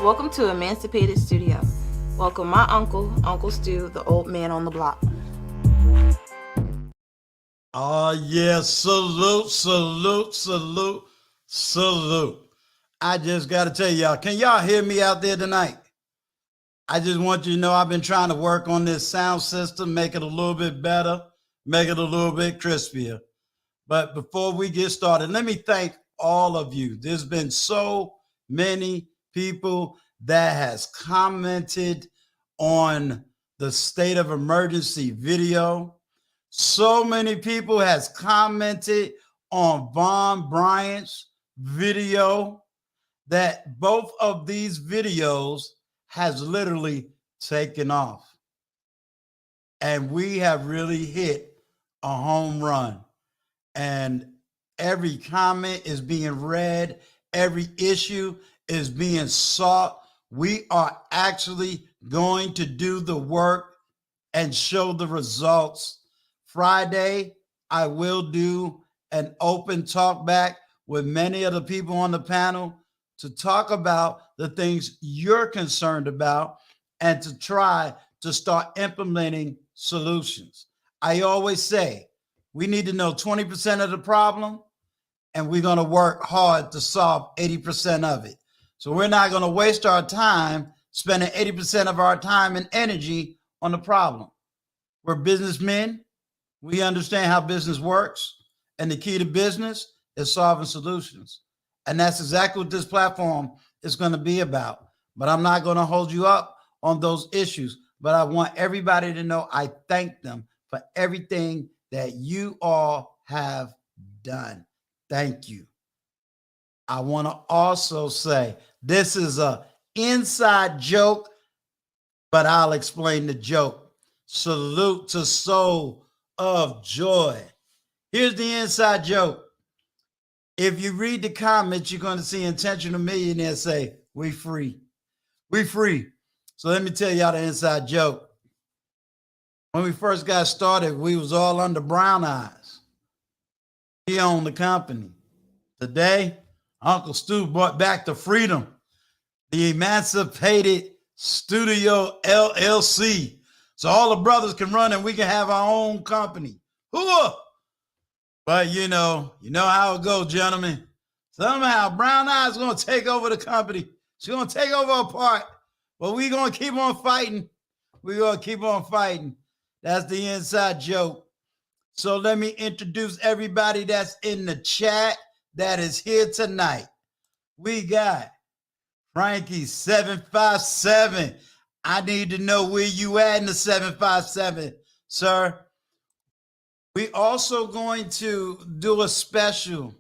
Welcome to Emancipated Studio. Welcome my uncle, Uncle Stu, the old man on the block. Oh, yeah, salute, salute, salute, salute. I just got to tell y'all, can y'all hear me out there tonight? I just want you to know I've been trying to work on this sound system, make it a little bit better, make it a little bit crispier. But before we get started, let me thank all of you. There's been so many people that has commented on the state of emergency video. So many people has commented on Von Bryant's video that both of these videos has literally taken off. And we have really hit a home run. And every comment is being read. Every issue is being sought. We are actually going to do the work and show the results. Friday, I will do an open talk back with many of the people on the panel to talk about the things you're concerned about and to try to start implementing solutions. I always say we need to know 20% of the problem, and we're going to work hard to solve 80% of it. So we're not going to waste our time spending 80% of our time and energy on the problem. We're businessmen. We understand how business works. And the key to business is solving solutions. And that's exactly what this platform is going to be about. But I'm not going to hold you up on those issues. But I want everybody to know I thank them for everything that you all have done. Thank you. I want to also say this is a inside joke, but I'll explain the joke. Salute to Soul of Joy. Here's the inside joke. If you read the comments, you're going to see Intentional Millionaire say, we free. We free. So let me tell y'all the inside joke. When we first got started, we was all under brown eyes. He owned the company. Today, Uncle Stu brought back the freedom, the Emancipated Studio LLC. So all the brothers can run and we can have our own company. Hooah! But you know how it goes, gentlemen. Somehow Brown Eyes is going to take over the company. She's going to take over a part. But we're going to keep on fighting. We're going to keep on fighting. That's the inside joke. So let me introduce everybody that's in the chat that is here tonight. We got Frankie 757. I need to know where you at in the 757, sir. We also going to do a special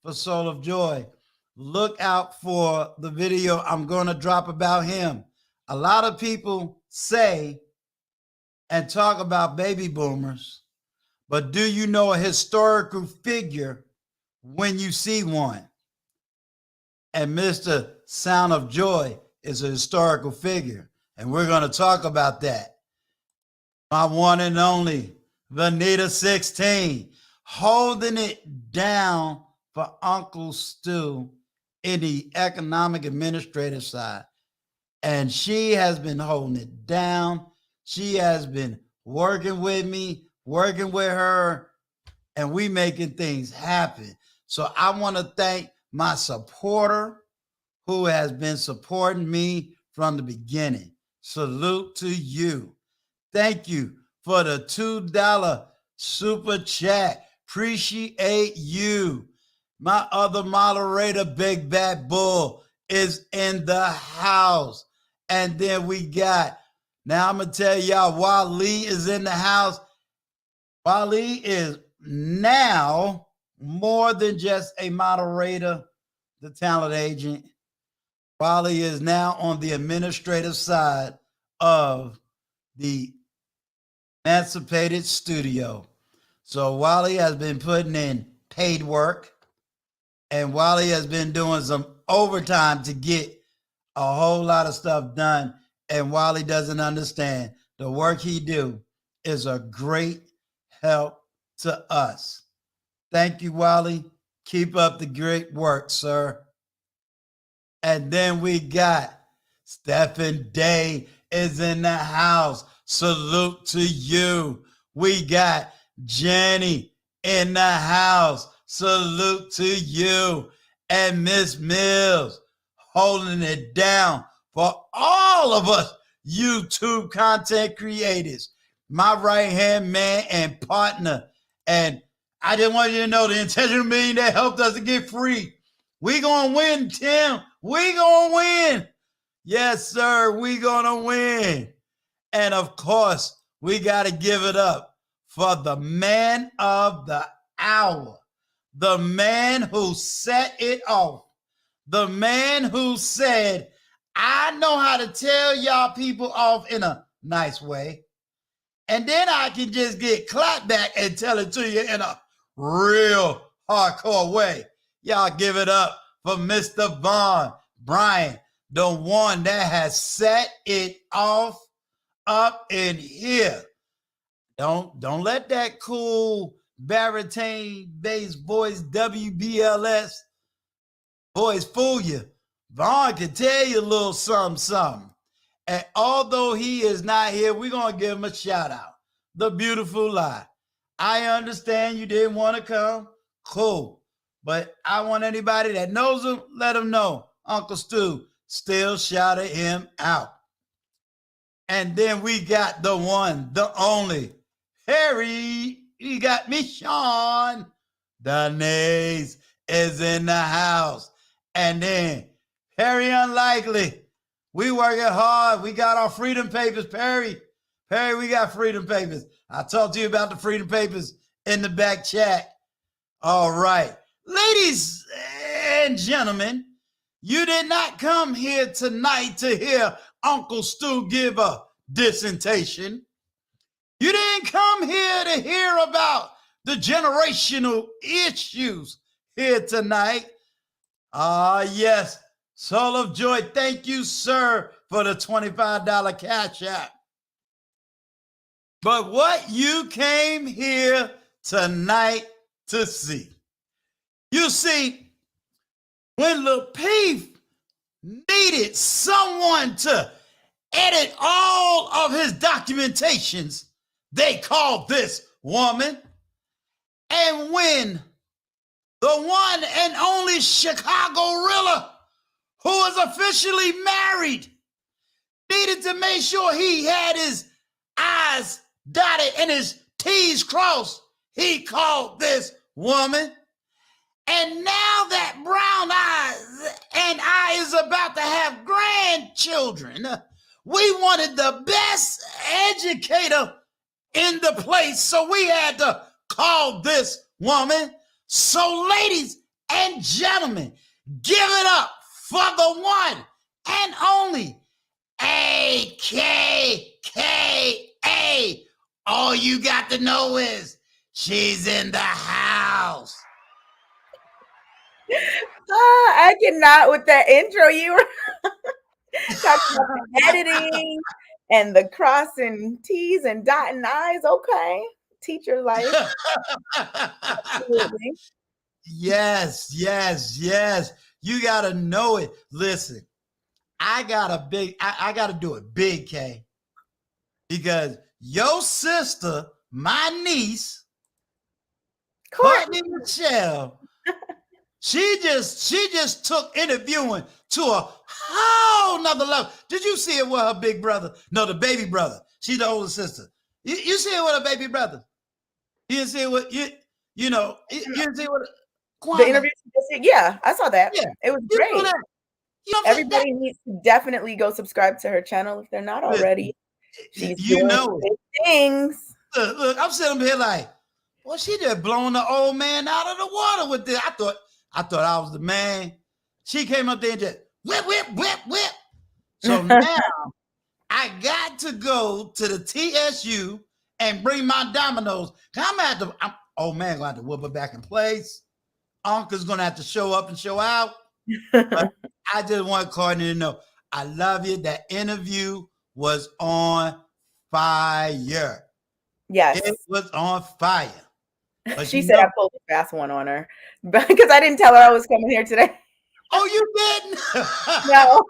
for Soul of Joy. Look out for the video I'm going to drop about him. A lot of people say and talk about baby boomers, But do you know a historical figure when you see one? And Mr. Sound of Joy is a historical figure. And we're going to talk about that. My one and only, Vanita 16, holding it down for Uncle Stu in the economic administrative side. And she has been holding it down. She has been working with me, working with her, and we making things happen. So I want to thank my supporter who has been supporting me from the beginning. Salute to you. Thank you for the $2 super chat. Appreciate you. My other moderator, Big Bad Bull, is in the house. And then we got, now I'm going to tell y'all, Wally is in the house. Wally is now more than just a moderator, the talent agent. Wally is now on the administrative side of the Emancipated Studio. So Wally has been putting in paid work, and Wally has been doing some overtime to get a whole lot of stuff done. And Wally doesn't understand the work he do is a great help to us. Thank you, Wally. Keep up the great work, sir. And then we got Stephen Day is in the house. Salute to you. We got Jenny in the house. Salute to you. And Miss Mills holding it down for all of us YouTube content creators. My right-hand man and partner. And I just want you to know the intentional meeting that helped us to get free. We gonna win, Tim. We gonna win. Yes, sir, we gonna win. And of course, we gotta give it up for the man of the hour, the man who set it off, the man who said, I know how to tell y'all people off in a nice way. And then I can just get clapped back and tell it to you in a real hardcore way. Y'all give it up for Mr. Vaughn Bryant, the one that has set it off up in here. Don't let that cool baritone bass voice WBLS voice fool you. Vaughn can tell you a little something. And although he is not here, we're going to give him a shout out. The Beautiful Lie. I understand you didn't want to come. Cool. But I want anybody that knows him, let him know Uncle Stu still shouted him out. And then we got the one, the only, Harry. You got me, Sean. Denise is in the house. And then Perry Unlikely. We working hard. We got our freedom papers, Perry. Perry, we got freedom papers. I talked to you about the freedom papers in the back chat. All right. Ladies and gentlemen, you did not come here tonight to hear Uncle Stu give a dissertation. You didn't come here to hear about the generational issues here tonight. Yes. Soul of Joy, thank you, sir, for the $25 cash app. But what you came here tonight to see. You see, when Lapeef needed someone to edit all of his documentations, they called this woman. And when the one and only Chicago-rilla, who was officially married, needed to make sure he had his I's dotted and his T's crossed, he called this woman. And now that Brown Eyes and I is about to have grandchildren, we wanted the best educator in the place, so we had to call this woman. So ladies and gentlemen, give it up for the one and only AKKA. All you got to know is She's in the house. I cannot with that intro. You were talking about the editing and the crossing T's and dotting I's. Okay. Teacher life. Absolutely. Yes, yes, yes. You gotta know it. Listen, I gotta do it big, K. Because your sister, my niece, Courtney Michelle, she just took interviewing to a whole nother level. Did you see it with her big brother? No, the baby brother. She's the older sister. You see it with her baby brother. You didn't see it with you didn't see it with the interview. Yeah, I saw that. Yeah, It was you great. know that. You know Everybody needs to definitely go subscribe to her channel if they're not already. She's doing big things. Look, I'm sitting here like, well, she just blowing the old man out of the water with this. I thought I was the man. She came up there and just whip, whip, whip, whip. So now I got to go to the TSU and bring my dominoes. Old man gonna have to whoop her back in place. Uncle's gonna have to show up and show out. But I just want Courtney to know I love you. That interview was on fire. Yes. It was on fire. But she said I pulled a fast one on her because I didn't tell her I was coming here today. Oh, you didn't? No.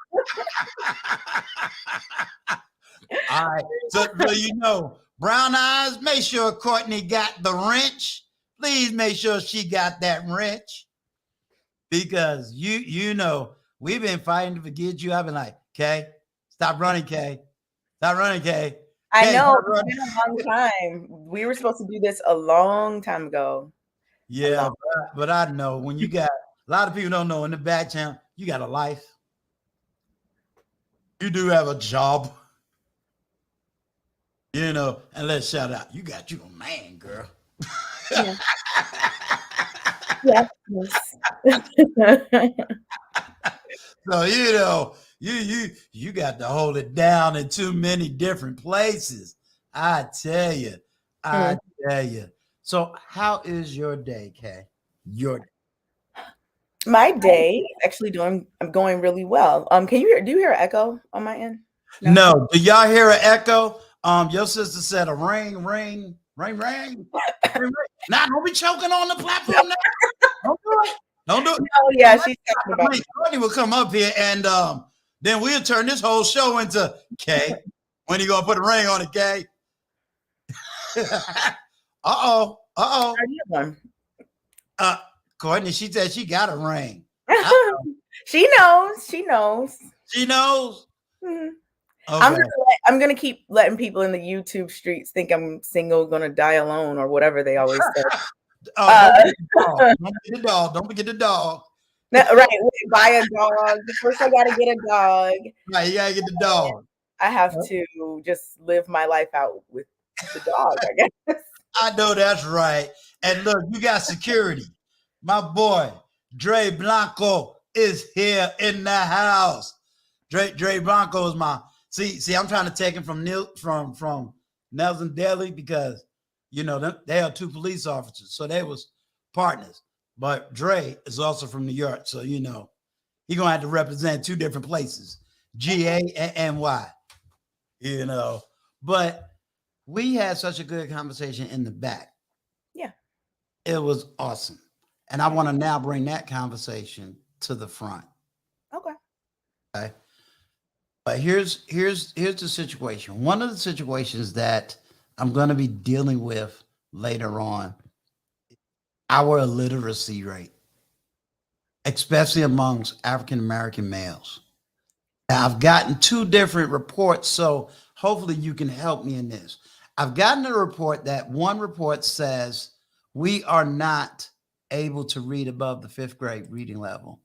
All right. So brown eyes, make sure Courtney got the wrench. Please make sure she got that wrench. Because we've been fighting to forget you. I've been like, Kay, stop running, Kay. Stop running, Kay. I know. It's been a long time. We were supposed to do this a long time ago. Yeah, but I know when you got a lot of people don't know in the back channel, you got a life. You do have a job. And let's shout out. You got you a man, girl. Yeah. Yes. So you got to hold it down in too many different places. I tell you. So how is your day, Kay? My day is actually going really well. do you hear an echo on my end? No. Do y'all hear an echo? Your sister said a ring, ring, ring, ring. Now don't be choking on the platform now. Don't do it. Don't do it. Oh yeah, she's talking about Courtney will come up here and then we'll turn this whole show into Kay. When you gonna put a ring on it, Kay? Uh-oh. Courtney, she said she got a ring. She knows. She knows. Mm-hmm. Okay. I'm gonna keep letting people in the YouTube streets think I'm single, gonna die alone, or whatever they always say. Don't forget the dog. Right, buy a dog. First, I gotta get a dog. Right, you gotta get the dog. I have to just live my life out with the dog, I guess. I know that's right. And look, you got security. My boy, Dre Blanco is here in the house. Dre Blanco is my see. I'm trying to take him from Nelson Daly because they are two police officers, so they was partners. But Dre is also from New York, so he gonna have to represent two different places, GA and NY. But we had such a good conversation in the back. Yeah, it was awesome, and I want to now bring that conversation to the front. Okay. But here's the situation. One of the situations that I'm going to be dealing with later on, our illiteracy rate, especially amongst African American males. Now, I've gotten two different reports, so hopefully you can help me in this. I've gotten a report that one report says we are not able to read above the 5th grade reading level.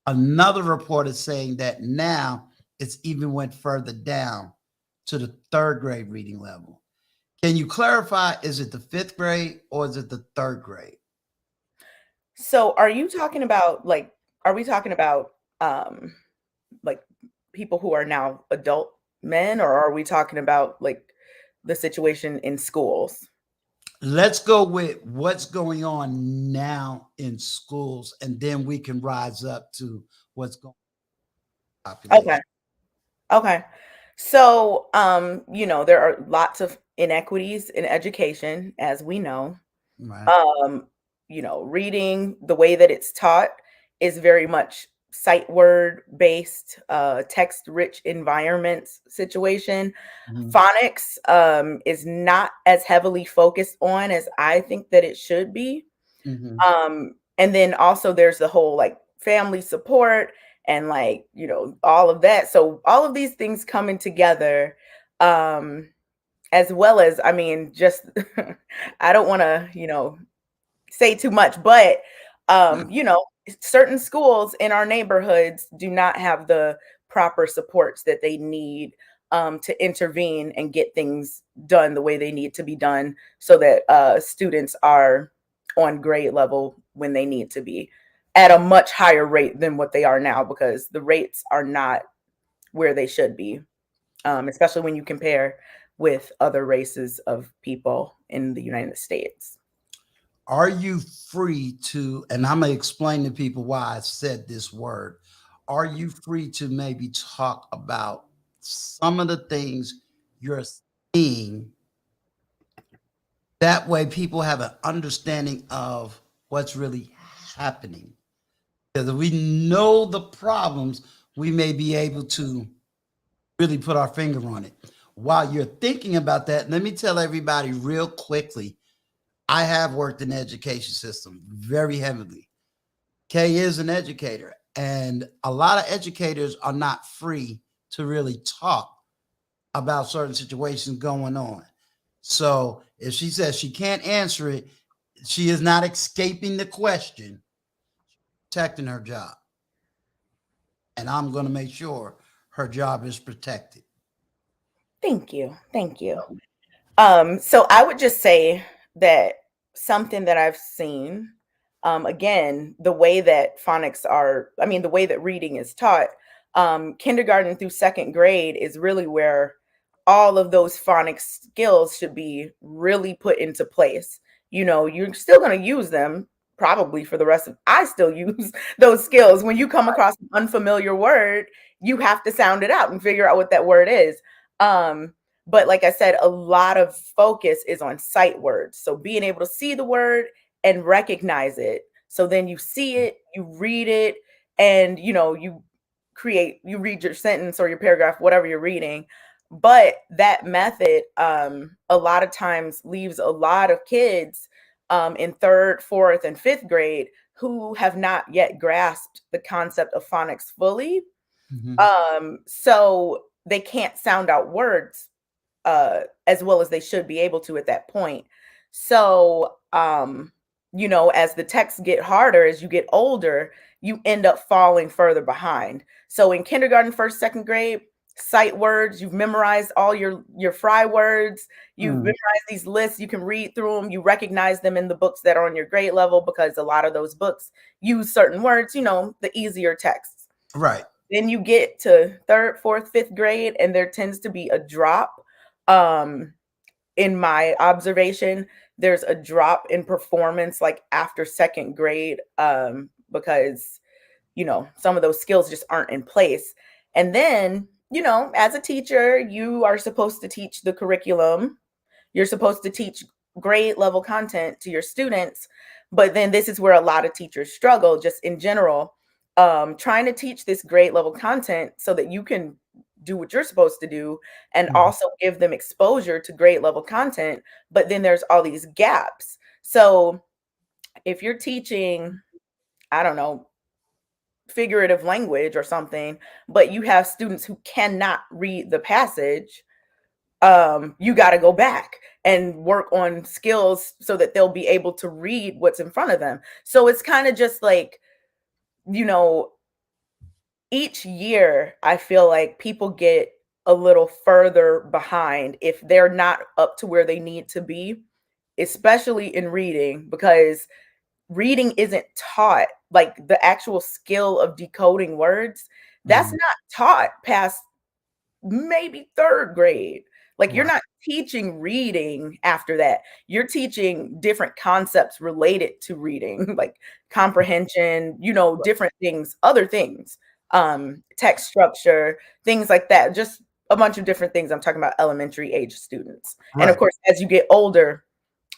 Another report is saying that now it's even went further down to the 3rd grade reading level. Can you clarify, is it the 5th grade or is it the 3rd grade? So are you talking about are we talking about people who are now adult men, or are we talking about the situation in schools? let's go with what's going on now in schools, and then we can rise up to what's going on in the Okay. population. Okay. So, there are lots of inequities in education, as we know. Right. Um, reading the way that it's taught is very much sight word based, text rich environments situation. Mhm. Phonics is not as heavily focused on as I think that it should be. Mhm. And then also there's the whole like family support and like, all of that. So all of these things coming together, um, as well as, I mean, just I don't want to, say too much, but certain schools in our neighborhoods do not have the proper supports that they need to intervene and get things done the way they need to be done so that students are on grade level when they need to be at a much higher rate than what they are now because the rates are not where they should be, especially when you compare with other races of people in the United States. Are you free to, and I'm going to explain to people why I said this word. Are you free to maybe talk about some of the things you're seeing? That way, people have an understanding of what's really happening. Because if we know the problems, we may be able to really put our finger on it. While you're thinking about that, let me tell everybody real quickly. I have worked in the education system very heavily. Kay is an educator, and a lot of educators are not free to really talk about certain situations going on. So if she says she can't answer it, she is not escaping the question, protecting her job. And I'm going to make sure her job is protected. Thank you. Thank you. So I would just say that something that I've seen, again, the way that the way that reading is taught, kindergarten through second grade is really where all of those phonics skills should be really put into place. You're still going to use them probably for the rest of, I still use those skills. When you come across an unfamiliar word, you have to sound it out and figure out what that word is. But like I said, a lot of focus is on sight words. So being able to see the word and recognize it. So then you see it, you read it, and you read your sentence or your paragraph, whatever you're reading. But that method, a lot of times leaves a lot of kids in third, fourth, and fifth grade who have not yet grasped the concept of phonics fully. Mhm. So they can't sound out words as well as they should be able to at that point. So, as the texts get harder, as you get older, you end up falling further behind. So in kindergarten, first, second grade, sight words, you've memorized all your fry words, you've Mm. memorized these lists, you can read through them, you recognize them in the books that are on your grade level because a lot of those books use certain words, the easier texts. Right. Then you get to third, fourth, fifth grade, and there tends to be a drop. Um, in my observation, there's a drop in performance like after second grade, because some of those skills just aren't in place. And then, as a teacher, you are supposed to teach the curriculum, you're supposed to teach grade level content to your students. But then this is where a lot of teachers struggle, just in general, trying to teach this grade level content so that you can do what you're supposed to do and Mhm. also give them exposure to grade level content. But then there's all these gaps. So if you're teaching, I don't know, figurative language or something, but you have students who cannot read the passage, you got to go back and work on skills so that they'll be able to read what's in front of them. So it's kind of just like, you know, each year I feel like people get a little further behind if they're not up to where they need to be, especially in reading, because reading isn't taught, like the actual skill of decoding words, that's Mhm. not taught past maybe third grade. Like you're Right. not teaching reading after that. You're teaching different concepts related to reading, like comprehension, different things, other things, text structure, things like that. Just a bunch of different things. I'm talking about elementary age students. And of Right. course, as you get older,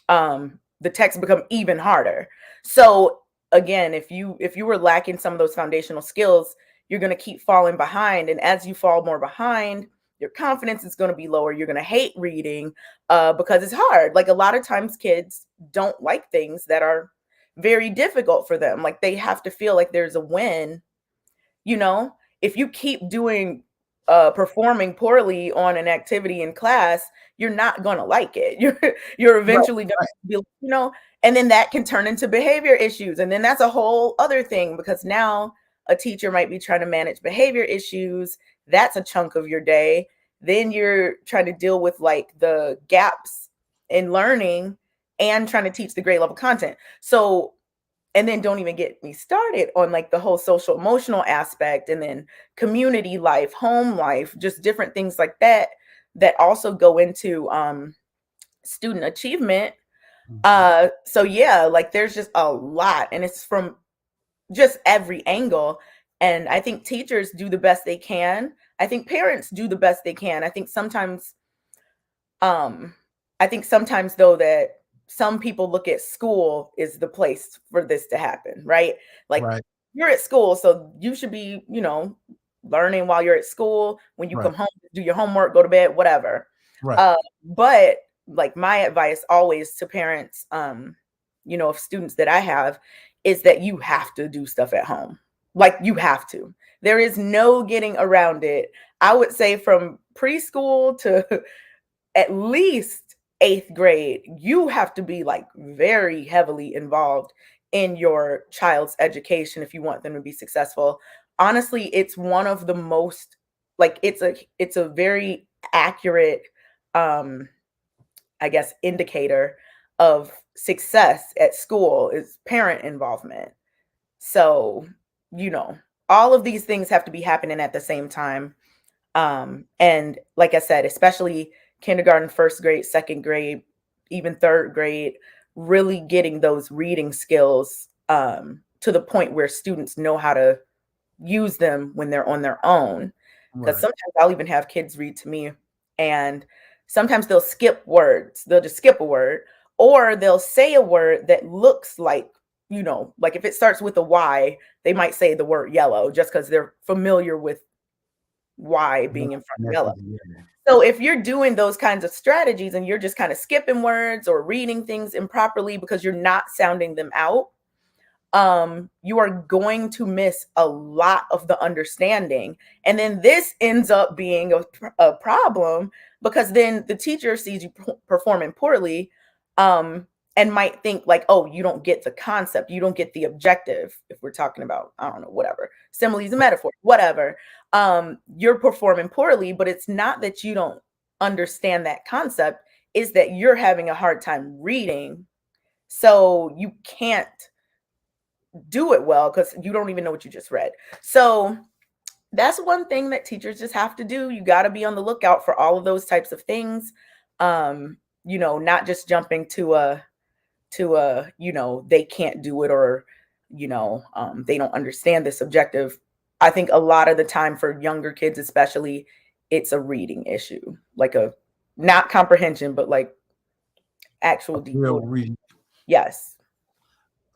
the texts become even harder. So again, if you were lacking some of those foundational skills, you're going to keep falling behind, and as you fall more behind, your confidence is going to be lower. You're going to hate reading because it's hard. Like a lot of times kids don't like things that are very difficult for them. Like they have to feel like there's a win, you know if you keep doing performing poorly on an activity in class, you're not going to like it. You're Right. eventually going Right. to be, and then that can turn into behavior issues, and then that's a whole other thing, because now a teacher might be trying to manage behavior issues. That's a chunk of your day. Then you're trying to deal with like the gaps in learning and trying to teach the grade level content. So, and then don't even get me started on like the whole social emotional aspect, and then community life, home life, just different things like that that also go into student achievement. Mhm. So yeah, like there's just a lot, and it's from just every angle. And I think teachers do the best they can. I think parents do the best they can. Um, I think sometimes though that some people look at school is the place for this to happen, right? Like Right. you're at school, so you should be, learning while you're at school. When you Right. come home, do your homework, go to bed, whatever. Right. But like my advice always to parents, of students that I have, is that you have to do stuff at home. Like you have to. There is no getting around it. I would say from preschool to at least eighth grade, you have to be like very heavily involved in your child's education if you want them to be successful. Honestly, it's one of the most, like it's a very accurate um I guess indicator of success at school is parent involvement. So, you know, all of these things have to be happening at the same time. And like I said, especially kindergarten, first grade, second grade, even third grade, really getting those reading skills to the point where students know how to use them when they're on their own. Because Right. sometimes I'll even have kids read to me, and sometimes they'll skip words. They'll just skip a word, or they'll say a word that looks like, like if it starts with a Y, they might say the word yellow just because they're familiar with Y being in front of yellow. So if you're doing those kinds of strategies and you're just kind of skipping words or reading things improperly because you're not sounding them out, you are going to miss a lot of the understanding. And then this ends up being a problem, because then the teacher sees you performing poorly, um, and might think like, oh, you don't get the concept, you don't get the objective. If we're talking about, I don't know, whatever, similes and metaphors, whatever, you're performing poorly, but it's not that you don't understand that concept, is that you're having a hard time reading. So you can't do it well because you don't even know what you just read. So that's one thing that teachers just have to do. You got to be on the lookout for all of those types of things. Not just jumping to they can't do it, or they don't understand this objective. I think a lot of the time for younger kids especially, it's a reading issue, like a not comprehension, but like actual Real decoding. reading. Yes.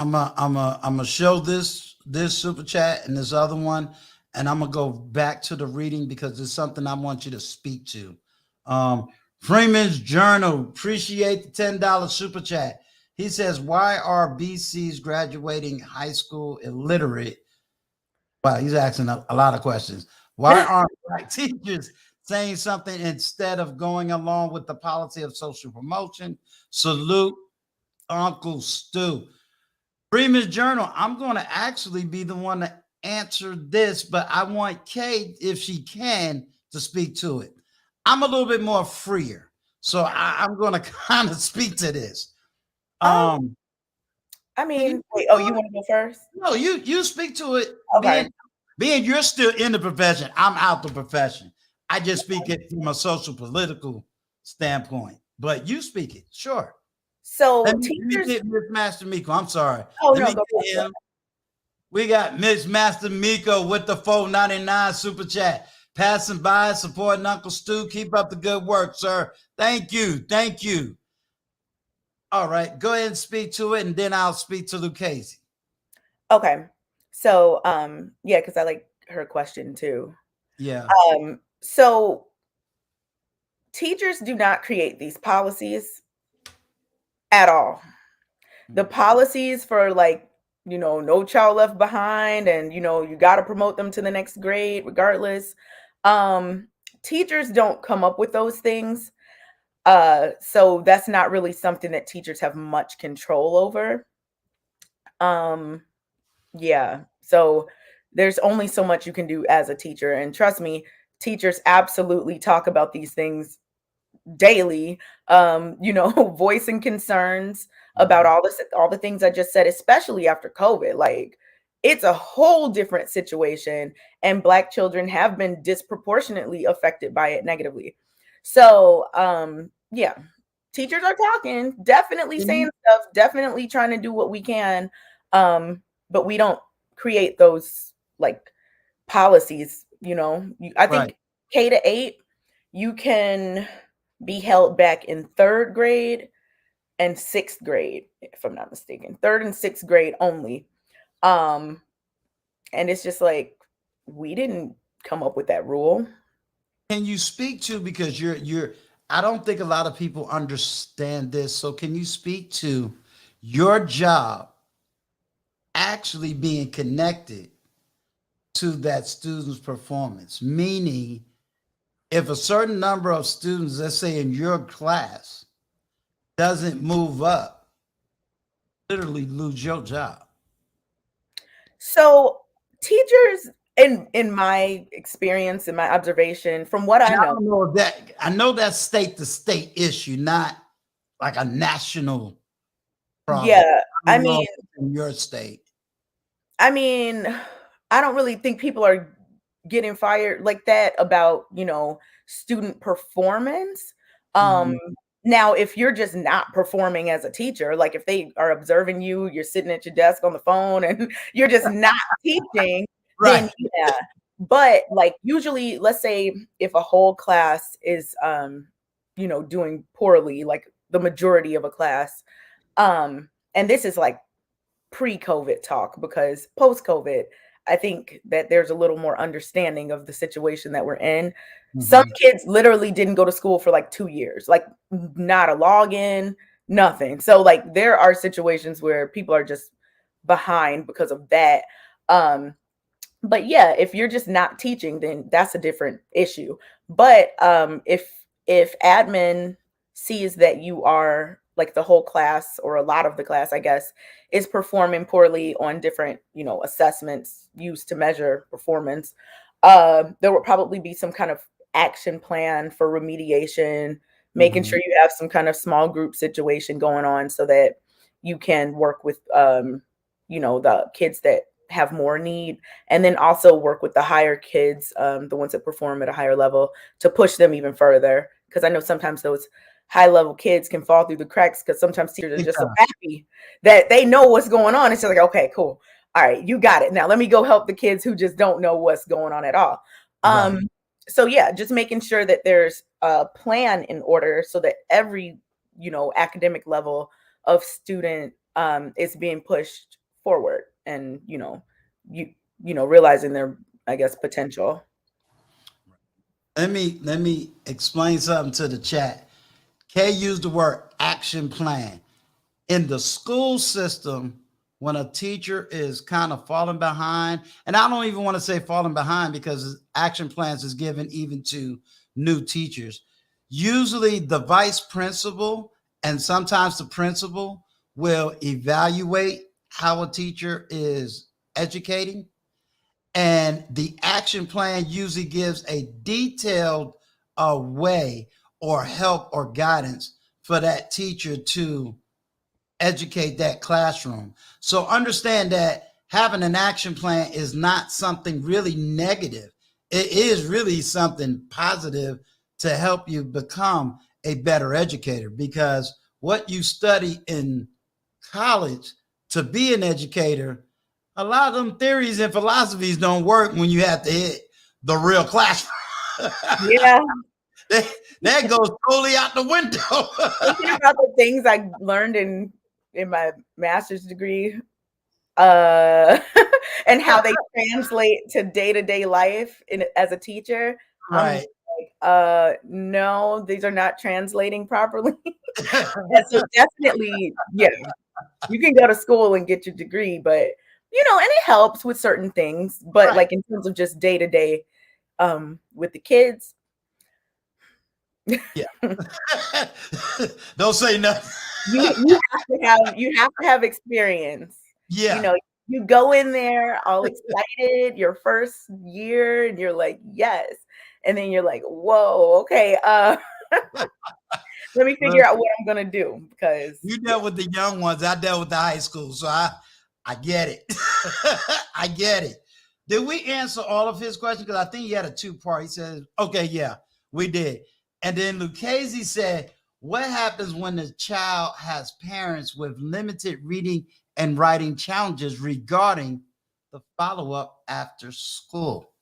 I'm gonna show this super chat and this other one, and I'm gonna go back to the reading because it's something I want you to speak to. Um, Freeman's Journal, appreciate the $10 super chat. He says, "Why are BCs graduating high school illiterate?" Wow, he's asking a lot of questions. Why aren't black teachers saying something instead of going along with the policy of social promotion? Salute, Uncle Stu. Freeman's Journal, I'm going to actually be the one to answer this, but I want Kate, if she can, to speak to it. I'm a little bit more freer, so I'm going to kind of speak to this. um Um, I can you mean, speak wait, oh, to you it? want to go first? No, you speak to it. Okay. Being you're still in the profession, I'm out the profession. I just speak it from a social political. standpoint. But you speak it, sure. So Let me teachers, get Miss Master Miko. I'm sorry. oh Let no, me go get ahead. him. We got Miss Master Miko with the 499 super chat. Passing by, supporting Uncle Stu. Keep up the good work, sir. Thank you. Thank you. All right. Go ahead and speak to it, and then I'll speak to Lucchese. Okay. So yeah, because I like her question too. Yeah. So teachers do not create these policies at all. The policies for like, no child left behind and you got to promote them to the next grade regardless. Um Teachers don't come up with those things. So that's not really something that teachers have much control over. Um yeah. So there's only so much you can do as a teacher, and trust me, teachers absolutely talk about these things daily, voicing concerns about Mhm. all the things I just said, especially after COVID. Like, it's a whole different situation, and Black children have been disproportionately affected by it negatively. So, yeah, teachers are talking, definitely Can saying you stuff, definitely trying to do what we can, but we don't create those like policies. I right? think K-8, you can be held back in third grade and sixth grade, if I'm not mistaken. Third and sixth grade only. Um, and it's just like, we didn't come up with that rule. Can you speak to, because you're I don't think a lot of people understand this. So can you speak to your job actually being connected to that student's performance? Meaning, if a certain number of students, let's say in your class, doesn't move up, literally lose your job. So teachers, in my experience, in my observation, from what I And I know, don't know if that, I know that's state to state issue, not like a national problem. yeah, I I don't mean, know if it's in your state. I mean, I don't really think people are getting fired like that about, student performance. Um, Mhm. Now, if you're just not performing as a teacher, like if they are observing you, you're sitting at your desk on the phone and you're just not teaching, then Right. yeah. But like usually, let's say if a whole class is doing poorly, like the majority of a class, and this is like pre-COVID talk, because post-COVID, I think that there's a little more understanding of the situation that we're in. Some Mhm. kids literally didn't go to school for like 2 years, like not a login, nothing. So like there are situations where people are just behind because of that. Um, but yeah, if you're just not teaching, then that's a different issue. But if admin sees that you are like the whole class or a lot of the class, I guess, is performing poorly on different assessments used to measure performance, there will probably be some kind of action plan for remediation, making Mhm. sure you have some kind of small group situation going on so that you can work with the kids that have more need, and then also work with the higher kids, the ones that perform at a higher level, to push them even further. Because I know sometimes those high level kids can fall through the cracks because sometimes teachers are Big just so time. happy that they know what's going on. It's just like, okay, cool. All right, you got it. Now let me go help the kids who just don't know what's going on at all. Right. So yeah, just making sure that there's a plan in order so that every academic level of student is being pushed forward, and you realizing their, I guess, potential. Let me explain something to the chat. Kay used the word action plan. In the school system, when a teacher is kind of falling behind, and I don't even want to say falling behind because action plans is given even to new teachers. Usually the vice principal and sometimes the principal will evaluate how a teacher is educating, and the action plan usually gives a detailed way or help or guidance for that teacher to educate that classroom. So understand that having an action plan is not something really negative. It is really something positive to help you become a better educator, because what you study in college to be an educator, a lot of them theories and philosophies don't work when you have to hit the real classroom. Yeah. that, that goes totally out the window. Thinking about the things I learned in my master's degree, uh, and how they translate to day-to-day life as a teacher, I'm Right. like, no, these are not translating properly. And so definitely, yeah, you can go to school and get your degree, but, and it helps with certain things, but, Right. like, in terms of just day-to-day, with the kids. Yeah. Don't say nothing. You have to have experience. You Yeah. know, you go in there all excited your first year and you're like, "Yes." And then you're like, "Whoa, okay, let me figure Look, out what I'm gonna do," because you yeah. dealt with the young ones. I dealt with the high school, so I get it. I get it. Did we answer all of his questions? Because I think he had a two-part. He said, "Okay, yeah, we did." And then Lucchese said, "What happens when the child has parents with limited reading and writing challenges regarding the follow-up after school?"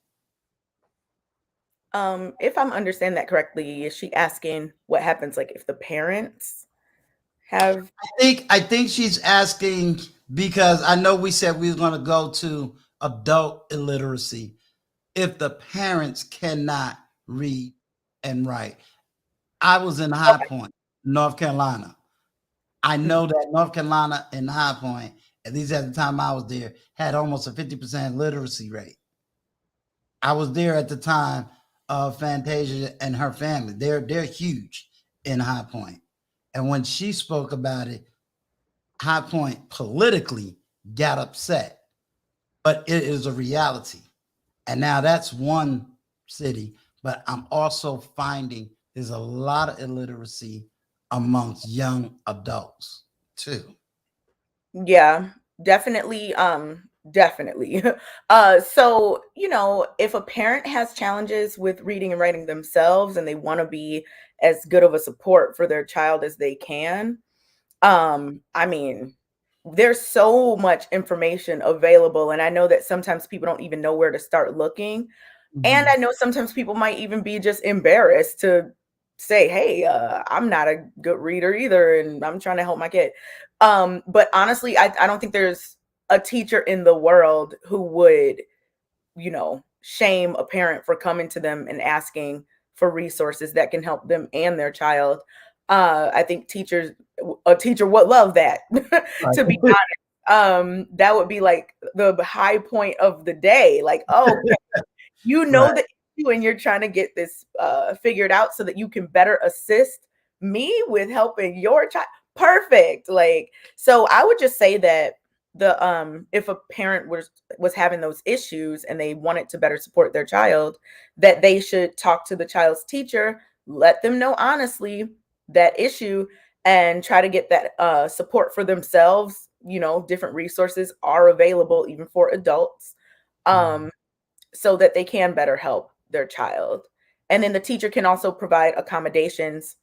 If I'm understanding that correctly, is she asking what happens, like, if the parents have I think she's asking because I know we said we were going to go to adult illiteracy if the parents cannot read and write. I was in High okay. Point, North Carolina. I Mhm. know that North Carolina and High Point, at least at the time I was there, had almost a 50% literacy rate. I was there at the time of Fantasia and her family. They're huge in High Point. And when she spoke about it, High Point politically got upset, but it is a reality. And now that's one city, but I'm also finding there's a lot of illiteracy amongst young adults too. Yeah, definitely, definitely. So, if a parent has challenges with reading and writing themselves and they want to be as good of a support for their child as they can, I mean, there's so much information available, and I know that sometimes people don't even know where to start looking. And Mhm. I know sometimes people might even be just embarrassed to say, "Hey, I'm not a good reader either, and I'm trying to help my kid." But honestly, I don't think there's a teacher in the world who would, shame a parent for coming to them and asking for resources that can help them and their child. I think a teacher would love that, to be Right. honest. That would be like the high point of the day. Like, oh, you Right. know the issue and you're trying to get this figured out so that you can better assist me with helping your child. Perfect. Like, so I would just say that the if a parent was having those issues and they wanted to better support their child, that they should talk to the child's teacher, let them know honestly that issue, and try to get that support for themselves. Different resources are available even for adults. Mhm. um so that they can better help their child. And then the teacher can also provide accommodations,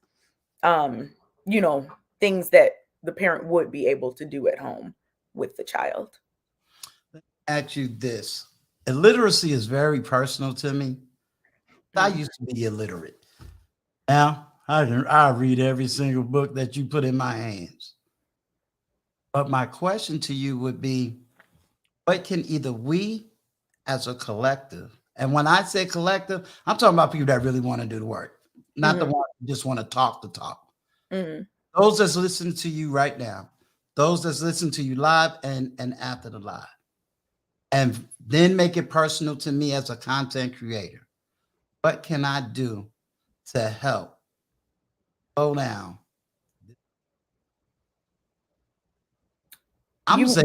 um, you know, things that the parent would be able to do at home with the child. Ask you this. Illiteracy is very personal to me. I Mm, used to be illiterate. Now I read every single book that you put in my hands. But my question to you would be, what can either we as a collective, and when I say collective, I'm talking about people that really want to do the work, not the mhm, ones who just want to talk the talk. mhm. Those that's listening to you right now, those that's listening to you live and after the live, and then make it personal to me as a content creator. What can I do to help slow down? I'm gonna You say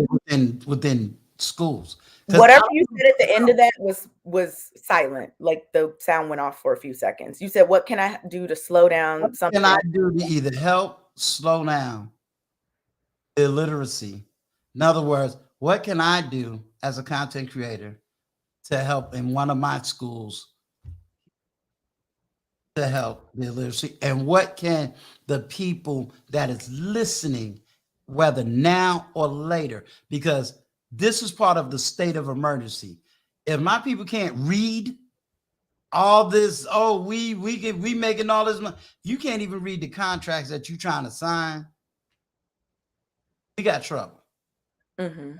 within schools, because Whatever you said at the end of that was silent. Like the sound went off for a few seconds. You said, "What can I do to slow what down can I something?" do to either help slow down illiteracy? In other words, what can I do as a content creator to help in one of my schools? to help their literacy? And what can the people that is listening, whether now or later, because this is part of the state of emergency. If my people can't read all this, oh, we making all this money. You can't even read the contracts that you're trying to sign. We got trouble. Mm-hmm.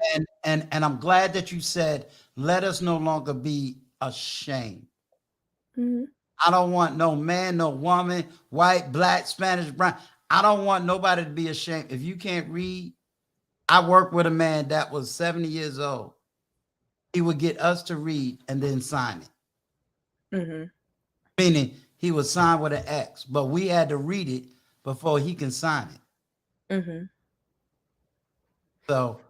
And I'm glad that you said, let us no longer be ashamed. Mm-hmm. I don't want no man, no woman, white, black, Spanish, brown. I don't want nobody to be ashamed. If you can't read, I worked with a man that was 70 years old. He would get us to read and then sign it. Mm-hmm. Meaning he would sign with an X, but we had to read it before he can sign it. Mm-hmm. So,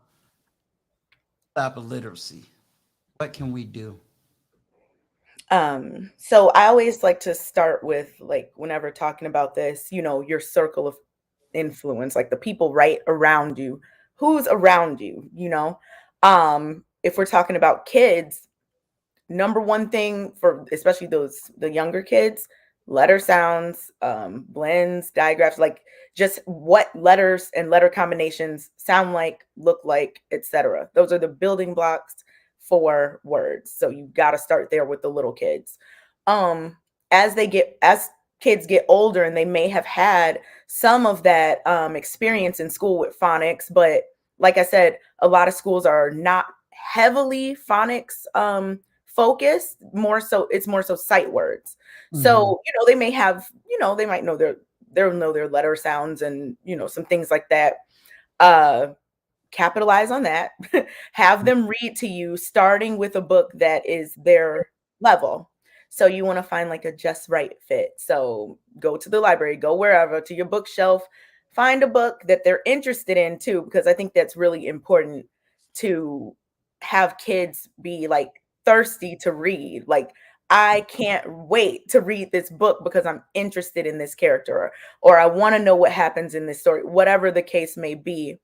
type of literacy. What can we do? So I always like to start with, like, whenever talking about this, your circle of influence, like the people right around you, who's around you, if we're talking about kids, number one thing for especially the younger kids, letter sounds, blends, digraphs, like just what letters and letter combinations sound like, look like, etc. Those are the building blocks for words. So you got to start there with the little kids. um as kids get older, and they may have had some of that experience in school with phonics, but like I said, a lot of schools are not heavily phonics focused. More so, it's more so sight words. Mm-hmm. So they may have, they might know they'll know their letter sounds, and some things like that. uh Capitalize on that. Have them read to you, starting with a book that is their level. So you want to find like a just right fit. So go to the library, go wherever, to your bookshelf, find a book that they're interested in too, because I think that's really important to have kids be like thirsty to read. Like, I can't wait to read this book because I'm interested in this character, or I want to know what happens in this story, whatever the case may be.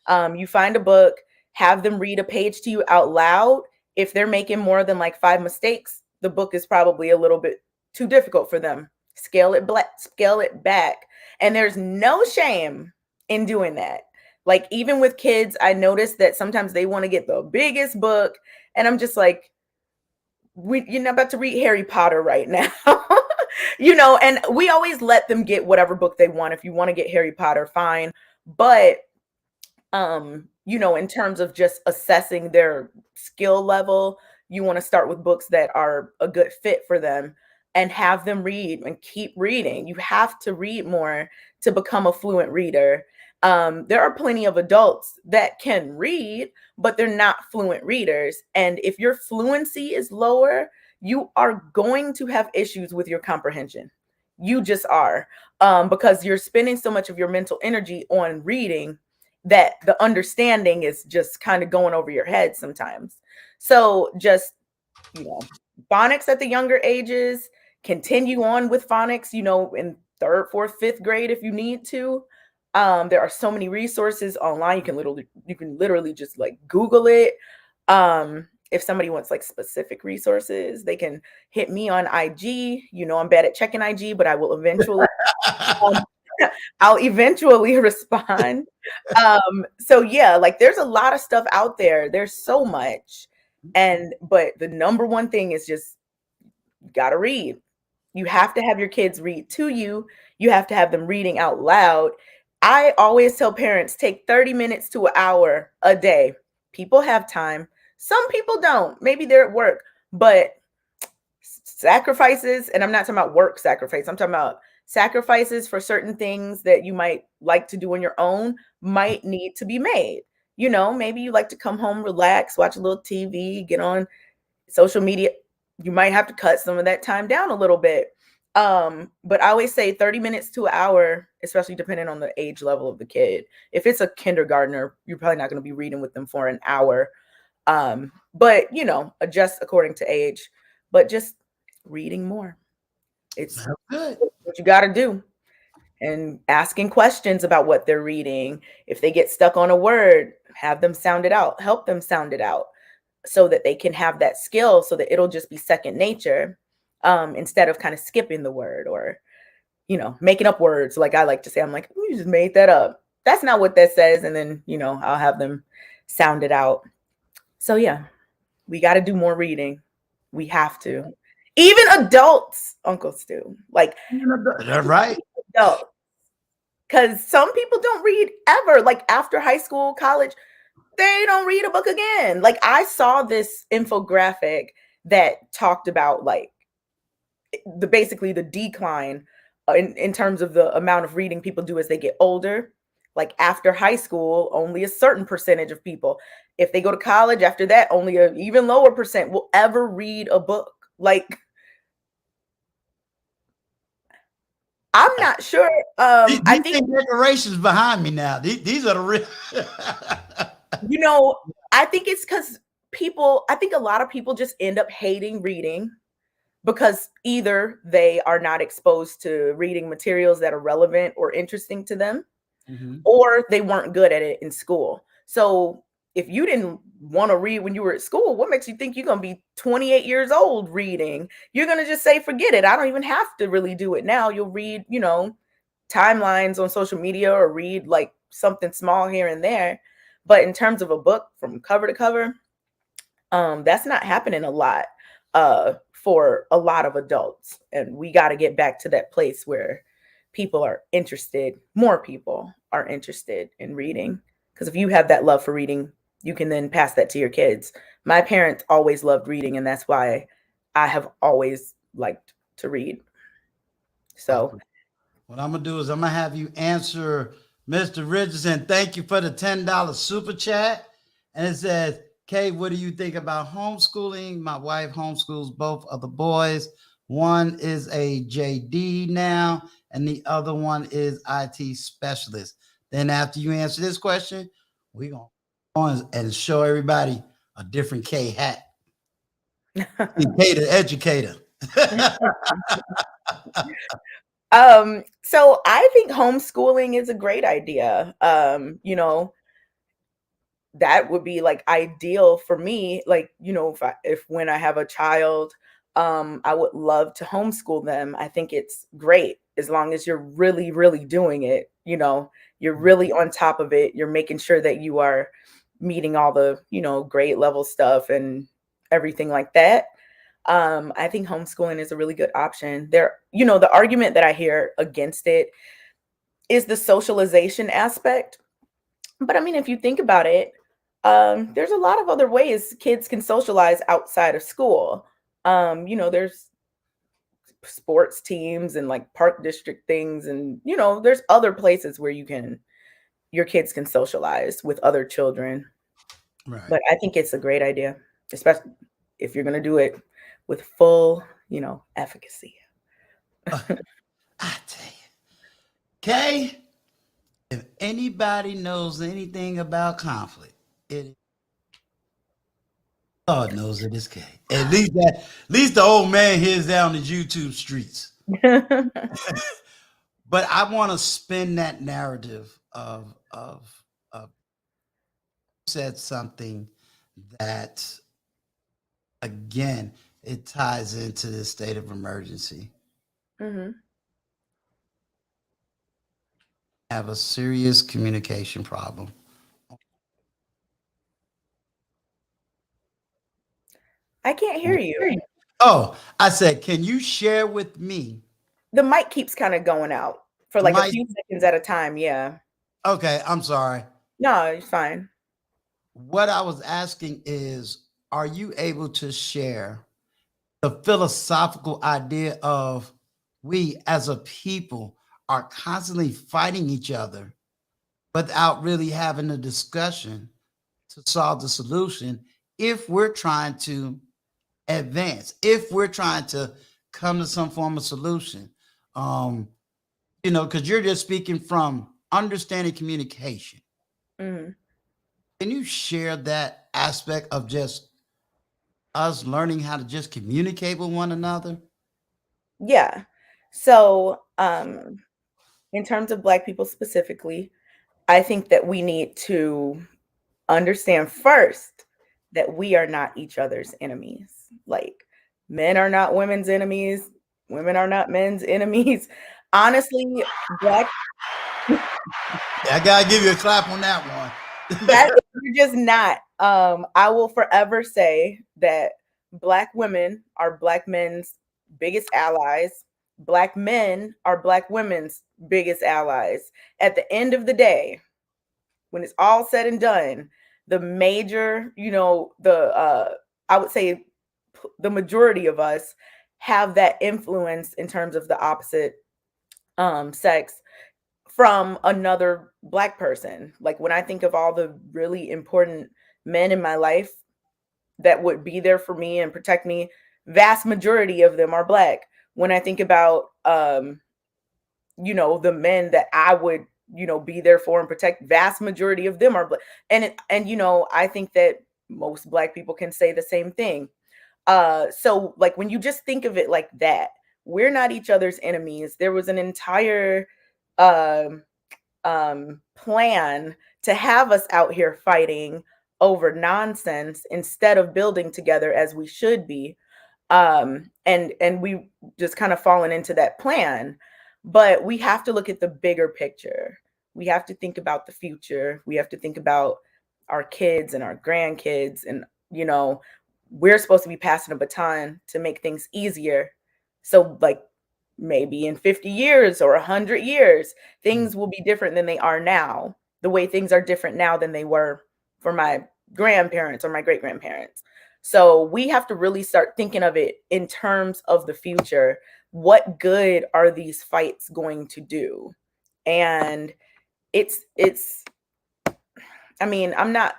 You find a book, have them read a page to you out loud. If they're making more than like 5 mistakes, the book is probably a little bit too difficult for them. Scale it back. And there's no shame in doing that. Like, even with kids, I noticed that sometimes they want to get the biggest book. And I'm just like, you're not about to read Harry Potter right now. And we always let them get whatever book they want. If you want to get Harry Potter, fine. But in terms of just assessing their skill level, you want to start with books that are a good fit for them, and have them read and keep reading. You have to read more to become a fluent reader. There are plenty of adults that can read, but they're not fluent readers. And if your fluency is lower, you are going to have issues with your comprehension. You just are, because you're spending so much of your mental energy on reading that the understanding is just kind of going over your head sometimes. So just, you know, phonics at the younger ages, continue on with phonics, in third, fourth, fifth grade if you need to. There are so many resources online. You can literally just like Google it. If somebody wants like specific resources, they can hit me on IG. I'm bad at checking IG, but I will eventually um, I'll eventually respond. So yeah, like there's a lot of stuff out there. There's so much. But the number one thing is just, you gotta read. You have to have your kids read to you. You have to have them reading out loud. I always tell parents, take 30 minutes to an hour a day. People have time. Some people don't. Maybe they're at work, but sacrifices, and I'm not talking about work sacrifice, I'm talking about sacrifices for certain things that you might like to do on your own might need to be made. Maybe you like to come home, relax, watch a little TV, get on social media. You might have to cut some of that time down a little bit. But I always say 30 minutes to an hour, especially depending on the age level of the kid. If it's a kindergartner, you're probably not going to be reading with them for an hour. But adjust according to age. But just reading more. It's That's good. what you got to do. And asking questions about what they're reading. If they get stuck on a word, have them sound it out, help them sound it out, so that they can have that skill, so that it'll just be second nature. instead of kind of skipping the word or, making up words. Like I like to say, I'm like, you just made that up. That's not what that says. And then, I'll have them sound it out. So yeah, we got to do more reading. We have to. Even adults, Uncle Stu, like That's right. adults. Because some people don't read ever. Like after high school, college, they don't read a book again. Like I saw this infographic that talked about like basically the decline in terms of the amount of reading people do as they get older. Like after high school, only a certain percentage of people. If they go to college after that, only a even lower percent will ever read a book. Like I'm not sure. I These think ain't decorations behind me now. These are the real. you know, I think it's because I think a lot of people just end up hating reading because either they are not exposed to reading materials that are relevant or interesting to them, Mhm. or they weren't good at it in school. So if you didn't want to read when you were at school, what makes you think you're going to be 28 years old reading? You're going to just say, forget it. I don't even have to really do it now. You'll read, timelines on social media or read like something small here and there. But in terms of a book from cover to cover, that's not happening a lot for a lot of adults. And we got to get back to that place where more people are interested in reading. Because if you have that love for reading, you can then pass that to your kids. My parents always loved reading, and that's why I have always liked to read. So, What I'm gonna do is I'm gonna have you answer Mr. Richardson. Thank you for the $10 super chat. And it says, Kay, what do you think about homeschooling? My wife homeschools both of the boys. One is a JD now, and the other one is IT specialist. Then after you answer this question, we're gonna go on and show everybody a different K hat. K the educator. so I think homeschooling is a great idea. That would be like ideal for me. Like, if when I have a child, I would love to homeschool them. I think it's great as long as you're really, really doing it. You're really on top of it. You're making sure that you are meeting all the, grade level stuff and everything like that. I think homeschooling is a really good option. The argument that I hear against it is the socialization aspect. But I mean, if you think about it, there's a lot of other ways kids can socialize outside of school. There's sports teams and like park district things, and there's other places where your kids can socialize with other children. Right. But I think it's a great idea, especially if you're going to do it with full, efficacy. I tell you, Kay, if anybody knows anything about conflict, God knows it is Kay. At least the old man hears down the YouTube streets. But I want to spin that narrative of said something that again it ties into the state of emergency. hmm Have a serious communication problem. I can't hear you. Oh, I said, can you share with me The mic keeps kind of going out for like a my few seconds at a time. Yeah. okay, I'm sorry. No, it's fine. What I was asking is, are you able to share the philosophical idea of we as a people are constantly fighting each other without really having a discussion to solve the solution if we're trying to advance, if we're trying to come to some form of solution? Um, because you're just speaking from understanding communication. Mhm. Can you share that aspect of just us learning how to just communicate with one another? Yeah. So, in terms of Black people specifically, I think that we need to understand first that we are not each other's enemies. Like, Men are not women's enemies. Women are not men's enemies. Honestly, black I gotta give you a clap on that that one. you're just not. I will forever say that black women are black men's biggest allies. Black men are black women's biggest allies. At the end of the day, when it's all said and done, the major, I would say the majority of us have that influence in terms of the opposite sex from another black person. Like when I think of all the really important men in my life that would be there for me and protect me, vast majority of them are black. When I think about the men that I would, be there for and protect, vast majority of them are black. And I think that most black people can say the same thing. So like when you just think of it like that, we're not each other's enemies. There was an entire um plan to have us out here fighting over nonsense instead of building together as we should be. And we just kind of fallen into that plan. But we have to look at the bigger picture. We have to think about the future. We have to think about our kids and our grandkids. And we're supposed to be passing a baton to make things easier. So like maybe in 50 years or 100 years, things will be different than they are now. The way things are different now than they were for my grandparents or my great grandparents. So we have to really start thinking of it in terms of the future. What good are these fights going to do? And it's I mean, I'm not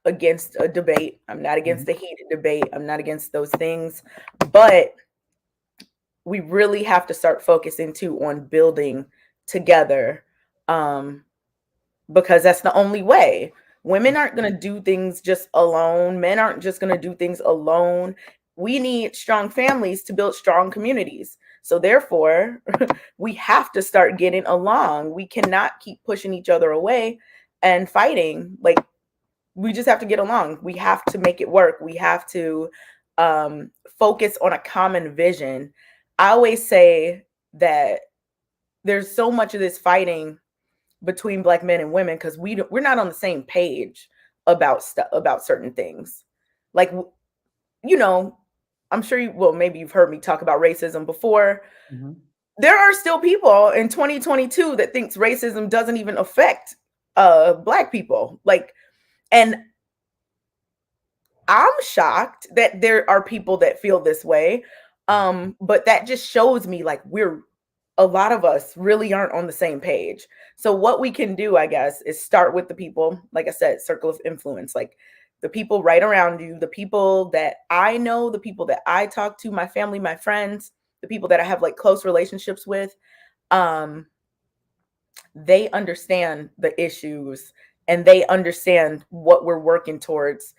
against a debate. I'm not against Mhm. the heated debate. I'm not against those things. But we really have to start focusing too on building together, um, because that's the only way. Women aren't going to do things just alone. Men aren't just going to do things alone. We need strong families to build strong communities. So therefore, we have to start getting along. We cannot keep pushing each other away and fighting. Like we just have to get along. We have to make it work. We have to focus on a common vision. I always say that there's so much of this fighting between black men and women because we're not on the same page about stuff, about certain things. Like you know, I'm sure maybe you've heard me talk about racism before. Mhm. There are still people in 2022 that thinks racism doesn't even affect black people. Like, and I'm shocked that there are people that feel this way. But that just shows me like a lot of us really aren't on the same page. So what we can do, I guess, is start with the people, like I said, circle of influence, like the people right around you, the people that I know, the people that I talk to, my family, my friends, the people that I have like close relationships with. Um, they understand the issues and they understand what we're working towards,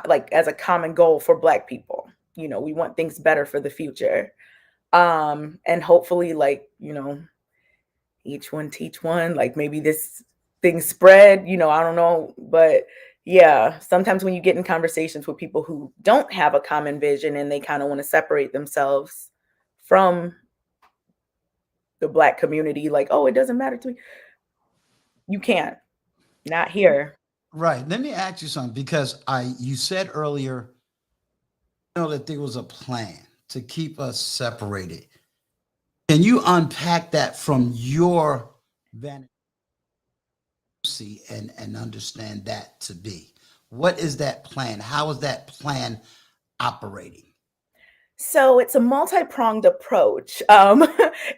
like as a common goal for black people. We want things better for the future. And hopefully, like, each one teach one, like maybe this thing spread, I don't know. But yeah, sometimes when you get in conversations with people who don't have a common vision and they kind of want to separate themselves from the black community, like, oh, it doesn't matter to me. You can't. Not here. Right. Let me ask you something because you said earlier, that there was a plan to keep us separated. Can you unpack that from your vantage see and understand that to be? What is that plan? How is that plan operating? So it's a multi-pronged approach.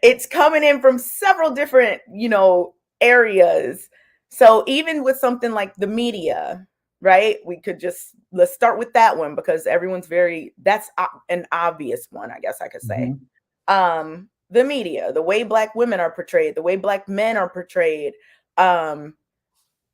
It's coming in from several different, areas. So even with something like the media, right? Let's start with that one because that's an obvious one, I guess I could say. Mhm. The media, the way black women are portrayed, the way black men are portrayed. Um,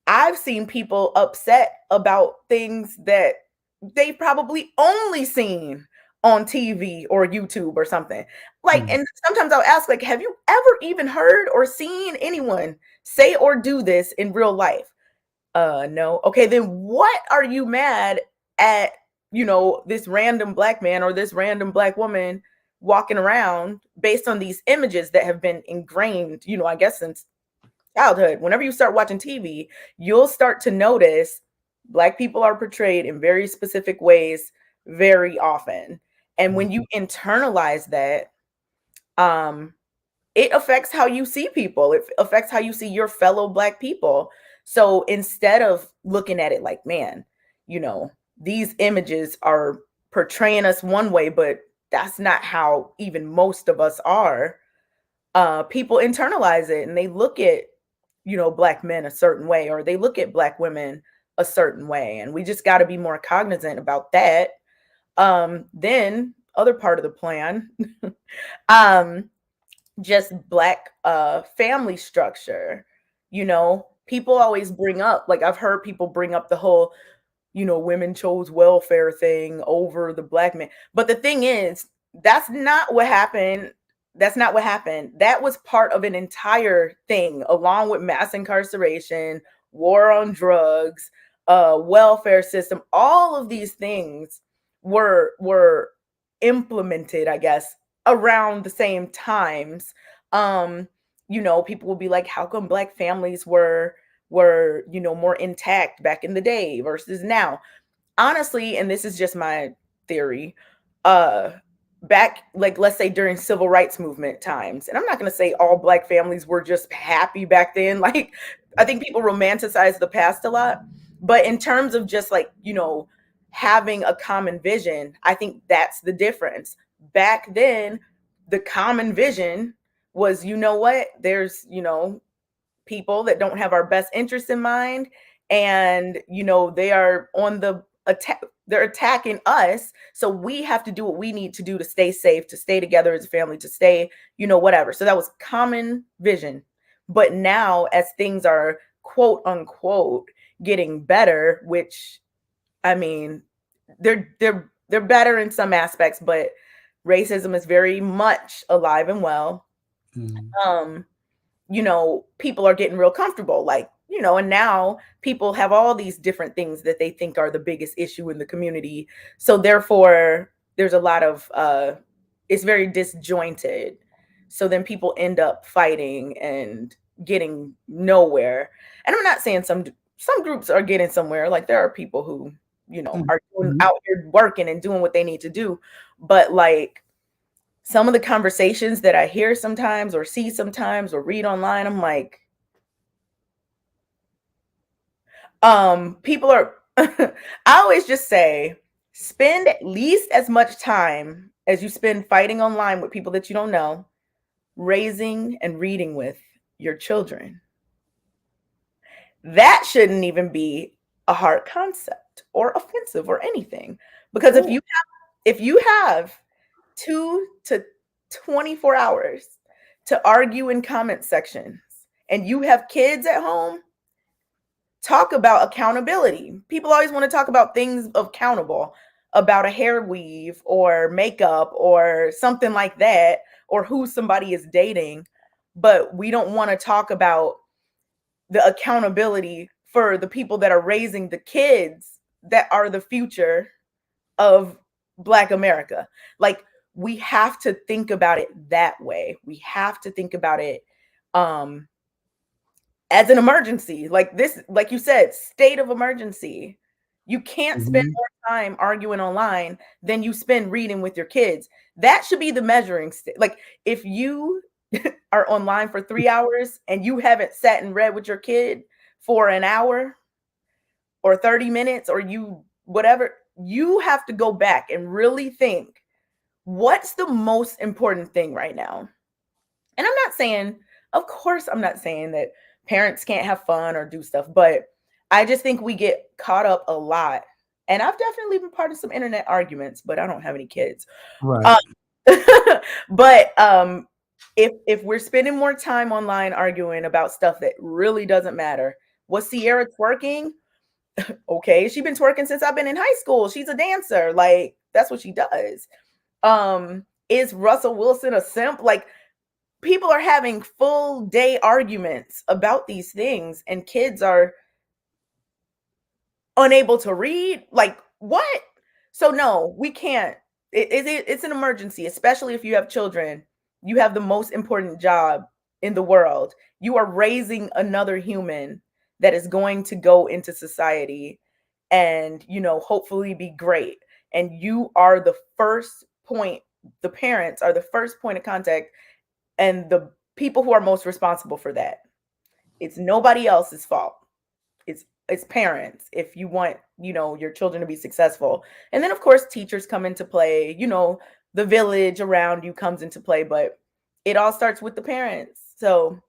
I've seen people upset about things that they probably only seen on TV or YouTube or something. Like, Mm. and sometimes I'll ask, like, have you ever even heard or seen anyone say or do this in real life? No. Okay, then what are you mad at? this random black man or this random black woman walking around based on these images that have been ingrained, I guess since childhood. Whenever you start watching TV, you'll start to notice black people are portrayed in very specific ways very often. And when you internalize that, it affects how you see people. It affects how you see your fellow black people. So instead of looking at it like, man, these images are portraying us one way, but that's not how even most of us are. People internalize it and they look at, black men a certain way, or they look at black women a certain way. And we just got to be more cognizant about that. Then other part of the plan, just black family structure. People always bring up, like I've heard people bring up the whole, women chose welfare thing over the black man. But the thing is, that's not what happened. That's not what happened. That was part of an entire thing, along with mass incarceration, war on drugs, welfare system. All of these things were implemented, I guess, around the same times. People will be like, how come black families were more intact back in the day versus now? Honestly, and this is just my theory, uh back, like, let's say during civil rights movement times, and I'm not going to say all black families were just happy back then. Like, I think people romanticize the past a lot, but in terms of just like, having a common vision, I think that's the difference. Back then, the common vision was, what, there's, people that don't have our best interests in mind, and they are on the attack, they're attacking us, so we have to do what we need to do to stay safe, to stay together as a family, to stay, whatever. So that was common vision. But now, as things are quote unquote getting better, which, I mean, they're better in some aspects, but racism is very much alive and well. um People are getting real comfortable, like, and now people have all these different things that they think are the biggest issue in the community. So therefore, there's a lot of it's very disjointed. So then people end up fighting and getting nowhere. And I'm not saying some groups are getting somewhere. Like, there are people who, are out here working and doing what they need to do. But like, some of the conversations that I hear sometimes or see sometimes or read online, I'm like, people are, I always just say, spend at least as much time as you spend fighting online with people that you don't know, raising and reading with your children. That shouldn't even be a hard concept or offensive or anything. Because if you have 2 to 24 hours to argue in comment sections and you have kids at home, talk about accountability. People always want to talk about things accountable, about a hair weave or makeup or something like that, or who somebody is dating. But we don't want to talk about the accountability for the people that are raising the kids that are the future of Black America. Like, we have to think about it that way. We have to think about it as an emergency. Like this, like you said, state of emergency. You can't spend more time arguing online than you spend reading with your kids. That should be the measuring stick. Like, if you are online for 3 hours and you haven't sat and read with your kid for an hour or 30 minutes or whatever, you have to go back and really think, what's the most important thing right now? And I'm not saying, of course, I'm not saying that parents can't have fun or do stuff, but I just think we get caught up a lot. And I've definitely been part of some internet arguments, but I don't have any kids. Right. But if we're spending more time online arguing about stuff that really doesn't matter, was Sierra twerking? Okay, she's been twerking since I've been in high school. She's a dancer. Like, that's what she does. Is Russell Wilson a simp? Like, people are having full day arguments about these things, and kids are unable to read. Like, what? So no, we can't. It's an emergency, especially if you have children. You have the most important job in the world. You are raising another human that is going to go into society and, hopefully be great. And you are the first point, the parents are the first point of contact and the people who are most responsible for that. It's nobody else's fault. It's parents if you want, your children to be successful. And then of course teachers come into play, the village around you comes into play, but it all starts with the parents. So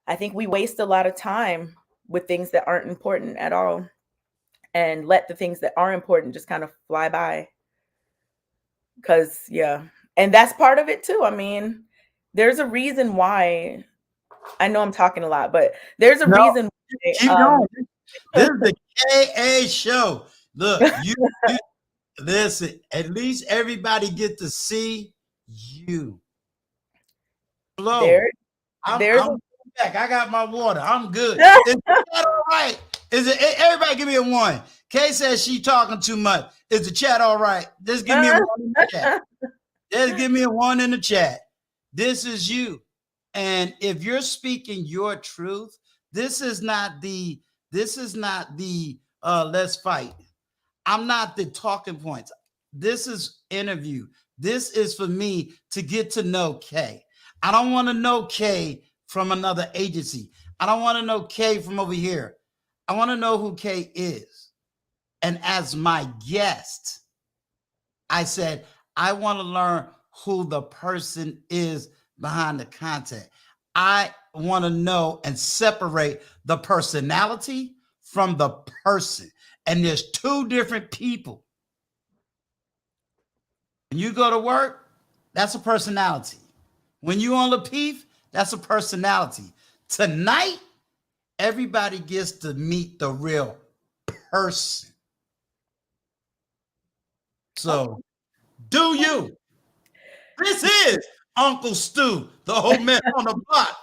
I think we waste a lot of time with things that aren't important at all and let the things that are important just kind of fly by. Because yeah, and that's part of it too. I mean, there's a reason why. I know I'm talking a lot, but there's a No, reason keep why. going. This is the KA show. Look, you listen. At least everybody get to see you. Flow. there there's I'm back. I got my water. I'm good. a Is that all right? Is it? Everybody, give me a one. Kay says she talking too much. Is the chat all right? Just give me a one in the chat. Just give me a one in the chat. This is you. And if you're speaking your truth, this is not the let's fight. I'm not the talking points. This is interview. This is for me to get to know Kay. I don't want to know Kay from another agency. I don't want to know Kay from over here. I want to know who Kay is. And as my guest, I said, I want to learn who the person is behind the content. I want to know and separate the personality from the person. And there's two different people. When you go to work, that's a personality. When you on Lapeef, that's a personality. Tonight, everybody gets to meet the real person. So, do you? This is Uncle Stu, the old man on the block.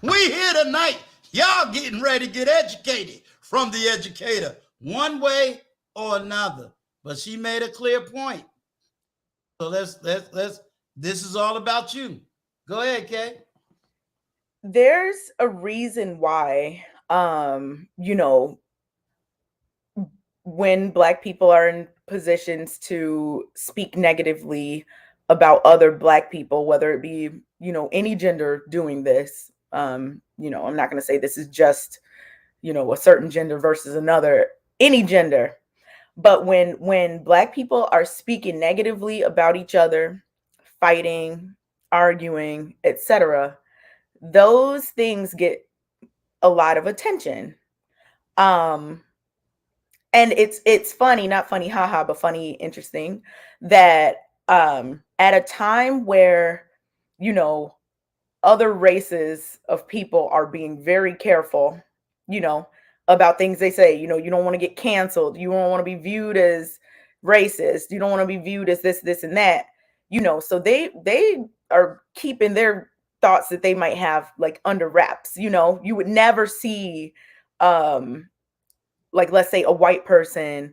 We here tonight. Y'all getting ready to get educated from the educator, one way or another. But she made a clear point. So let's this is all about you. Go ahead, Kay. there's a reason why when Black people are in positions to speak negatively about other Black people, whether it be, any gender doing this, I'm not going to say this is just, a certain gender versus another, any gender. But when Black people are speaking negatively about each other, fighting, arguing, etc., those things get a lot of attention. Um, and it's funny, not funny, haha, but funny, interesting that at a time where you know other races of people are being very careful, you know, about things they say. You don't want to get canceled. You don't want to be viewed as racist. You don't want to be viewed as this, and that. So they are keeping their thoughts that they might have like under wraps. You would never see um like let's say a white person,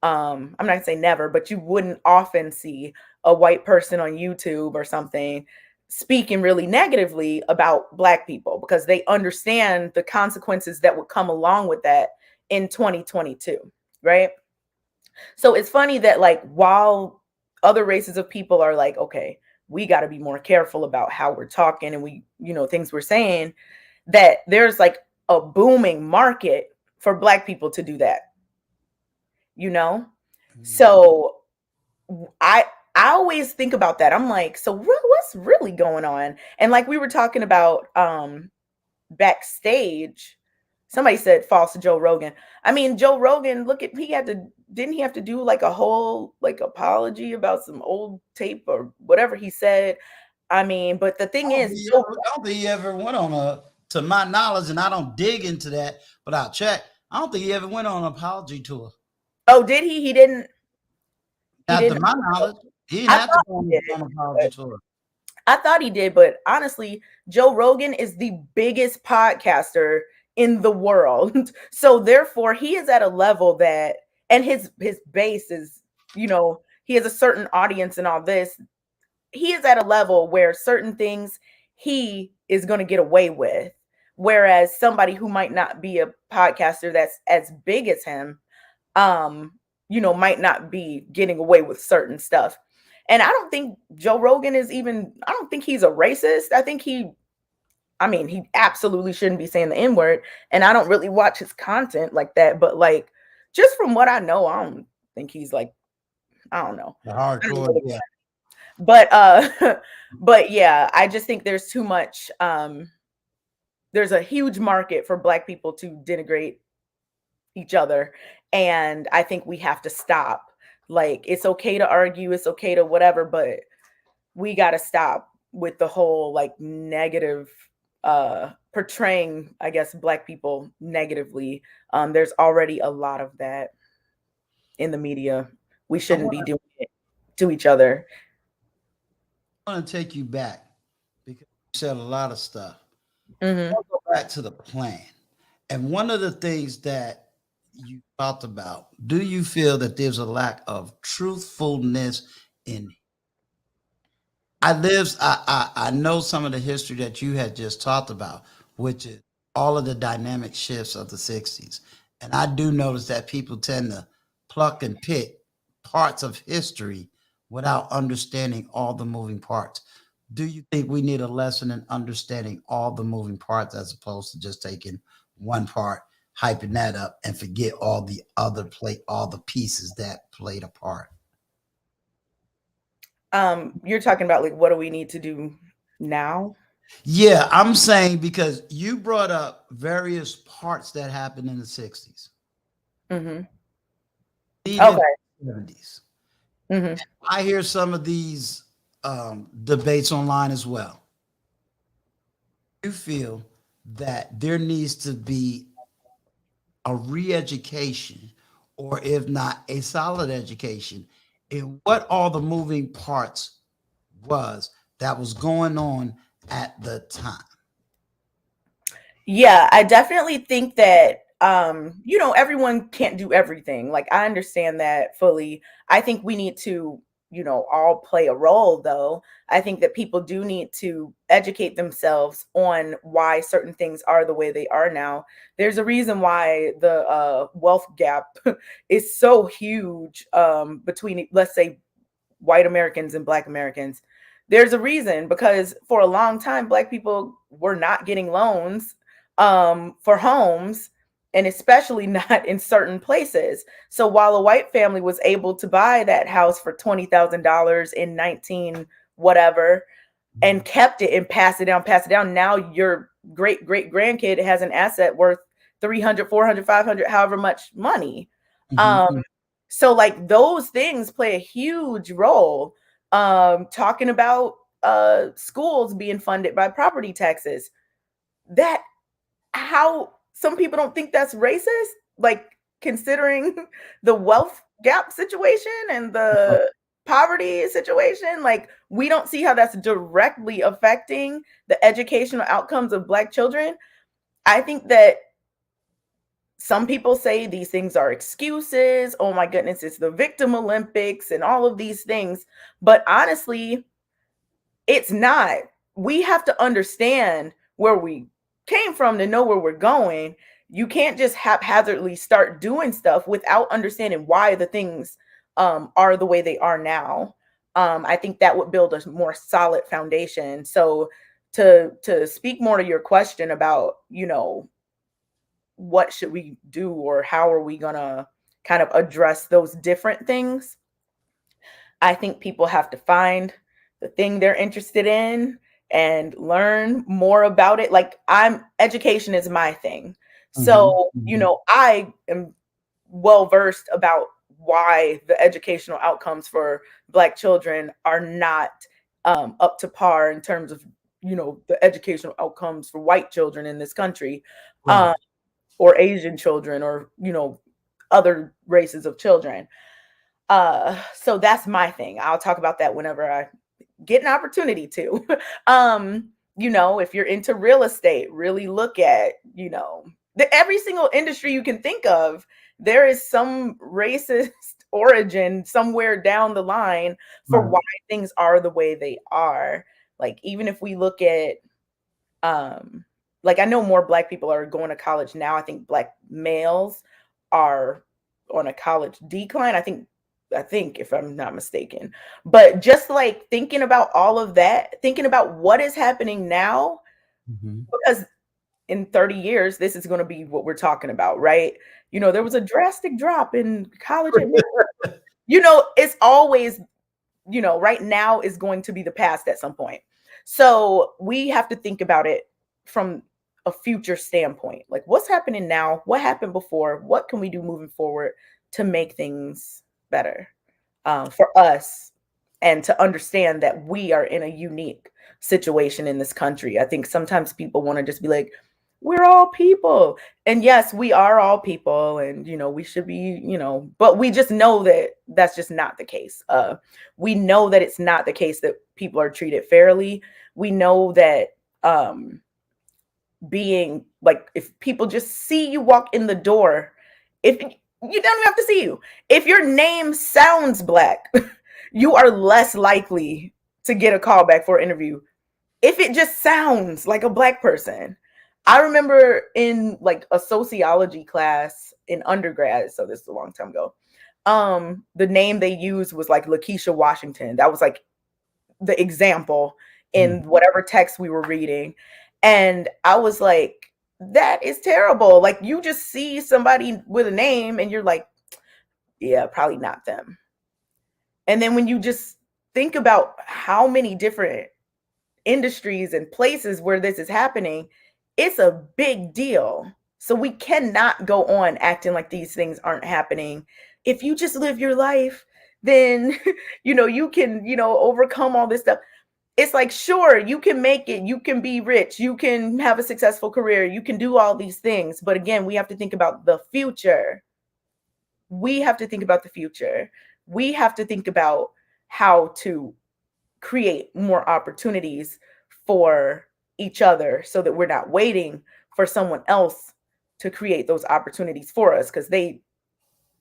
I'm not gonna say never, but you wouldn't often see a white person on YouTube or something speaking really negatively about Black people because they understand the consequences that would come along with that in 2022, right? So it's funny that like while other races of people are like, okay, we got to be more careful about how we're talking and we, things we're saying, that there's like a booming market for Black people to do that, you know? So I I always think about that. I'm like, so what's really going on? And like we were talking about backstage, somebody said false Joe Rogan. I mean, Joe Rogan, look at didn't he have to do like a whole like apology about some old tape or whatever he said? I mean, but the thing is, I don't think he ever went on to my knowledge, and I don't dig into that, but I'll check. I don't think he ever went on an apology tour. oh, did he? He didn't. He Not to didn't. my knowledge, he didn't I have to thought go he on did. an apology tour. I thought he did, but honestly, Joe Rogan is the biggest podcaster in the world. So therefore, he is at a level that, and his base is he has a certain audience and all this. He is at a level where certain things he is going to get away with, whereas somebody who might not be a podcaster that's as big as him, um might not be getting away with certain stuff. And I don't think Joe Rogan is even, I don't think he's a racist. He absolutely shouldn't be saying the N-word, and I don't really watch his content like that, but like just from what I know, I don't think he's like, I don't know. The I don't hardcore, really, yeah. but but yeah, I just think there's too much there's a huge market for Black people to denigrate each other, and I think we have to stop. Like, it's okay to argue, it's okay to whatever, but we got to stop with the whole like negative portraying, I guess, Black people negatively. There's already a lot of that in the media. We I shouldn't want be doing it to each other. to take you back because you said a lot of stuff. Hmm. I'll go back to the plan. And one of the things that you talked about, do you feel that there's a lack of truthfulness in I know some of the history that you had just talked about, which is all of the dynamic shifts of the 60s. And I do notice that people tend to pluck and pick parts of history without understanding all the moving parts. Do you think we need a lesson in understanding all the moving parts as opposed to just taking one part, hyping that up, and forget all the pieces that played a part? You're talking about like what do we need to do now? Yeah, I'm saying because you brought up various parts that happened in the 60s, Hmm. even Okay. 70s. Hmm. I hear some of these debates online as well. You feel that there needs to be a re-education, or if not a solid education, in what all the moving parts was that was going on at the time. Yeah, I definitely think that everyone can't do everything. Like, I understand that fully. I think we need to, all play a role though. I think that people do need to educate themselves on why certain things are the way they are now. There's a reason why the wealth gap is so huge between, let's say, white Americans and Black Americans. There's a reason, because for a long time Black people were not getting loans for homes, and especially not in certain places. So while a white family was able to buy that house for $20,000 in 19 whatever, and kept it and pass it down, now your great great grandkid has an asset worth 300, 400, 500, however much money. um Mhm. so like those things play a huge role. Talking about schools being funded by property taxes, that, how some people don't think that's racist, like, considering the wealth gap situation and the poverty situation. Like, we don't see how that's directly affecting the educational outcomes of Black children. I think that some people say these things are excuses. Oh my goodness, it's the victim Olympics and all of these things. But honestly, it's not. We have to understand where we came from to know where we're going. You can't just haphazardly start doing stuff without understanding why the things are the way they are now. I think that would build a more solid foundation. So to speak more to your question about, what should we do, or how are we gonna kind of address those different things, I think people have to find the thing they're interested in and learn more about it. Like, education is my thing. Mhm. So, Mhm. I am well versed about why the educational outcomes for Black children are not up to par in terms of, the educational outcomes for white children in this country, Right. or Asian children, or, other races of children. So that's my thing. I'll talk about that whenever I get an opportunity to. If you're into real estate, really look at, every single industry you can think of, there is some racist origin somewhere down the line for Right. why things are the way they are. Like even if we look at um like I know more black people are going to college now. I think black males are on a college decline. I think if I'm not mistaken. But just like thinking about all of that, thinking about what is happening now, Mm-hmm. because in 30 years this is going to be what we're talking about, right? There was a drastic drop in college admission. It's always, right now is going to be the past at some point. So we have to think about it from a future standpoint. Like what's happening now? What happened before? What can we do moving forward to make things better for us and to understand that we are in a unique situation in this country? I think sometimes people want to just be like, we're all people. And yes, we are all people and we should be, but we just know that that's just not the case. We know that it's not the case that people are treated fairly. We know that being like, if people just see you walk in the door, if you don't even have to see you, if your name sounds black, you are less likely to get a call back for an interview if it just sounds like a black person. I remember in like a sociology class in undergrad, so this is a long time ago. The name they used was like Lakeisha Washington. That was like the example in whatever text we were reading. And I was like, that is terrible. Like you just see somebody with a name and you're like, yeah, probably not them. And then when you just think about how many different industries and places where this is happening, it's a big deal. So we cannot go on acting like these things aren't happening. If you just live your life, then you can, overcome all this stuff. It's like, sure, you can make it, you can be rich, you can have a successful career, you can do all these things. But again, we have to think about the future. We have to think about the future. We have to think about how to create more opportunities for each other so that we're not waiting for someone else to create those opportunities for us, because they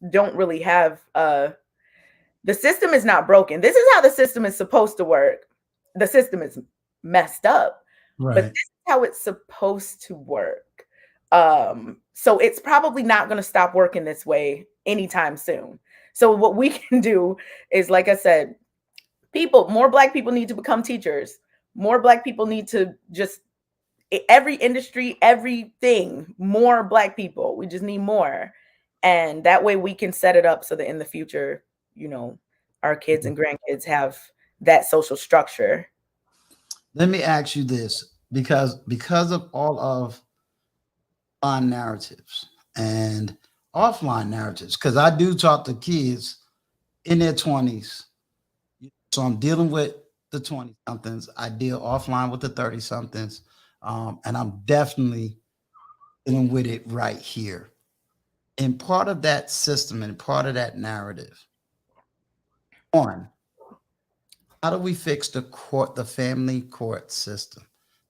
don't really have the system is not broken. This is how the system is supposed to work. The system is messed up, but this Right. is how it's supposed to work. So it's probably not going to stop working this way anytime soon. So what we can do is, like I said, more black people need to become teachers. More black people need to just, every industry, everything, more black people. We just need more. And that way we can set it up so that in the future, our kids and grandkids have that social structure. Let me ask you this, because of all of on narratives and offline narratives, because I do talk to kids in their 20s. So I'm dealing with the 20 somethings. I deal offline with the 30 somethings. And I'm definitely dealing with it right here. And part of that system and part of that narrative, one, how do we fix the family court system?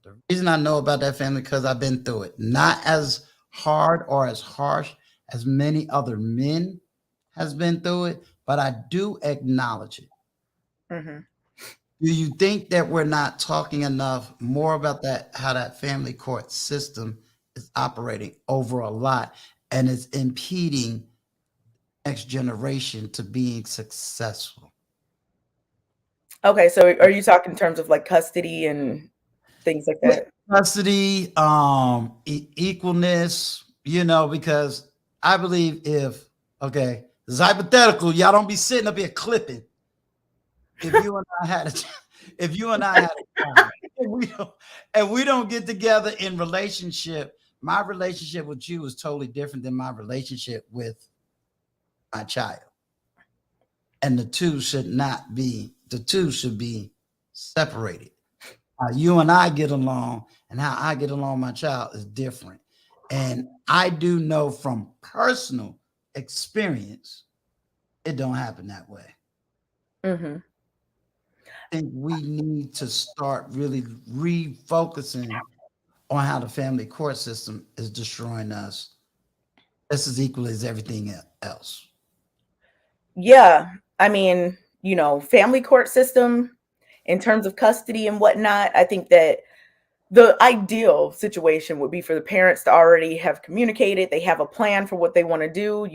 The reason I know about that family because I've been through it. Not as hard or as harsh as many other men has been through it, but I do acknowledge it. Hmm. Do you think that we're not talking enough more about that, how that family court system is operating over a lot and is impeding next generation to being successful? Okay, so are you talking in terms of like custody and things like Yeah, that? custody, equalness, because I believe if, okay, this is hypothetical, y'all don't be sitting up here clipping. If you and I had a, if you and I had a child, and we don't get together in relationship, my relationship with you is totally different than my relationship with my child. And the two should be separated. How you and I get along and how I get along with my child is different. And I do know from personal experience, it don't happen that way. Hmm. I think we need to start really refocusing on how the family court system is destroying us just as equally as everything else. Yeah, I mean, family court system in terms of custody and whatnot, I think that the ideal situation would be for the parents to already have communicated. They have a plan for what they want to do.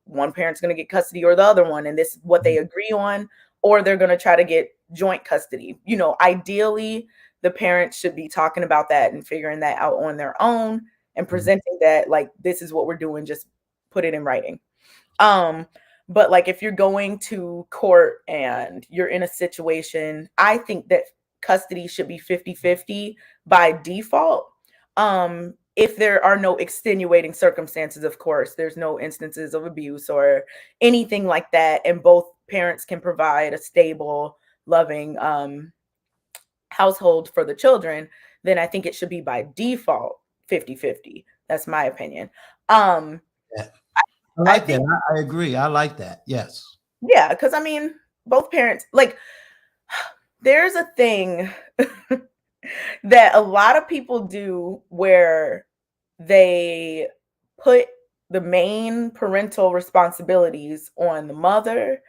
One parent's going to get custody or the other one, and this is what they agree on, or they're going to try to get joint custody. Ideally, the parents should be talking about that and figuring that out on their own and presenting that, like, this is what we're doing, just put it in writing. Um, but like if you're going to court and you're in a situation, I think that custody should be 50-50 by default. If there are no extenuating circumstances, of course, there's no instances of abuse or anything like that, and both parents can provide a stable, loving household for the children, then I think it should be by default 50-50. That's my opinion. Um, Yeah. I I like that. think I agree. I like that. Yes. Yeah, because I mean, both parents, like, there's a thing that a lot of people do where they put the main parental responsibilities on the mother.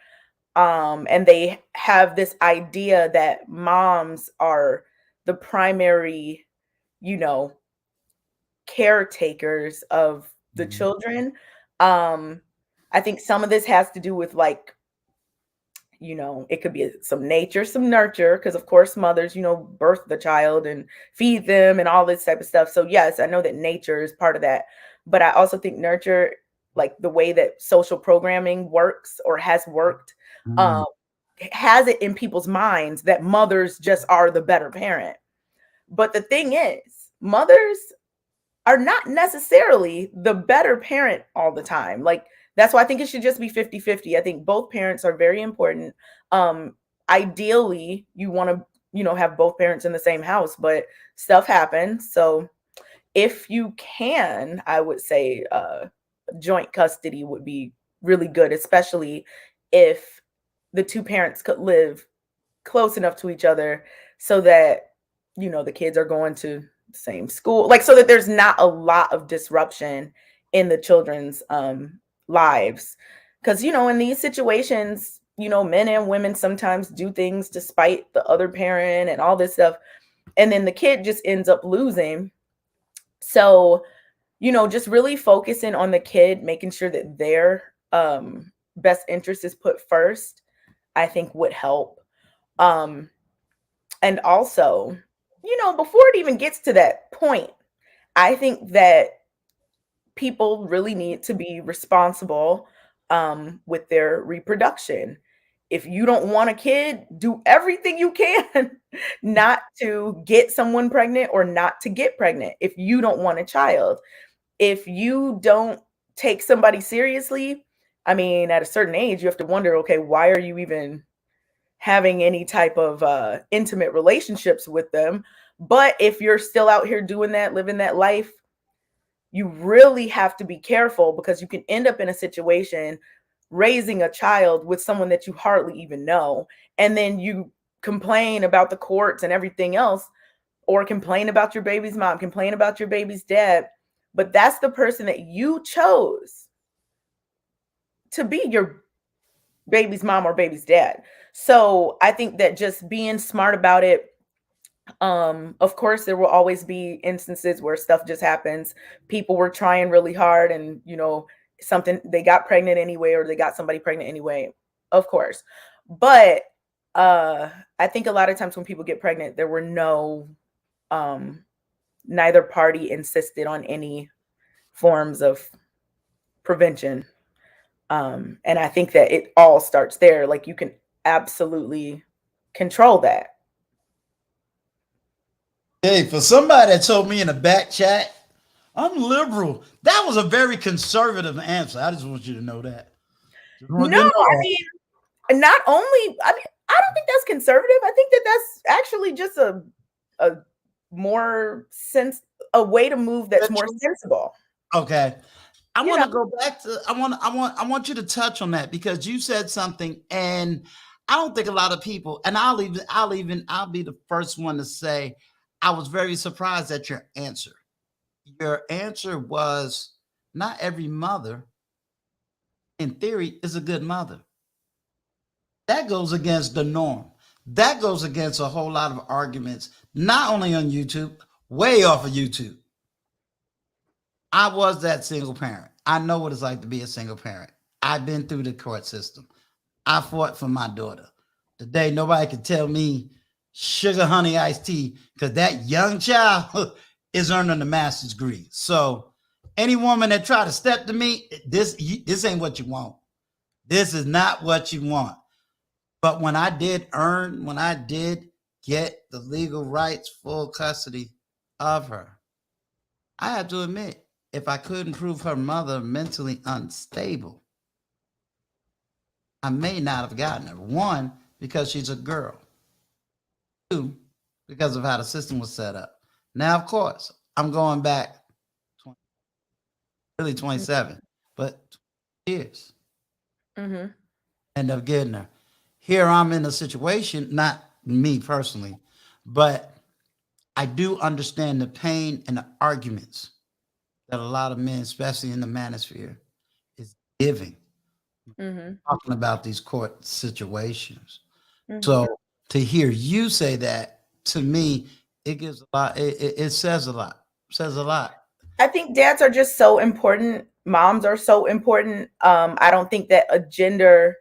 And they have this idea that moms are the primary, you know, caretakers of the Mhm. children. Um, I think some of this has to do with like it could be some nature, some nurture, because of course mothers, birth the child and feed them and all this type of stuff. So yes, I know that nature is part of that, but I also think nurture, like the way that social programming works or has worked, Mm. um, has it in people's minds that mothers just are the better parent. But the thing is, mothers are not necessarily the better parent all the time. Like, that's why I think it should just be 50-50. I think both parents are very important. Um, Ideally, you want to, have both parents in the same house, but stuff happens. So if you can, I would say joint custody would be really good, especially if the two parents could live close enough to each other so that the kids are going to the same school, like, so that there's not a lot of disruption in the children's lives, because in these situations, men and women sometimes do things despite the other parent and all this stuff, and then the kid just ends up losing. So just really focusing on the kid, making sure that their best interest is put first, I think would help. um and also, before it even gets to that point, I think that people really need to be responsible with their reproduction. If you don't want a kid, do everything you can not to get someone pregnant or not to get pregnant if you don't want a child. If you don't take somebody seriously, I mean, at a certain age, you have to wonder, okay, why are you even having any type of intimate relationships with them? But if you're still out here doing that, living that life, you really have to be careful, because you can end up in a situation raising a child with someone that you hardly even know. And then you complain about the courts and everything else, or complain about your baby's mom, complain about your baby's dad. But that's the person that you chose to be your baby's mom or baby's dad. So I think that just being smart about it. Of course, there will always be instances where stuff just happens. People were trying really hard, and something, they got pregnant anyway, or they got somebody pregnant anyway, of course. But I think a lot of times when people get pregnant, there were um neither party insisted on any forms of prevention. And I think that it all starts there. Like, you can absolutely control that. Hey, for somebody that told me in the back chat, I'm liberal. That was a very conservative answer. I just want you to know that. Just want No, you to know I that. mean, not only, I mean, I don't think that's conservative. I think that that's actually just a more sense a way to move that's more Central. sensible. Okay. I You want know, to go back to I want you to touch on that because you said something and I don't think a lot of people and I'll be the first one to say I was very surprised at your answer. Your answer was not every mother in theory is a good mother. That goes against the norm. That goes against a whole lot of arguments, not only on YouTube, way off of YouTube. I was that single parent. I know what it's like to be a single parent. I've been through the court system. I fought for my daughter. Today, nobody can tell me sugar, honey, iced tea because that young child is earning a master's degree. So, any woman that try to step to me, this ain't what you want. This is not what you want. But when I did get the legal rights, full custody of her, I have to admit, if I couldn't prove her mother mentally unstable, I may not have gotten her. One, because she's a girl. Two, because of how the system was set up. Now, of course, I'm going back 20, really 27, but 20 years. Mm-hmm. End up getting her. Here I'm in a situation, not me personally, but I do understand the pain and the arguments that a lot of men, especially in the manosphere, is giving, Mm-hmm. talking about these court situations. Mm-hmm. So to hear you say that to me, it gives a lot. It says a lot. Says a lot. I think dads are just so important. Moms are so important. I don't think that a gender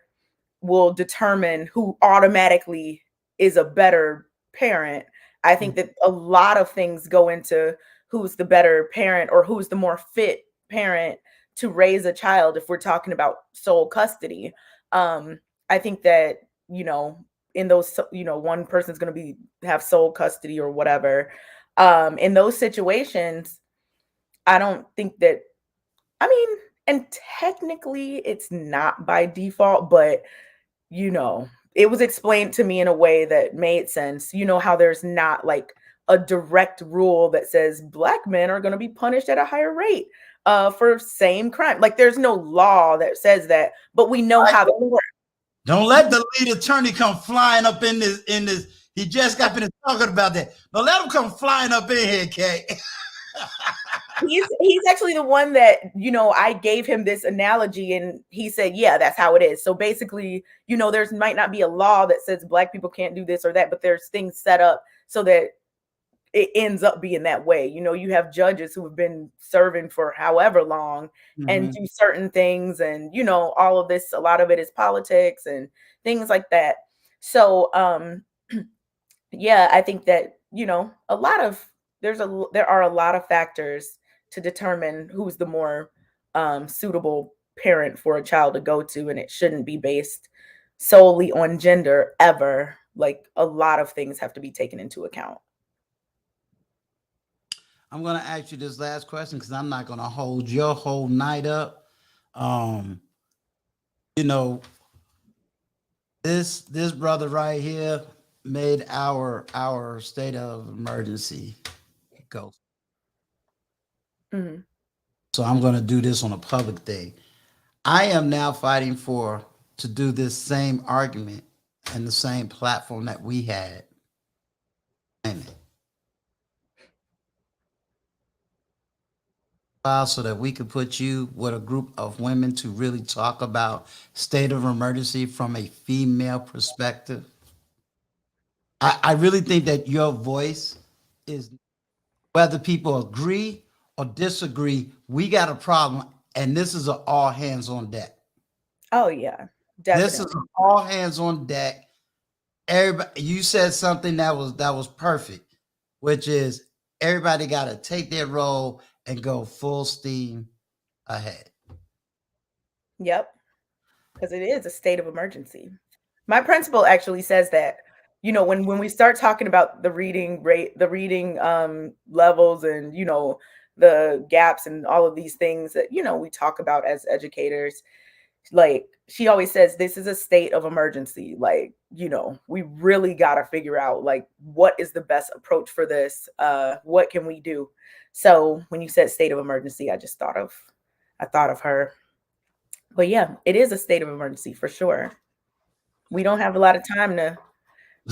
will determine who automatically is a better parent. I think that a lot of things go into who's the better parent or who's the more fit parent to raise a child if we're talking about sole custody. Um, I think that, you know, in those, you know, one person's going to be have sole custody or whatever. In those situations, I don't think that, I mean, and technically it's not by default, but you know, it was explained to me in a way that made sense. You know how there's not like a direct rule that says black men are going to be punished at a higher rate for same crime. Like there's no law that says that, but we know how they work. Don't let the lead attorney come flying up in this. He just got finished talking about that. Don't let him come flying up in here, Kay. He's actually the one that, you know, I gave him this analogy and he said, yeah, that's how it is. So basically, you know, there's might not be a law that says black people can't do this or that, but there's things set up so that it ends up being that way. You know, you have judges who have been serving for however long and Mm-hmm. do certain things, and you know, all of this, a lot of it is politics and things like that. So yeah, I think that, you know, a lot of there are a lot of factors to determine who's the more suitable parent for a child to go to, and it shouldn't be based solely on gender ever. Like a lot of things have to be taken into account. I'm gonna ask you this last question because I'm not gonna hold your whole night up. Um, you know, this brother right here made our state of emergency go. Mhm. So I'm gonna do this on a public thing. I am now fighting for to do this same argument and the same platform that we had. So that we could put you with a group of women to really talk about state of emergency from a female perspective. I really think that your voice is, whether people agree or disagree, we got a problem, and this is an all hands on deck. Oh yeah, This is definitely. an all hands on deck. Everybody, you said something that was perfect, which is everybody got to take their role and go full steam ahead. Yep, because it is a state of emergency. My principal actually says that, you know, when we start talking about the reading rate, the reading levels, and you know the gaps and all of these things that you know we talk about as educators, like she always says this is a state of emergency. Like, you know, we really got to figure out like what is the best approach for this, what can we do. So when you said state of emergency, I thought of her. But yeah, it is a state of emergency for sure. We don't have a lot of time to,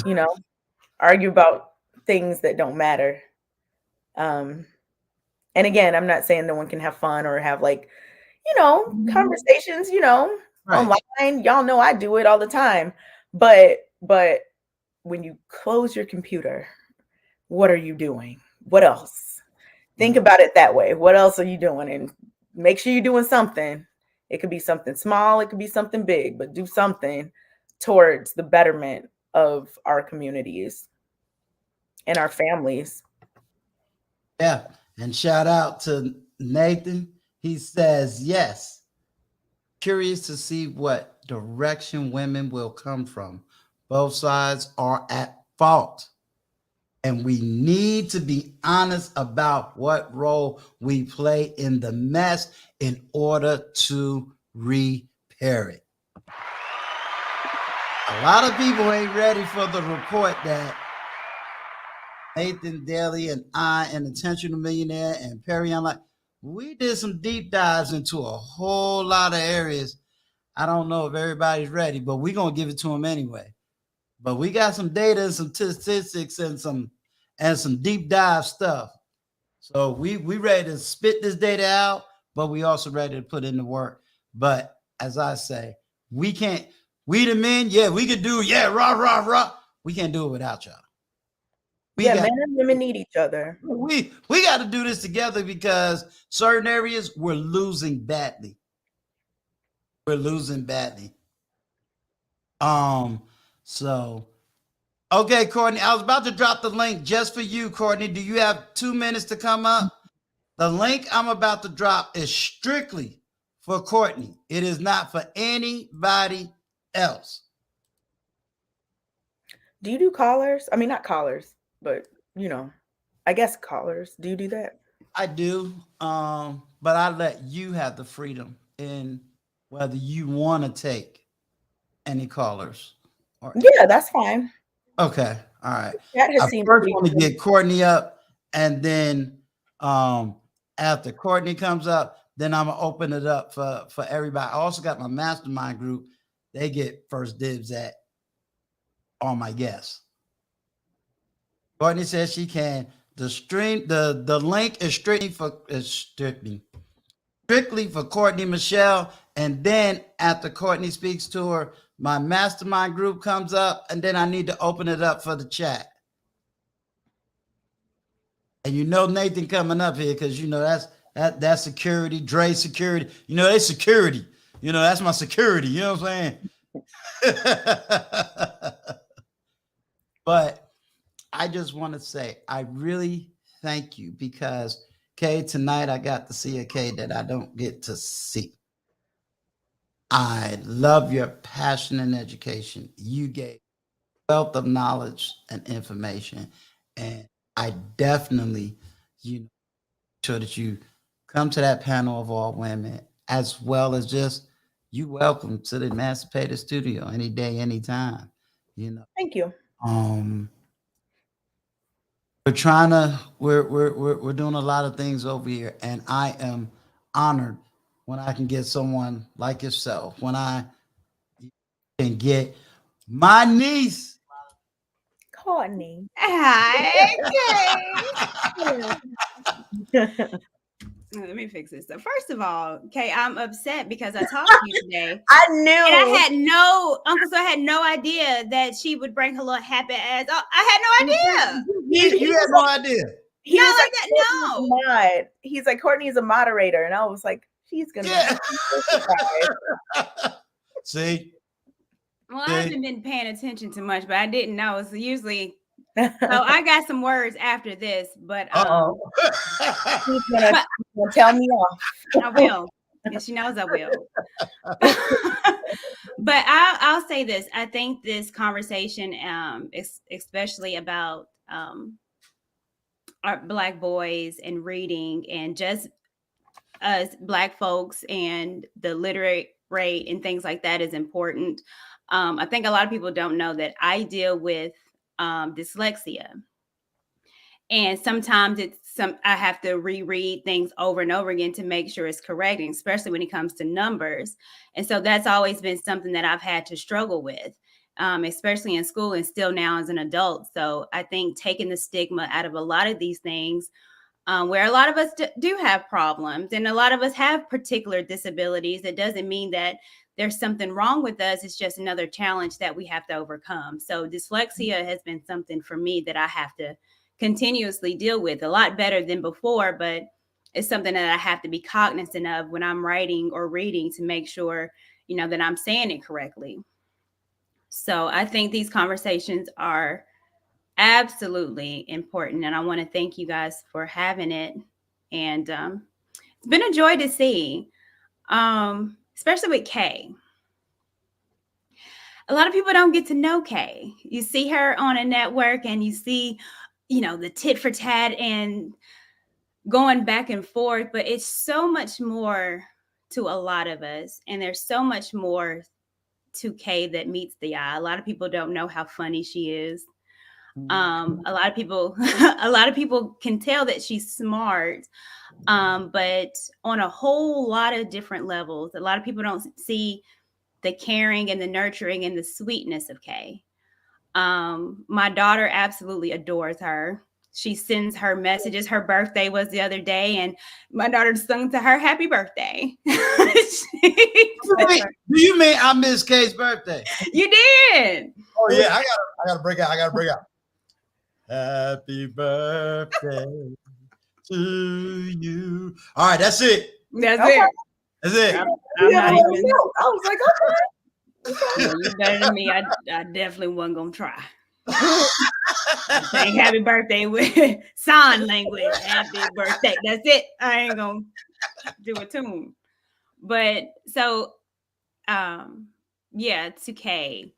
you know, argue about things that don't matter. um and again, I'm not saying no one can have fun or have like, you know, conversations, you know, Right. online. Y'all know I do it all the time. But when you close your computer, what are you doing? What else? Think about it that way. What else are you doing? And make sure you're doing something. It could be something small, it could be something big, but do something towards the betterment of our communities and our families. Yeah. And shout out to Nathan. He says, yes, curious to see what direction women will come from. Both sides are at fault. And we need to be honest about what role we play in the mess in order to repair it. A lot of people ain't ready for the report that Nathan Daly and I, and Intentional Millionaire and Perry Online, we did some deep dives into a whole lot of areas. I don't know if everybody's ready, but we're gonna give it to them anyway. But we got some data and some statistics and some deep dive stuff. So we ready to spit this data out, but we also ready to put in the work. But as I say, we can't. We the men, yeah, we could do, yeah, rah rah rah. We can't do it without y'all. We Yeah, got men and women need each other. we got to do this together because certain areas we're losing badly. We're losing badly. Um. So okay, Courtney, I was about to drop the link just for you, Courtney. Do you have 2 minutes to come up? The link I'm about to drop is strictly for Courtney. It is not for anybody else. Do you do callers? I mean, not callers, but I guess callers. Do you do that? I do, but I let you have the freedom in whether you want to take any callers or any. Yeah, that's fine. Okay, all right. That has I seemed first pretty want to good. get Courtney up, and then after Courtney comes up, then I'm gonna open it up for everybody. I also got my mastermind group; they get first dibs at all my guests. Courtney says she can. The link is strictly for Courtney Michelle. And then after Courtney speaks to her, my mastermind group comes up, and then I need to open it up for the chat. And Nathan coming up here because that's security, Dre security. They security. That's my security. You know what I'm saying? But I just want to say I really thank you because Kay, tonight I got to see a Kay that I don't get to see. I love your passion and education. You gave wealth of knowledge and information, and I definitely, sure that you come to that panel of all women, as well as just you welcome to the Emancipated Studio any day, anytime. You know, Thank you. um, we're trying to we're doing a lot of things over here, and I am honored when I can get someone like yourself, when I can get my niece. Courtney. Hi, Yeah. let me fix this. So first of all, Kay, I'm upset because I talked to you today. I And I knew. had Uncle, so I had no idea that she would bring her little happy ass. Oh, I had no idea. You had no idea. He Not was like like, that. Courtney's a No. mod. He's like, Courtney's a moderator. And I was like, she's going to Yeah. be so surprised. See? Well, I haven't been paying attention too much, but I didn't know. So usually, so I got some words after this, but He's going to tell me off. I will. And she knows I will. But I'll say this. I think this conversation, especially about our Black boys and reading and just us Black folks and the literate rate and things like that is important. I think a lot of people don't know that I deal with dyslexia. And sometimes I have to reread things over and over again to make sure it's correct, and especially when it comes to numbers. And so that's always been something that I've had to struggle with, especially in school and still now as an adult. So I think taking the stigma out of a lot of these things, where a lot of us do have problems and a lot of us have particular disabilities, it doesn't mean that there's something wrong with us. It's just another challenge that we have to overcome. So dyslexia has been something for me that I have to continuously deal with, a lot better than before, but it's something that I have to be cognizant of when I'm writing or reading to make sure, that I'm saying it correctly. So I think these conversations are absolutely important. And I want to thank you guys for having it. And it's been a joy to see, especially with Kay. A lot of people don't get to know Kay. You see her on a network and you see, the tit for tat and going back and forth, but it's so much more to a lot of us. And there's so much more to Kay that meets the eye. A lot of people don't know how funny she is. A lot of people a lot of people can tell that she's smart, but on a whole lot of different levels. A lot of people don't see the caring and the nurturing and the sweetness of Kay. My daughter absolutely adores her. She sends her messages. Her birthday was the other day, and my daughter sung to her happy birthday. Wait, do you mean I missed Kay's birthday? You did. Oh yeah, I gotta break out. Happy birthday to you. All right, that's it. That's Okay. it. That's it. I'm not even. I was like, okay. You better than me. I definitely wasn't gonna try. Saying happy birthday with sign language. Happy birthday. That's it. I ain't gonna do a tune. But so, to Kay,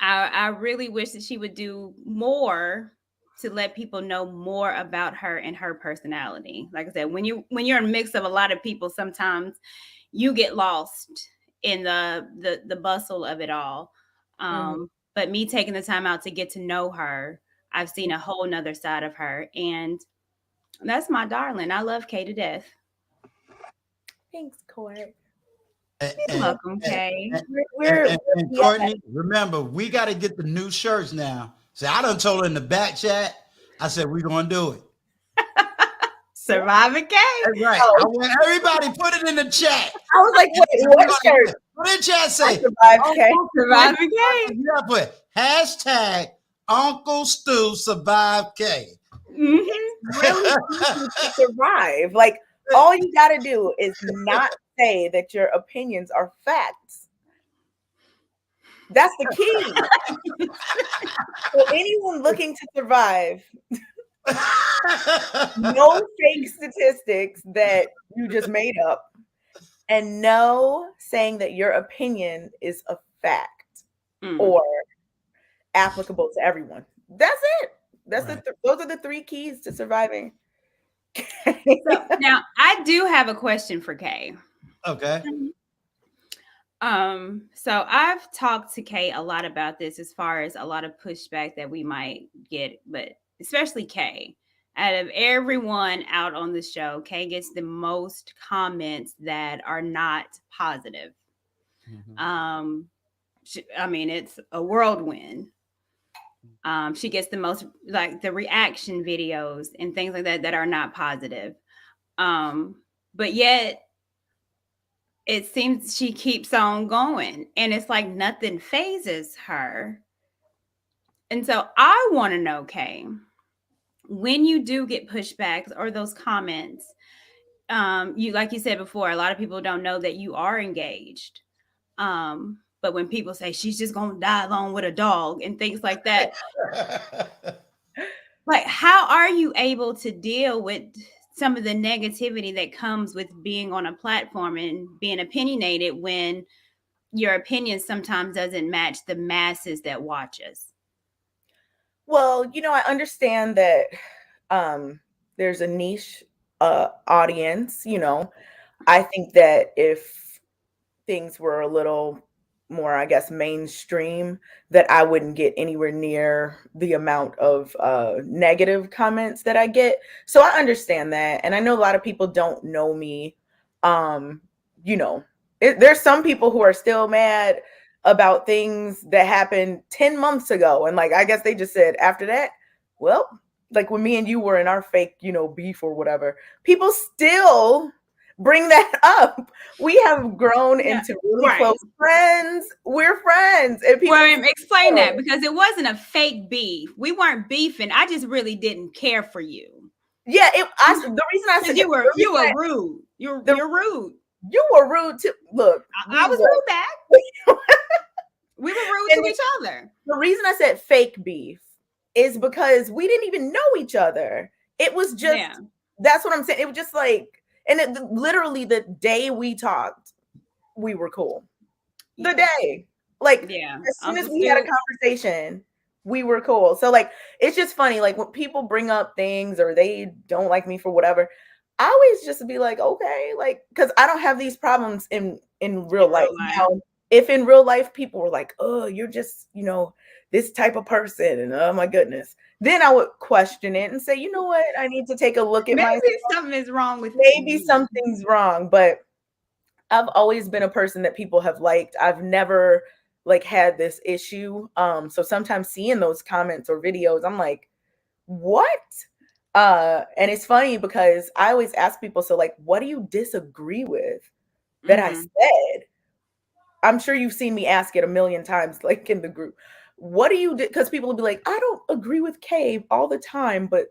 I really wish that she would do more to let people know more about her and her personality. Like I said, when you're in a mix of a lot of people, sometimes you get lost in the bustle of it all. But me taking the time out to get to know her, I've seen a whole nother side of her. And that's my darling. I love Kay to death. Thanks, Court. You're welcome, Kay. And Courtney, remember, we got to get the new shirts now. So I done told her in the back chat, I said, we're going to do it. Surviving Kay. That's right. I want everybody put it in the chat. I was like, wait, what shirt? Put in chat, say, Surviving Kay. Surviving Kay. You got to put hashtag Uncle Stu Survive K. Mm-hmm. Really easy to survive. Like, all you got to do is not say that your opinions are facts. That's the key. So anyone looking to survive, no fake statistics that you just made up, and no saying that your opinion is a fact or applicable to everyone. That's it. That's right. Those are the three keys to surviving. So now I do have a question for Kay. Okay. So I've talked to Kay a lot about this as far as a lot of pushback that we might get, but especially Kay. Out of everyone out on the show, Kay gets the most comments that are not positive. Mm-hmm. It's a whirlwind. She gets the most, like, the reaction videos and things like that are not positive. But yet it seems she keeps on going, and it's like nothing phases her. And so I want to know, Kay, when you do get pushbacks or those comments, like you said before, a lot of people don't know that you are engaged. But when people say she's just gonna die alone with a dog and things like that, like, how are you able to deal with some of the negativity that comes with being on a platform and being opinionated when your opinion sometimes doesn't match the masses that watch us? Well, I understand that there's a niche audience. I think that if things were a little more, I guess, mainstream, that I wouldn't get anywhere near the amount of negative comments that I get. So I understand that. And I know a lot of people don't know me. There's some people who are still mad about things that happened 10 months ago. And like, I guess they just said after that, well, like when me and you were in our fake, beef or whatever, people still bring that up. We have grown Yeah, into really right. close friends. We're friends, and people Well, explain know. that because it wasn't a fake beef. We weren't beefing. I just really didn't care for you. Yeah, the reason I said Because the you reason were rude. the You're rude. you were rude to look. I We was were, rude back. We were rude and to each other. the reason I said fake beef is because we didn't even know each other. It was just Yeah. that's what I'm saying. It was just like, and literally the day we talked, we were cool. The Yeah. day, like Yeah. as soon as Uncle we had a Stu. conversation, we were cool. So like, it's just funny. Like when people bring up things or they don't like me for whatever, I always just be like, okay, like because I don't have these problems in real In life. real life. Now, if in real life people were like, oh, you're just this type of person, and oh my goodness, then I would question it and say, you know what, I need to take a look at myself. Maybe something is wrong with Maybe you. something's wrong, but I've always been a person that people have liked. I've never like had this issue. So sometimes seeing those comments or videos, I'm like, what? And it's funny because I always ask people, so like, what do you disagree with that I said? I'm sure you've seen me ask it a million times, like in the group. What do you do? Because people will be like, I don't agree with Cave all the time, but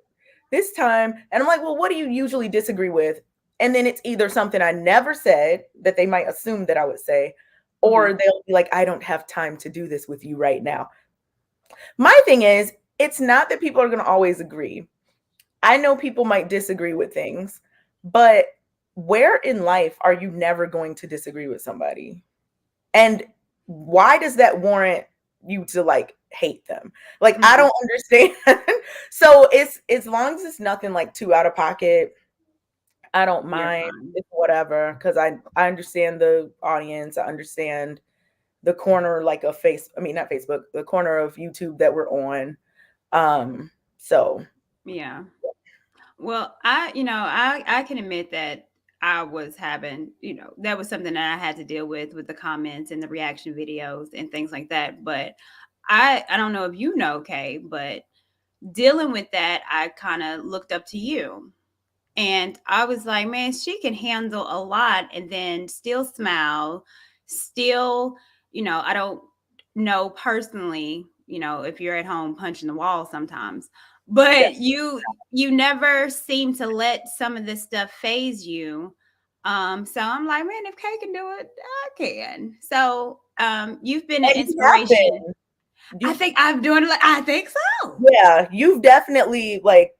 this time, and I'm like, well, what do you usually disagree with? And then it's either something I never said that they might assume that I would say, or they'll be like, I don't have time to do this with you right now. My thing is, it's not that people are going to always agree. I know people might disagree with things, but where in life are you never going to disagree with somebody? And why does that warrant you to like hate them? Like I don't understand. So it's as long as it's nothing like too out of pocket, I don't You're mind. fine. It's whatever because I understand the audience. I understand the corner like a I mean not Facebook, the corner of YouTube that we're on. So Yeah. Well, I can admit that I was having, that was something that I had to deal with the comments and the reaction videos and things like that. But I don't know if you know, Kay, but dealing with that, I kind of looked up to you. And I was like, man, she can handle a lot and then still smile, still, I don't know personally, if you're at home punching the wall sometimes, yeah, but you never seem to let some of this stuff phase you. So I'm like, man, if Kay can do it, I can. So you've been an and you have inspiration. been. I You think I'm doing it. I think so. yeah, you've definitely like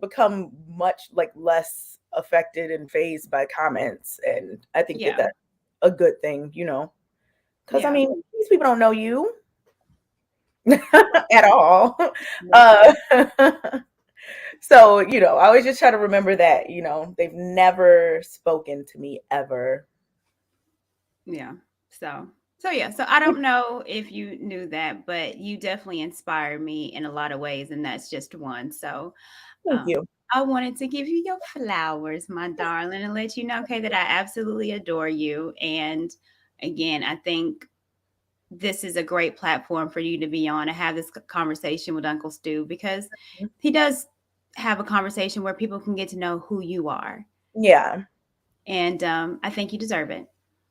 become much like less affected and phased by comments, and I think that Yeah. that's a good thing, because I Yeah. mean these people don't know you at all. Listen. uh so I always just try to remember that they've never spoken to me ever. Yeah. So yeah. So I don't know if you knew that, but you definitely inspired me in a lot of ways, and that's just one. So Thank you. I wanted to give you your flowers, my darling, and let you know, okay, that I absolutely adore you. And again, I think this is a great platform for you to be on and have this conversation with Uncle Stu because he does have a conversation where people can get to know who you are. Yeah, And I think you deserve it.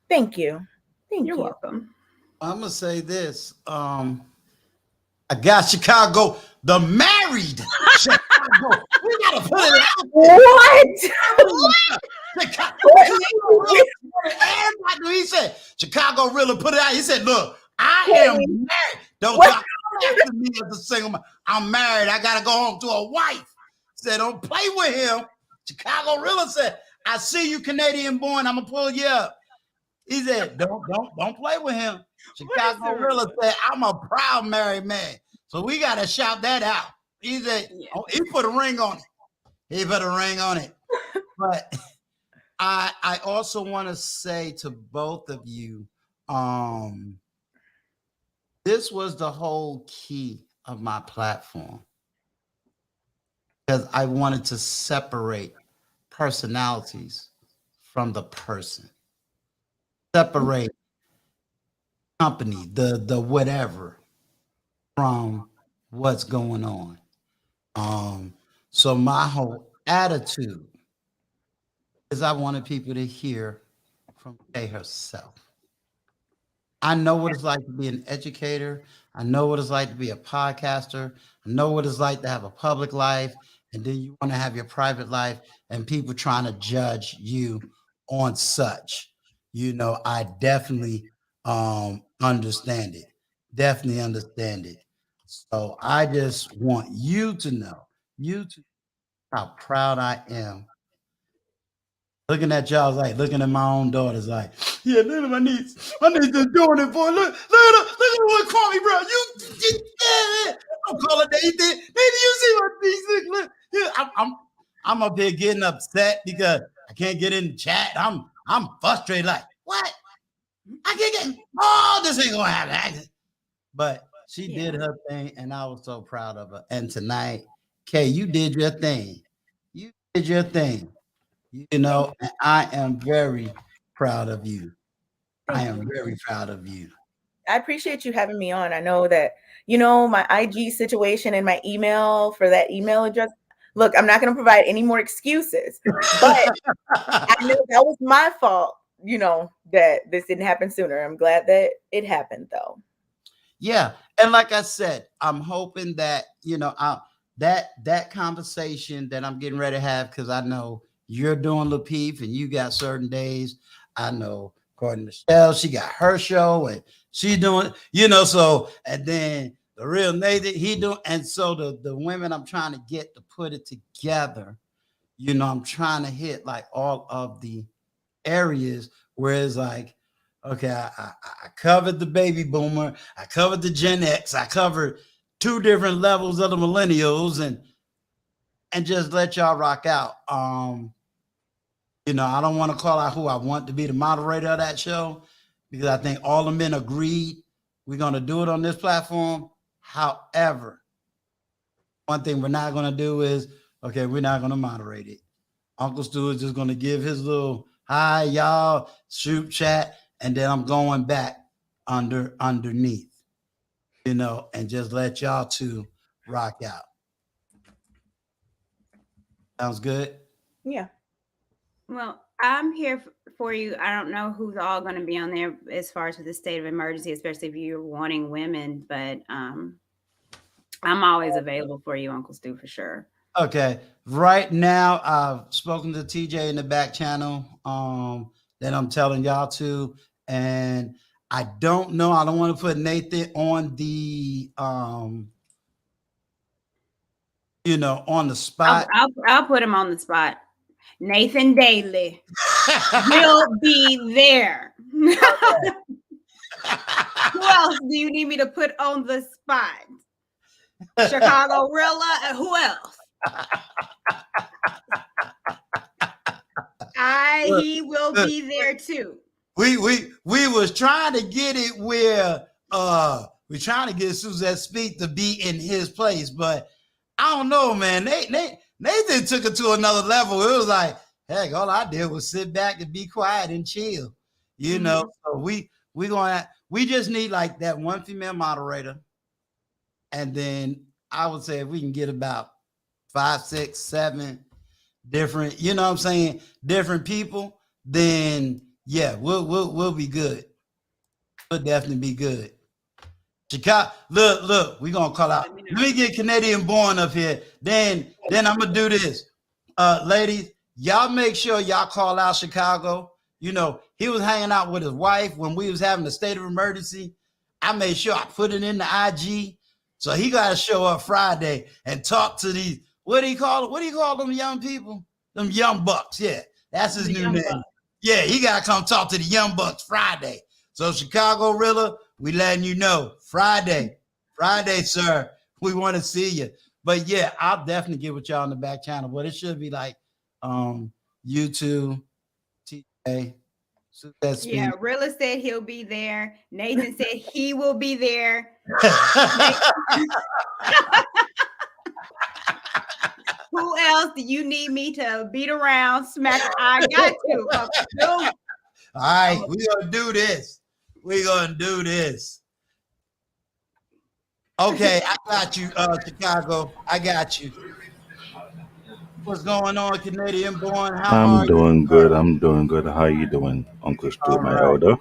thank you. You're Thank you. welcome. I'm gonna say this. I got Chicago, the married Chicago. We gotta put it out there. What? Chicago, What Chicago really put it. Everybody, he said, Chicago really put it out. He said, look, I am Kenny, married. Don't what? y'all come after me as a single man. I'm married. I gotta go home to a wife. Said, don't play with him. Chicago really said, I see you Canadian born. I'm gonna pull you up. He said, don't play with him. What is Chicago the Rilla real? said, I'm a proud married man. So we gotta shout that out. He said, Yeah. oh, he put a ring on it. He put a ring on it. But I also want to say to both of you, this was the whole key of my platform because I wanted to separate personalities from the person, separate company, the whatever from what's going on. So my whole attitude is I wanted people to hear from Kay herself. I know what it's like to be an educator. I know what it's like to be a podcaster. I know what it's like to have a public life. And then you want to have your private life and people trying to judge you on such. I definitely understand it. Definitely understand it. So I just want you to know, you to how proud I am. Looking at y'all like looking at my own daughters like, yeah, look at my niece. My niece is doing it, boy. Look at what Kwame, bro. Yeah, I'm calling Nathan. Nathan, you see my niece? Look. Yeah, I'm up here getting upset because I can't get in the chat. I'm frustrated. Like, what? I can't get. Oh, this ain't gonna happen. But she did her thing, and I was so proud of her. And tonight, Kay, you did your thing. You did your thing. And I am very proud of you. I am very proud of you. I appreciate you having me on. I know that, my IG situation and my email for that email address. Look, I'm not going to provide any more excuses, but I knew that was my fault, that this didn't happen sooner. I'm glad that it happened, though. Yeah. And like I said, I'm hoping that, that conversation that I'm getting ready to have, because I know you're doing Lapeef and you got certain days. I know according to Michelle, she got her show and she's doing, so, and then the real Nathan, he doing, and so the women I'm trying to get to put it together, I'm trying to hit like all of the areas where it's like, okay, I covered the baby boomer, I covered the Gen X, I covered 2 different levels of the millennials, and just let y'all rock out. I don't want to call out who I want to be the moderator of that show because I think all the men agreed we're going to do it on this platform. However, one thing we're not going to do is, okay, we're not going to moderate it. Uncle Stu is just going to give his little hi, y'all, shoot chat, and then I'm going back underneath, and just let y'all 2 rock out. Sounds good? Yeah. Well, I'm here for you. I don't know who's all going to be on there as far as with the state of emergency, especially if you're wanting women, but I'm always available for you, Uncle Stu, for sure. Okay. Right now, I've spoken to TJ in the back channel that I'm telling y'all to. And I don't know. I don't want to put Nathan on the on the spot. I'll put him on the spot. Nathan Daly will be there. Who else do you need me to put on the spot? Chicago Rilla and who else? He will be there too. We was trying to get it where we're trying to get Suzette Speak to be in his place, but I don't know, man. Nathan took it to another level. It was like, heck, all I did was sit back and be quiet and chill. So we just need like that one female moderator. And then I would say if we can get about 5, 6, 7 different, different people, then yeah, we'll be good. We'll definitely be good. Chicago, look, we're gonna call out. Let me get Canadian Born up here. Then I'm gonna do this. Ladies, y'all make sure y'all call out Chicago. He was hanging out with his wife when we was having a state of emergency. I made sure I put it in the IG. So he gotta show up Friday and talk to these, what do you call them young people? Them young bucks, yeah. That's his new name. Bucks. Yeah, he gotta come talk to the young bucks Friday. So Chicago Rilla, we letting you know Friday, sir. We want to see you. But yeah, I'll definitely get with y'all on the back channel. But it should be like YouTube, TA. Yeah, Rilla said he'll be there. Nathan said he will be there. Who else do you need me to beat around, smack? I got to. All right, we're gonna do this. Okay, I got you, Chicago. I got you. What's going on, Canadian born? How I'm are you, doing sir? good. I'm doing good. How you doing, Uncle Stu, All my right. elder?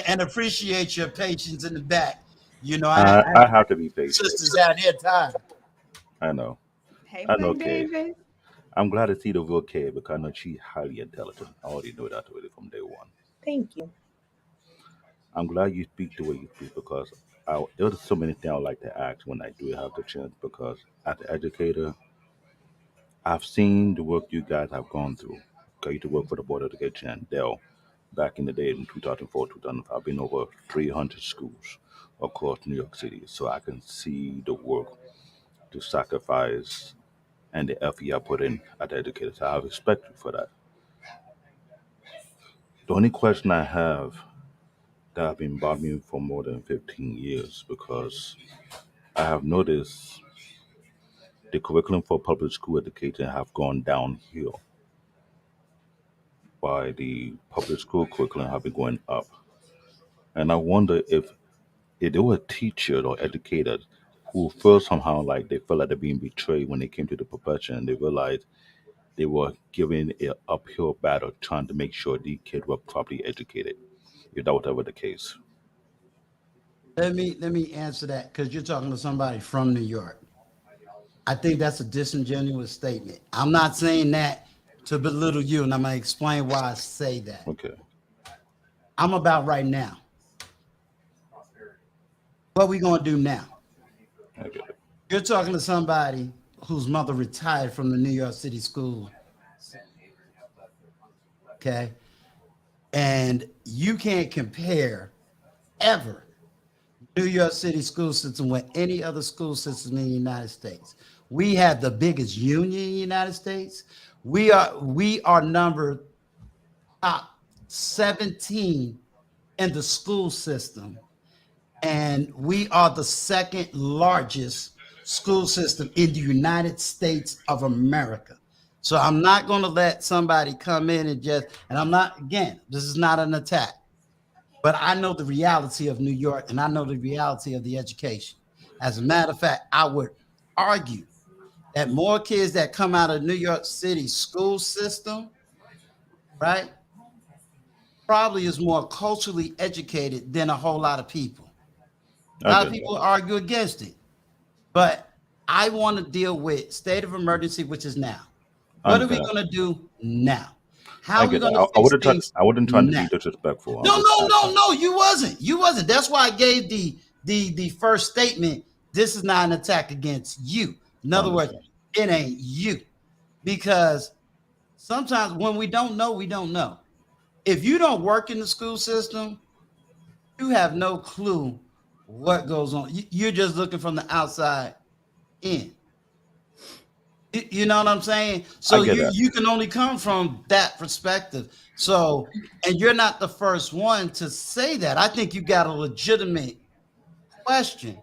And appreciate your patience in the back. You know, I I have to be patient. sisters out here time. I know. Hey, I know, Black Kay. David. I'm glad to see the real Kay because I know she's highly intelligent. I already know that already from day one. Thank you. I'm glad you speak the way you speak because there's so many things I like to ask when I do have the chance because as an educator, I've seen the work you guys have gone through. I used to work for the Board of Education and Dell back in the day in 2004, 2005. I've been over 300 schools across New York City, so I can see the work, the sacrifice, and the effort I put in as an educator. So I have respect you for that. The only question I have that have been bothering me for more than 15 years because I have noticed the curriculum for public school education have gone downhill while the public school curriculum have been going up. And I wonder if there were teachers or educators who feel somehow like they felt like they're being betrayed when they came to the profession and they realized they were giving an uphill battle trying to make sure these kids were properly educated, if that was ever the case. Let me answer that because you're talking to somebody from New York. I think that's a disingenuous statement. I'm not saying that to belittle you, and I'm gonna explain why I say that. Okay, I'm about right now. What we gonna do now? I get it. You're talking to somebody whose mother retired from the New York City school, okay? And you can't compare ever New York City school system with any other school system in the United States. We have the biggest union in the United States. We are number top 17 in the school system, and we are the second largest school system in the United States of America. So I'm not going to let somebody come in and I'm not, again, this is not an attack, but I know the reality of New York and I know the reality of the education. As a matter of fact, I would argue that more kids that come out of New York City school system, right, probably is more culturally educated than a whole lot of people. A I lot of get that. people argue against it, but I want to deal with state of emergency, which is now. I What are we understand. going to do now? I How are we get that. going to I fix wouldn't try. things I wouldn't try to now? be disrespectful. I'm No, just no, no, asking. no. You wasn't. You wasn't. That's why I gave the first statement. This is not an attack against you. In I other words, understand. it ain't you. Because sometimes when we don't know, we don't know. If you don't work in the school system, you have no clue what goes on. You're just looking from the outside in. You know what I'm saying? I So get you that. you can only come from that perspective. So, and you're not the first one to say that. I think you got a legitimate question,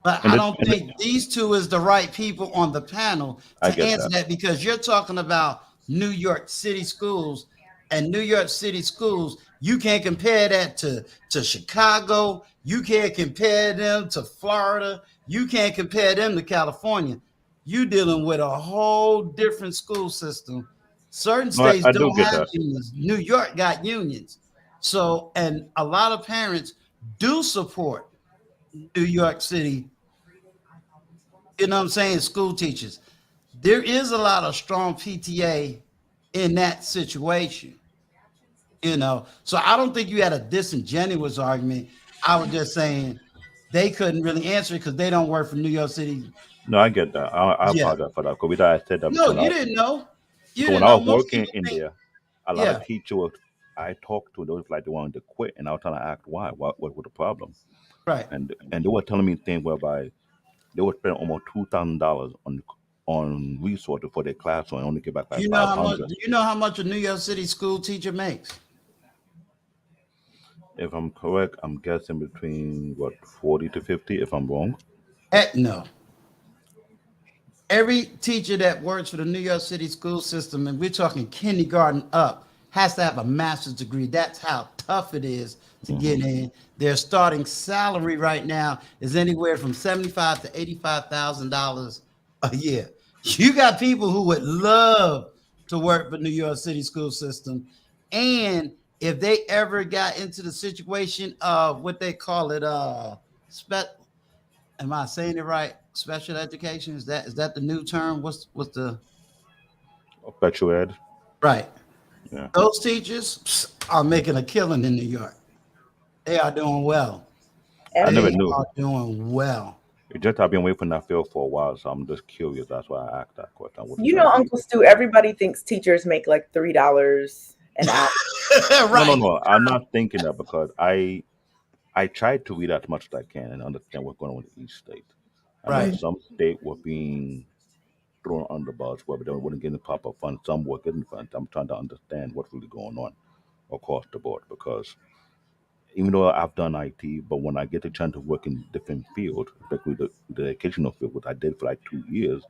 but And, I it, don't and it, think these two is the right people on the panel I to get answer that. that because you're talking about New York City schools and New York City schools. You can't compare that to Chicago. You can't compare them to Florida. You can't compare them to California. You dealing with a whole different school system. Certain No, states I do don't get have that. unions. New York got unions. So, and a lot of parents do support New York City, you know what I'm saying, school teachers. There is a lot of strong PTA in that situation, you know. So I don't think you had a disingenuous argument. I was just saying they couldn't really answer it because they don't work for New York City. No, I get that. I Yeah. apologize for that. Because we I said that No, you didn't know. You because when didn't I know. was Most working people in think, there, a lot yeah, of teachers I talked to those like they wanted to quit, and I was trying to ask why. What was the problem? right. And they were telling me things whereby they would spend almost $2,000 on resources for their classroom and only get back like You know how much 500. do you know how much a New York City school teacher makes? If I'm correct, I'm guessing between what 40 to 50. If I'm wrong, Heck no. Every teacher that works for the New York City school system, and we're talking kindergarten up, has to have a master's degree. That's how tough it is to hmm get in. Their starting salary right now is anywhere from 75 to $85,000 a year. You got people who would love to work for New York City school system. And if they ever got into the situation of what they call it, am I saying it right? Special education? Is that the new term? What's the Special ed. right? Yeah. Those teachers are making a killing in New York. They are doing well. I never They Every knew. are doing well. It just I've been waiting for that field for a while, so I'm just curious. That's why I asked that question. What you know, exactly? Uncle Stu, everybody thinks teachers make like $3 an hour. No, no, Right. no. I'm not thinking that because I tried to read as much as I can and understand what's going on in each state. I know Right. Mhm. some state were being thrown under the bus where they weren't getting the proper funds. Some were getting funds. I'm trying to understand what's really going on across the board because even though I've done IT, but when I get the chance to work in different fields, especially the educational field, which I did for like 2 years,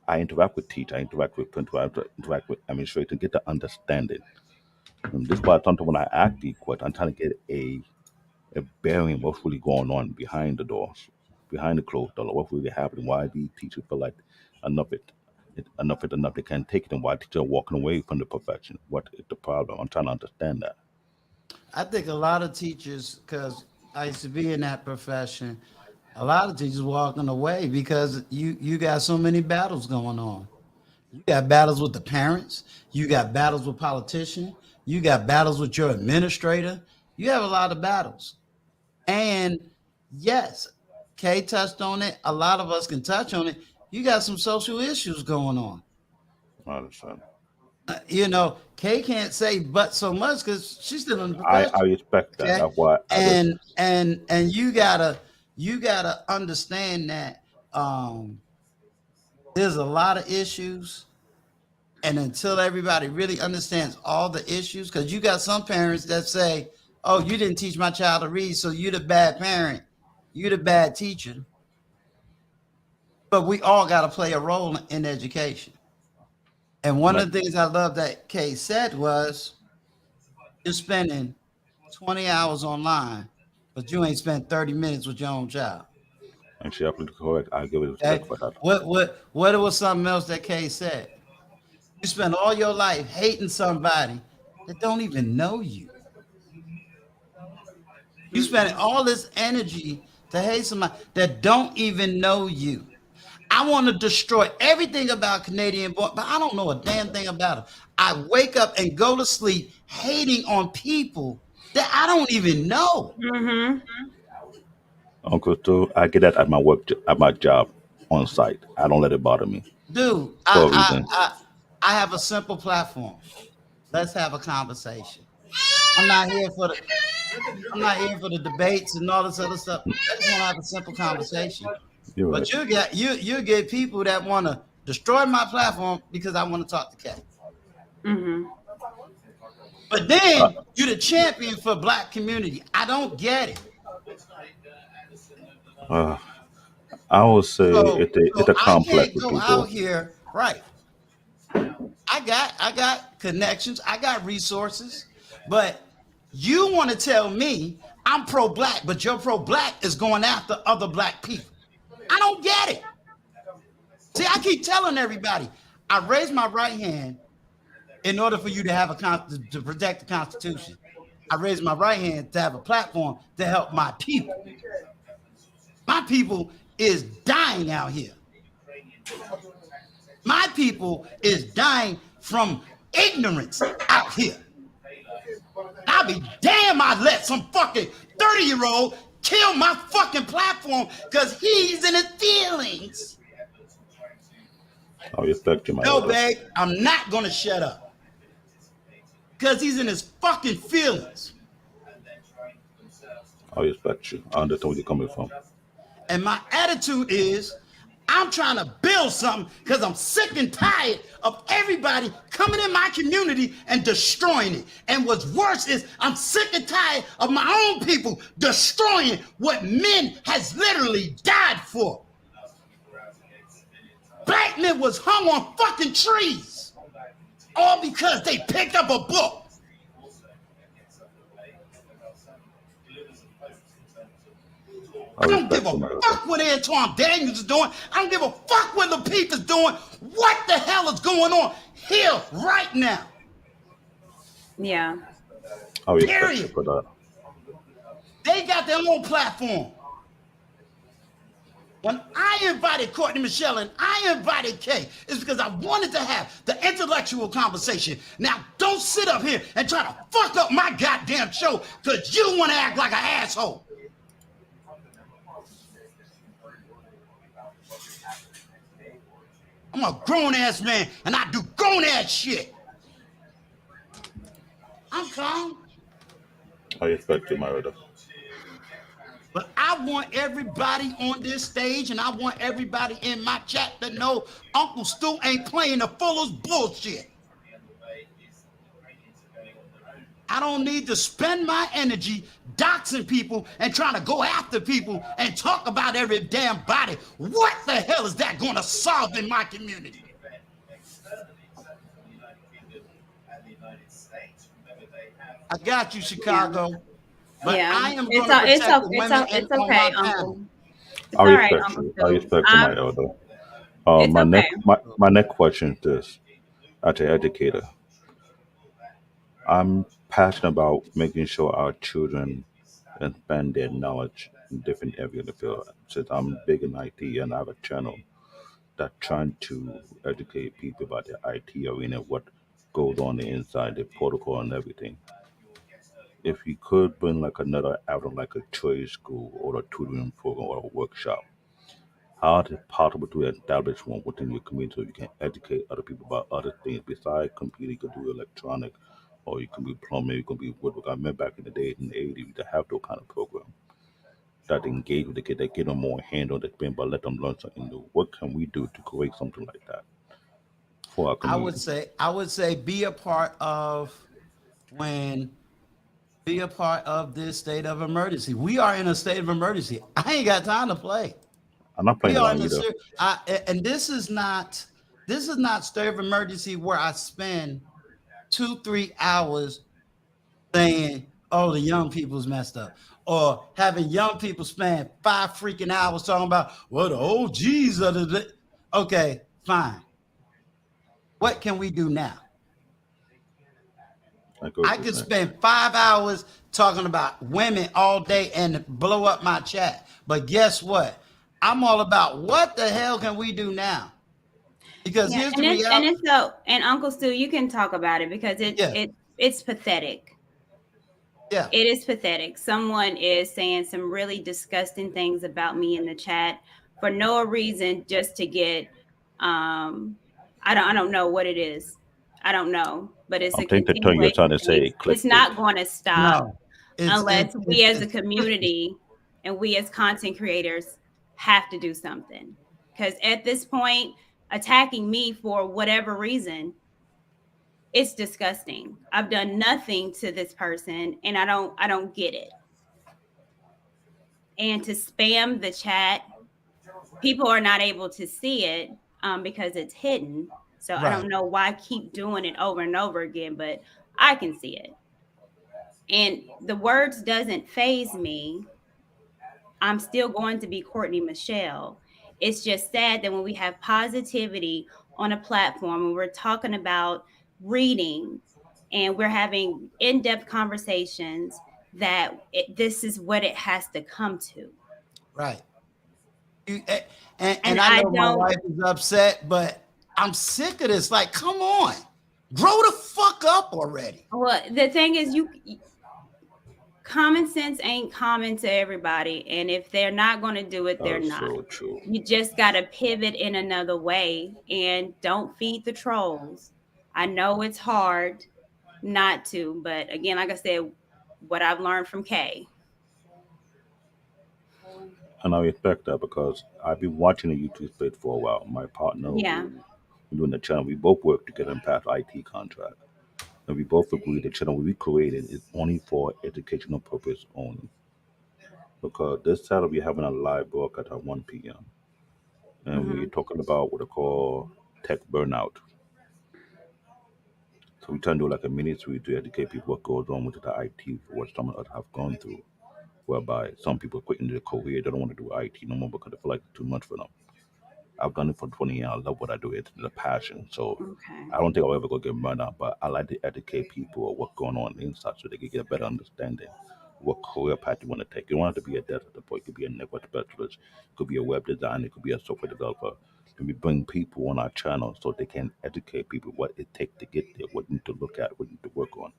I interact with teachers, I interact with principals, I interact with administrators, get the understanding. And this is why sometimes when I ask these questions, I'm trying to get a bearing of what's really going on behind the doors, behind the closed door, what's really happening, why these teachers feel like enough enough is enough, they can't take it, and why teachers are walking away from the profession. What is the problem? I'm trying to understand that. I think a lot of teachers, because I used to be in that profession, a lot of teachers walking away because you got so many battles going on. You got battles with the parents, you got battles with politicians, you got battles with your administrator. You have a lot of battles. And yes, Kay touched on it. A lot of us can touch on it. You got some social issues going on. I understand. Kay can't say but so much because she's still in the I profession. respect that. Okay. That's why I just And you gotta understand that there's a lot of issues. And until everybody really understands all the issues, because you got some parents that say, "Oh, you didn't teach my child to read, so you're the bad parent, you're the bad teacher." But we all got to play a role in education. And one like of the things I love that Kay said was, "You're spending 20 hours online, but you ain't spent 30 minutes with your own child." and she absolutely correct. I give it respect Okay. for that. What was something else that Kay said? You spend all your life hating somebody that don't even know you. You spend all this energy to hate somebody that don't even know you. I want to destroy everything about Canadian born, but I don't know a damn thing about them. I wake up and go to sleep hating on people that I don't even know. Mm-hmm. Uncle Stu, I get that at my work, at my job, on site. I don't let it bother me Dude, for a reason. I have a simple platform. Let's have a conversation. I'm not here for the I'm not here for the debates and all this other stuff. I just want to have a simple conversation. You're right. But you get people that want to destroy my platform because I want to talk to Kat. Mm-hmm. But Uh, then you're the champion for black community. I don't get it. uh, I would say So it's so a I complex can't with go out people. here, right? I got connections, I got resources, but you want to tell me I'm pro-black, but your pro-black is going after other black people. I don't get it. See, I keep telling everybody, I raise my right hand in order for you to have to protect the Constitution. I raise my right hand to have a platform to help my people. My people is dying out here. My people is dying from ignorance out here. I'll be damn I let some fucking 30-year-old kill my fucking platform because he's in his feelings. I respect you, my No, elder. babe, I'm not gonna shut up. Because he's in his fucking feelings. I respect you. I understand where you're coming from. And my attitude is I'm trying to build something because I'm sick and tired of everybody coming in my community and destroying it. And what's worse is I'm sick and tired of my own people destroying what men has literally died for. Black men was hung on fucking trees, all because they picked up a book. I I don't give respect a you, my elder. fuck what Antoine Daniels is doing. I don't give a fuck what LaPeef is doing. What the hell is going on here right now? Yeah. I respect you Period. for that. They got their own platform. When I invited Courtney Michelle and I invited Kay, it's because I wanted to have the intellectual conversation. Now, don't sit up here and try to fuck up my goddamn show because you want to act like an asshole. I'm a grown ass man and I do grown ass shit. I'm calm. I respect you, my elder. But I want everybody on this stage and I want everybody in my chat to know Uncle Stu ain't playing the fullest bullshit. I don't need to spend my energy doxing people and trying to go after people and talk about every damn body. What the hell is that going to solve in my community? I got you, Yeah. Chicago, but Yeah. I am It's going to a, it's protect a, the it's women a, it's on my okay, panel. Uncle. I It's all right, respect Uncle you. I Stu. respect you, my elder. It's okay. My next question is this: as an educator, I'm passionate about making sure our children expand their knowledge in different areas of the field. Since I'm big in IT and I have a channel that trying to educate people about the IT arena, what goes on inside the protocol and everything. If you could bring like another avenue, like a trade school or a tutoring program or a workshop, how is it possible to establish one within your community so you can educate other people about other things besides computing? You could do electronic, or you can be plumber, you can be woodwork. I remember back in the day in the 80s, to have those kind of program that engage with the kid, that get them more hand on the thing, but let them learn something new. What can we do to create something like that for our community? I would say be a part of when be a part of this state of emergency. We are in a state of emergency. I ain't got time to play. I'm not We playing are around in a either. and this is not state of emergency where I spend 2 3 hours saying, "Oh, the young people's messed up," or having young people spend 5 freaking hours talking about, "Well, the OGs of the." Okay, fine. What can we do now? I go I to could saying. spend 5 hours talking about women all day and blow up my chat. But guess what? I'm all about what the hell can we do now? Because Yeah, here's the and reality. it's so, and Uncle Stu, you can talk about it because Yeah, it's pathetic. yeah. It is pathetic. Someone is saying some really disgusting things about me in the chat for no reason, just to get um I don't know what it is. I don't know, but it's I'm a thinking the term you're continuation trying to of things. say It's clickbait. not going to stop No, it's unless we as a it's community and we as content creators have to do something. Cuz at this point, attacking me for whatever reason, it's disgusting. I've done nothing to this person and I don't get it. And to spam the chat, people are not able to see it because it's hidden. So I right. don't know why I keep doing it over and over again, but I can see it. And the words doesn't phase me. I'm still going to be Courtney Michelle. It's just sad that when we have positivity on a platform and we're talking about reading and we're having in-depth conversations, that this is what it has to come to. Right. You, And and I I know my don't, wife is upset, but I'm sick of this. Like, come on, grow the fuck up already. well, the thing is, common sense ain't common to everybody. And if they're not going to do it, they're That's not. so true. You just got to pivot in another way and don't feed the trolls. I know it's hard not to, but again, like I said, what I've learned from Kay. And I respect that because I've been watching the YouTube space for a while. My partner Yeah. who doing the channel, we both work together and pass IT contract. And we both agree the channel we created is only for educational purpose only. Because this Saturday we're having a live broadcast at 1 p.m. And we're Hmm. talking about what they call tech burnout. So we try to do like a ministry to educate people what goes on with the IT, what some of us have gone through. whereby some people quitting their career, they don't want to do IT no more because they feel like it's too much for them. I've done it for 20 years. I love what I do. It's a passion. So Okay. I don't think I'll ever go get burned out, but I like to educate people of what's going on inside so they can get a better understanding what career path you want to take. You don't have to be a desktop support. You could be a network specialist. You could be a web designer. You could be a software developer. And we bring people on our channel so they can educate people what it takes to get there, what you need to look at, what you need to work on.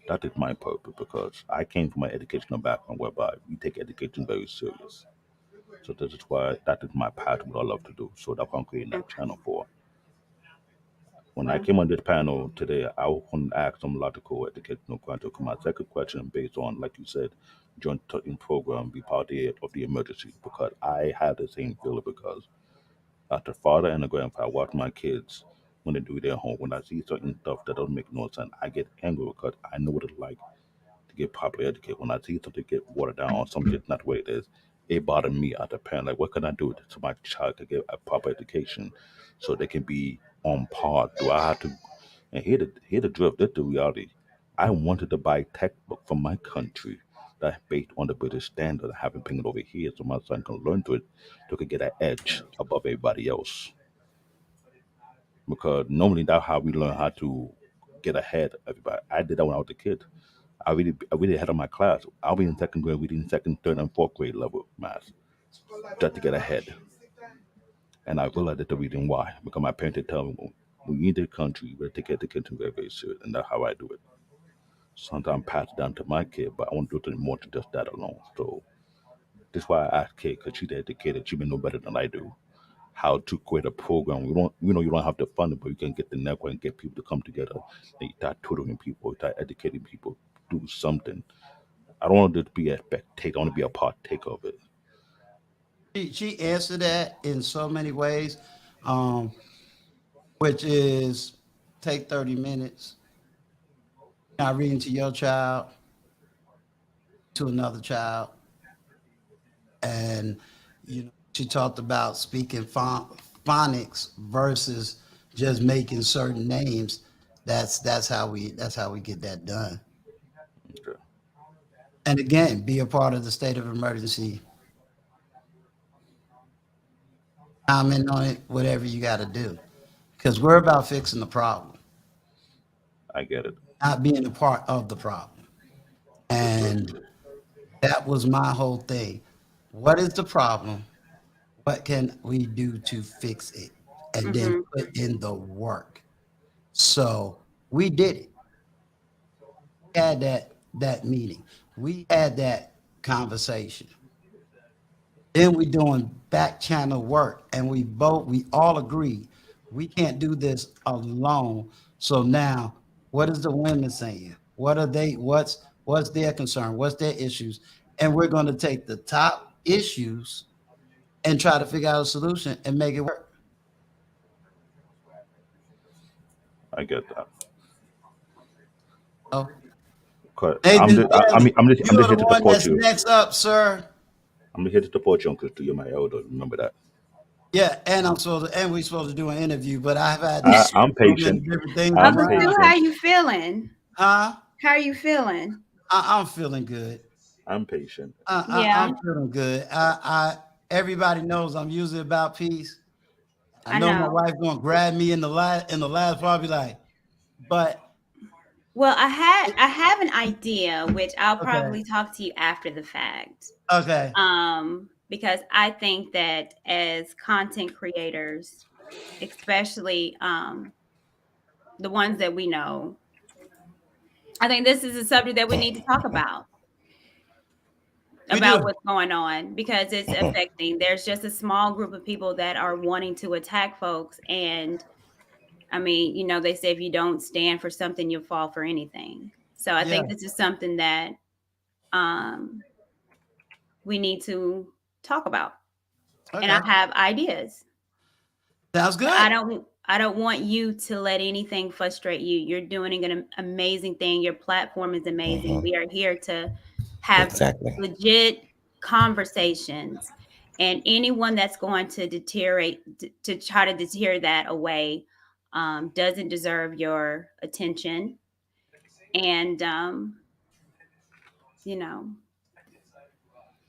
That is my purpose because I came from an educational background whereby we take education very serious. So this is why that is my path, what I love to do. So that's what I'm creating that Okay. channel for. When I Well, came on this panel today, I want to ask some logical educational questions. My second question based on, like you said, joint touching program, be part of the emergency because I had the same feeling because as a father and a grandfather, I watch my kids when they do their home. When I see certain stuff that doesn't make no sense, I get angry because I know what it's like to get properly educated. When I see something get watered down or something not the way it is, it bothers me as a parent. Like, what can I do so my child can get a proper education so they can be on par? Do I have to? And here the drift. That's the reality. I wanted to buy textbook from my country that's based on the British standard. I haven't bring it over here so my son can learn to it, so he can get an edge above everybody else. Because normally that's how we learn how to get ahead of everybody. I did that when I was a kid. I really ahead of my class. I'll be in second grade reading second, third, and fourth grade level math just to get ahead. And I realized that the reason why because my parents would tell me when you need the country, we take education very, very serious, and that's how I do it. Sometimes pass it down to my kid, but I want to do it more than just that alone. So that's why I asked Kate because she's educated. She may know better than I do how to create a program. You don't have to fund it, but you can get the network and get people to come together. And you start tutoring people, you start educating people, do something. I don't want to just be a spectator. I want to be a partaker of it. She answered that in so many ways, um, which is take 30 minutes, not reading to your child, to another child. And, she talked about speaking phonics versus just making certain names. That's how we get that done. Okay. And again, be a part of the state of emergency. Comment on it, whatever you got to do, because we're about fixing the problem, I get it. not being a part of the problem. Understood. And that was my whole thing. What is the problem? What can we do to fix it? And then mm-hmm. put in the work. So we did it. We had that meeting. We had that conversation. Then we doing back channel work, and we all agree we can't do this alone. So now, what is the women saying? What are they? What's their concern? What's their issues? And we're going to take the top issues and try to figure out a solution and make it work. I get that. Oh, 'Cause Nathan, Dale, I'm you just are here the to one support that's you. next up, sir. I'm here to support you, Uncle. You're my elder. Remember that. Yeah, and we're supposed to do an interview, but I've had so I'm many patient. different things I'm Uncle around. Sue, how patient. you feeling? Huh? How are you feeling? I'm feeling good. I'm patient. Yeah, I'm feeling good. Everybody knows I'm usually about peace. I I know my know. wife gonna grab me in the last part, be like, but Well, I have an idea, which I'll okay, probably talk to you after the fact. okay, Because I think that as content creators, especially the ones that we know, I think this is a subject that we need to talk we do. about what's going on because it's affecting. There's just a small group of people that are wanting to attack folks, and I mean, they say if you don't stand for something, you'll fall for anything. So I Yeah, think this is something that um, we need to talk about, and I okay, have ideas. sounds But good. I don't want you to let anything frustrate you. You're doing an amazing thing. Your platform is amazing. We are here to have legit conversations. And anyone that's going to to try to deter that away, doesn't deserve your attention. And you know,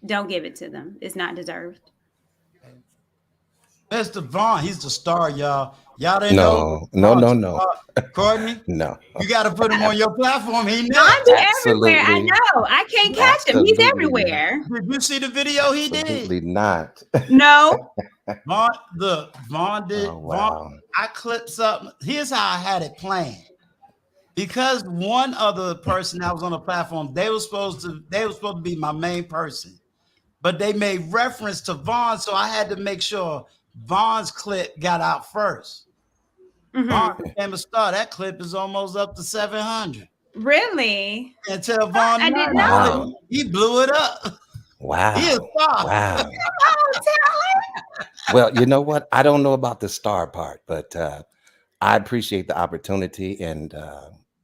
Don't give it to them. It's not deserved. Mr. Vaughn, he's the star, y'all. Y'all didn't know No, no, Vaughn's no, the no, star. Courtney, no. you got to put him on your platform. He Vaughn next. be everywhere. I Absolutely, know. I can't catch him. He's absolutely not. everywhere. Did you see the video he did? Absolutely not. No. Vaughn, look, Vaughn did. Oh Vaughn, wow. I clipped something. Here's how I had it planned. Because one other person that was on the platform, they were supposed to be my main person, but they made reference to Vaughn, so I had to make sure Vaughn's clip got out first. Vaughn Hmm. became a star. That clip is almost up to 700. Really? Can't tell Vaughn I didn't nothing, boy. know. Wow. He blew it up. He is Wow. star. Wow. Oh, Well, you know what? I don't know about the star part, but I appreciate the opportunity and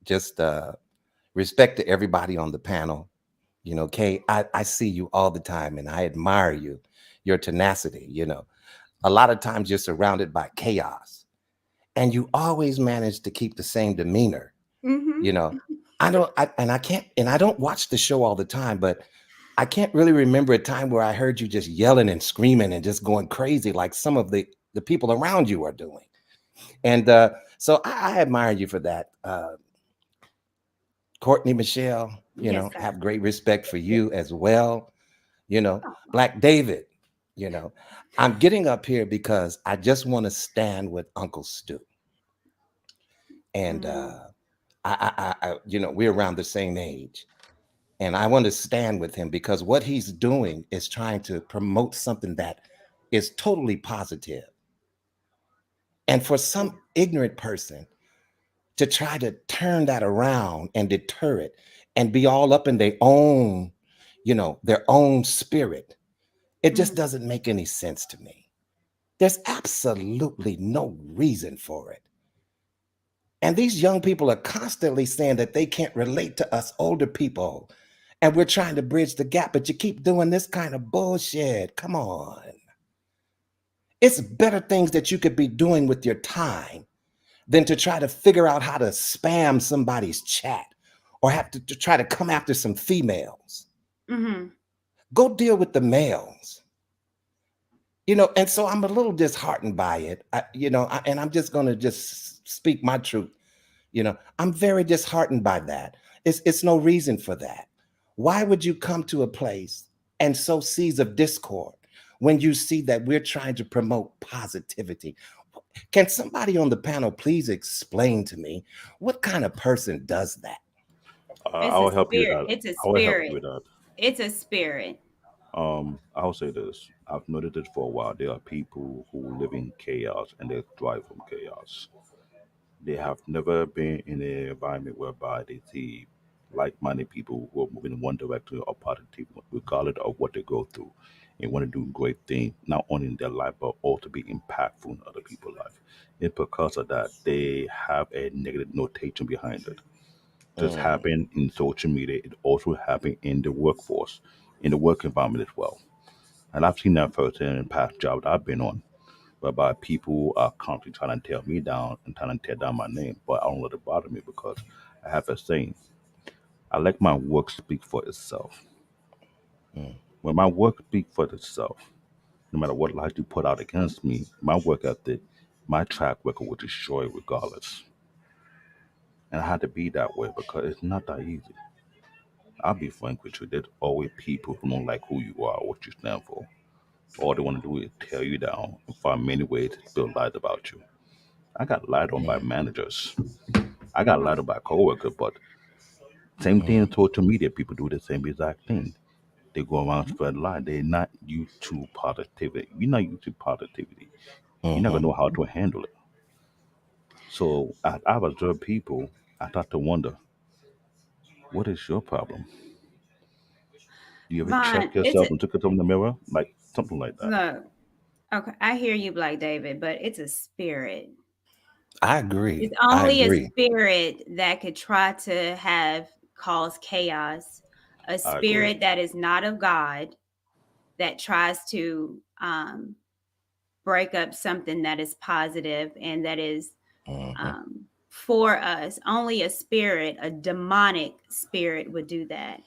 just respect to everybody on the panel. You know, Kay, I see you all the time and I admire you, your tenacity. You know, a lot of times you're surrounded by chaos and you always manage to keep the same demeanor. hmm. You know, and I can't, and I don't watch the show all the time, but I can't really remember a time where I heard you just yelling and screaming and just going crazy like some of the people around you are doing. And so I admire you for that. Courtney Michelle, you Yes, know, sir. have great respect for you as well. You know, Oh. Black David, you know, I'm getting up here because I just want to stand with Uncle Stu. And Mm, you know, we're around the same age. And I want to stand with him because what he's doing is trying to promote something that is totally positive. And for some ignorant person to try to turn that around and deter it and be all up in their own, you know, their own spirit, it just mhm, doesn't make any sense to me. There's absolutely no reason for it. And these young people are constantly saying that they can't relate to us older people. And we're trying to bridge the gap, but you keep doing this kind of bullshit. Come on. It's better things that you could be doing with your time than to try to figure out how to spam somebody's chat or have to try to come after some females. mhm. Go deal with the males. You know, and so I'm a little disheartened by it. And I'm just going to just speak my truth. You know, I'm very disheartened by that. It's no reason for that. Why would you come to a place and sow seeds of discord when you see that we're trying to promote positivity? Can somebody on the panel please explain to me what kind of person does that? It's I a will help you with spirit. that. It's a I will help you spirit. with that. It's a spirit. I'll say this. I've noticed it for a while. There are people who live in chaos and they thrive from chaos. They have never been in an environment whereby they see like-minded people who are moving in one direction or positive, regardless of what they go through, and want to do great things, not only in their life but also be impactful in other people's life. And because of that, they have a negative notation behind it. This Mm, happened in social media. It also happened in the workforce, in the work environment as well. And I've seen that firsthand in past jobs I've been on, whereby people are constantly trying to tear me down and trying to tear down my name, but I don't let it bother me because I have a saying. I let my work speak for itself. mm, When my work speaks for itself, no matter what lies you put out against me, my work ethic, my track record will destroy regardless. And I had to be that way because it's not that easy. I'll be frank with you, there's always people who don't like who you are or what you stand for. All they want to do is tear you down and find many ways to build lies about you. I got lied on by mm, managers. I got lied Mm. on by coworkers, but same thing in mm, social media. People do the same exact thing. They go around spread lie. They're not used to positivity. You're not used to positivity. You're not gonna mhm, know how to handle it. So I've observed people. I start to wonder, what is your problem? Do you ever check Vaughn, it's yourself a and look at yourself in the mirror, like something like that? look. Okay, I hear you, Black David, but it's a spirit. I agree. It's I only a agree. spirit that could try to have cause chaos. A I agree. spirit that is not of God that tries to break up something that is positive and that is Mhm, for us. Only a spirit, a demonic spirit, would do that.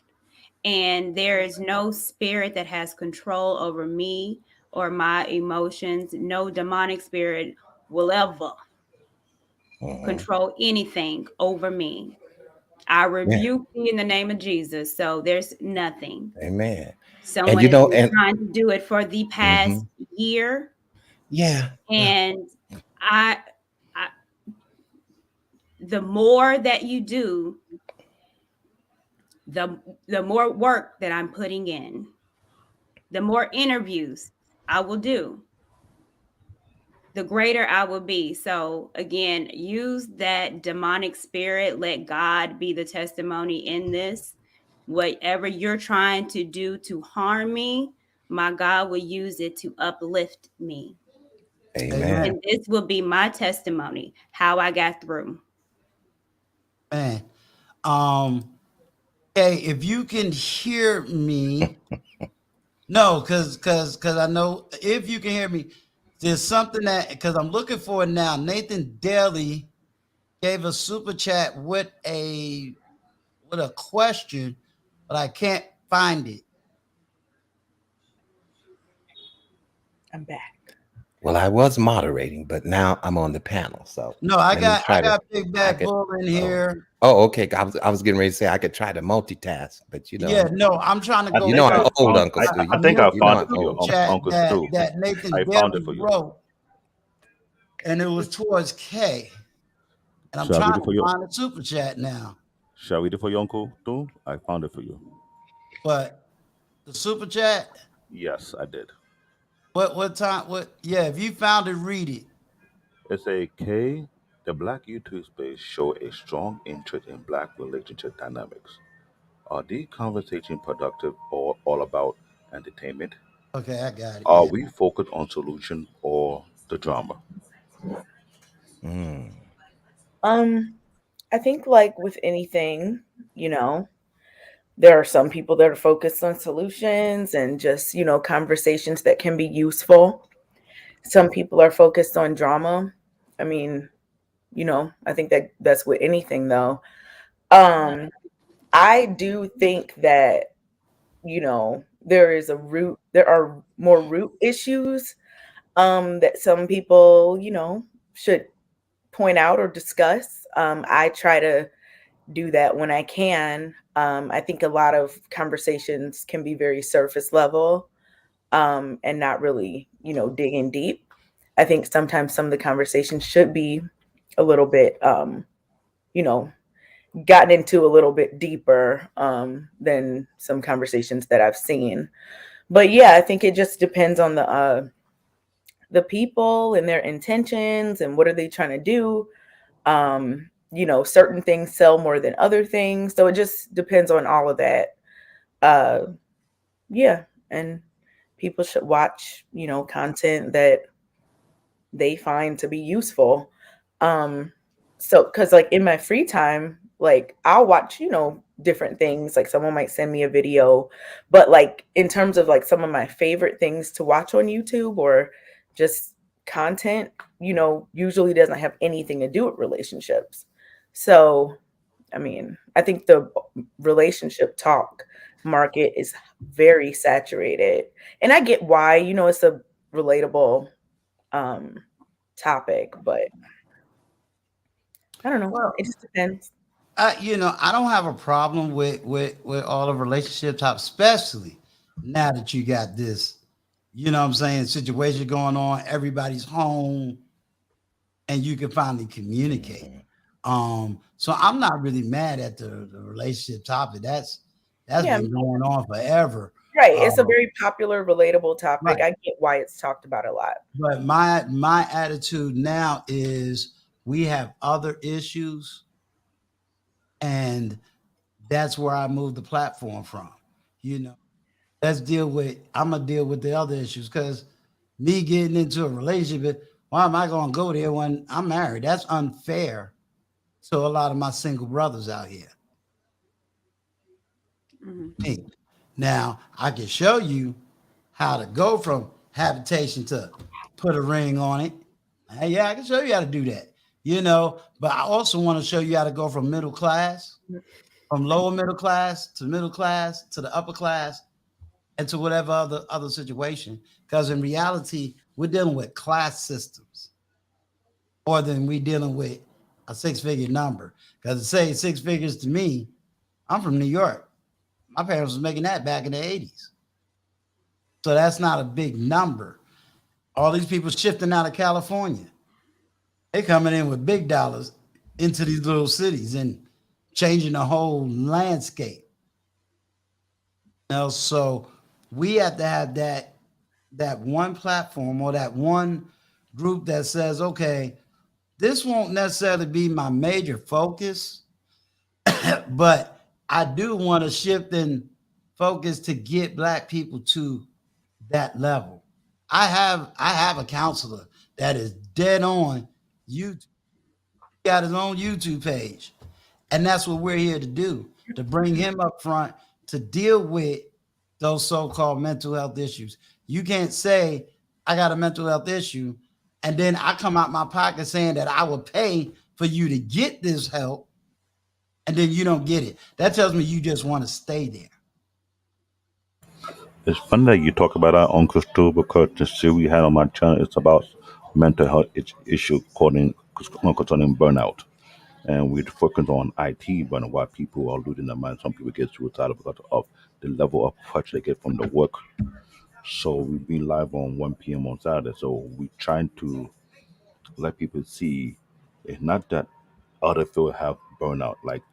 And there is no spirit that has control over me or my emotions. No demonic spirit will ever Mhm. control anything over me. I Yeah. rebuke you in the name of Jesus. So there's nothing. Amen. And Someone you has know, been and trying to do it for the past mhm. year, Yeah, yeah. and I, I the more that you do, the the more work that I'm putting in, the more interviews I will do, the greater I will be. So again, use that demonic spirit. Let God be the testimony in this. Whatever you're trying to do to harm me, my God will use it to uplift me. Amen. Amen. And this will be my testimony, how I got through. Man. Um, hey, if you can hear me, no, cause I know if you can hear me, there's something that because I'm looking for it now. Nathan Daly gave a super chat with a question, but I can't find it. I'm back. Well, I was moderating, but now I'm on the panel. So No, I let me got I try to, got Big I Bad could, Bull in oh, here. oh, okay. I was getting ready to say I could try to multitask, but Yeah, no, I'm trying to I you go know think I'm I to old, found Uncle I, Stu. I a think I You know found missing it I'm for you, super old. chat Uncle that Stu. Nathan I found it Daly for you. wrote, and it was towards K. And I'm Shall I trying read it to for you? find the super chat now. Shall I read it for you, Uncle Stu? I found it for you. But the super chat, Yes, I did. what time? What? Yeah, if you found it, read it. It's a K. The Black YouTube space show a strong interest in Black relationship dynamics. Are these conversations productive or all about entertainment? Okay, I got it. Are Yeah. we focused on solution or the drama? Mm. Um, I think like with anything, you know, there are some people that are focused on solutions and just, conversations that can be useful. Some people are focused on drama. I mean, I think that that's with anything though. Um, I do think that, there are more root issues that some people, should point out or discuss. I try to do that when I can. I think a lot of conversations can be very surface level and not really, digging deep. I think sometimes some of the conversations should be a little bit, you know, gotten into a little bit deeper than some conversations that I've seen. But yeah, I think it just depends on the people and their intentions and what are they trying to do. Certain things sell more than other things, so it just depends on all of that. Uh, yeah, and people should watch, content that they find to be useful. Um, so because like in my free time, like I'll watch, different things. Like someone might send me a video, but like in terms of like some of my favorite things to watch on YouTube or just content, usually doesn't have anything to do with relationships. So, I mean, I think the relationship talk market is very saturated. And I get why, it's a relatable um topic, but I don't know. Well, It just depends. I don't have a problem with all the relationship topics, especially now that you got this, what I'm saying, situation going on. Everybody's home, and you can finally communicate. Mhm. So I'm not really mad at the relationship topic. That's Yeah, been going on forever. right. It's a Um, very popular, relatable topic. right. I get why it's talked about a lot. But my attitude now is we have other issues, and that's where I moved the platform from. You know, let's deal with. I'm gonna deal with the other issues because me getting into a relationship. Why am I gonna go there when I'm married? That's unfair to a lot of my single brothers out here. Mhm. Me. Now I can show you how to go from habitation to put a ring on it. Yeah, I can show you how to do that. But I also want to show you how to go from middle class, from lower middle class to middle class to the upper class and to whatever other situation. Because in reality, we're dealing with class systems more than we dealing with a six-figure number. Because to say six figures to me, I'm from New York. My parents was making that back in the 80s. So that's not a big number. All these people shifting out of California, they coming in with big dollars into these little cities and changing the whole landscape. So we have to have that one platform or that one group that says, okay, this won't necessarily be my major focus, but I do want to shift in focus to get Black people to that level. I have a counselor that is dead on YouTube. He got his own YouTube page. And that's what we're here to do, to bring him up front to deal with those so-called mental health issues. You can't say I got a mental health issue and then I come out my pocket saying that I will pay for you to get this help and then you don't get it. That tells me you just want to stay there. It's funny that you talk about our Uncle Stu because the series we had on my channel is about mental health issue concerning burnout. And we focus on IT burnout, why people are losing their mind. Some people get suicidal because of the level of pressure they get from the work. So we've been live on 1 p.m. on Saturday. So we're trying to let people see it's not that other fields have burnout, like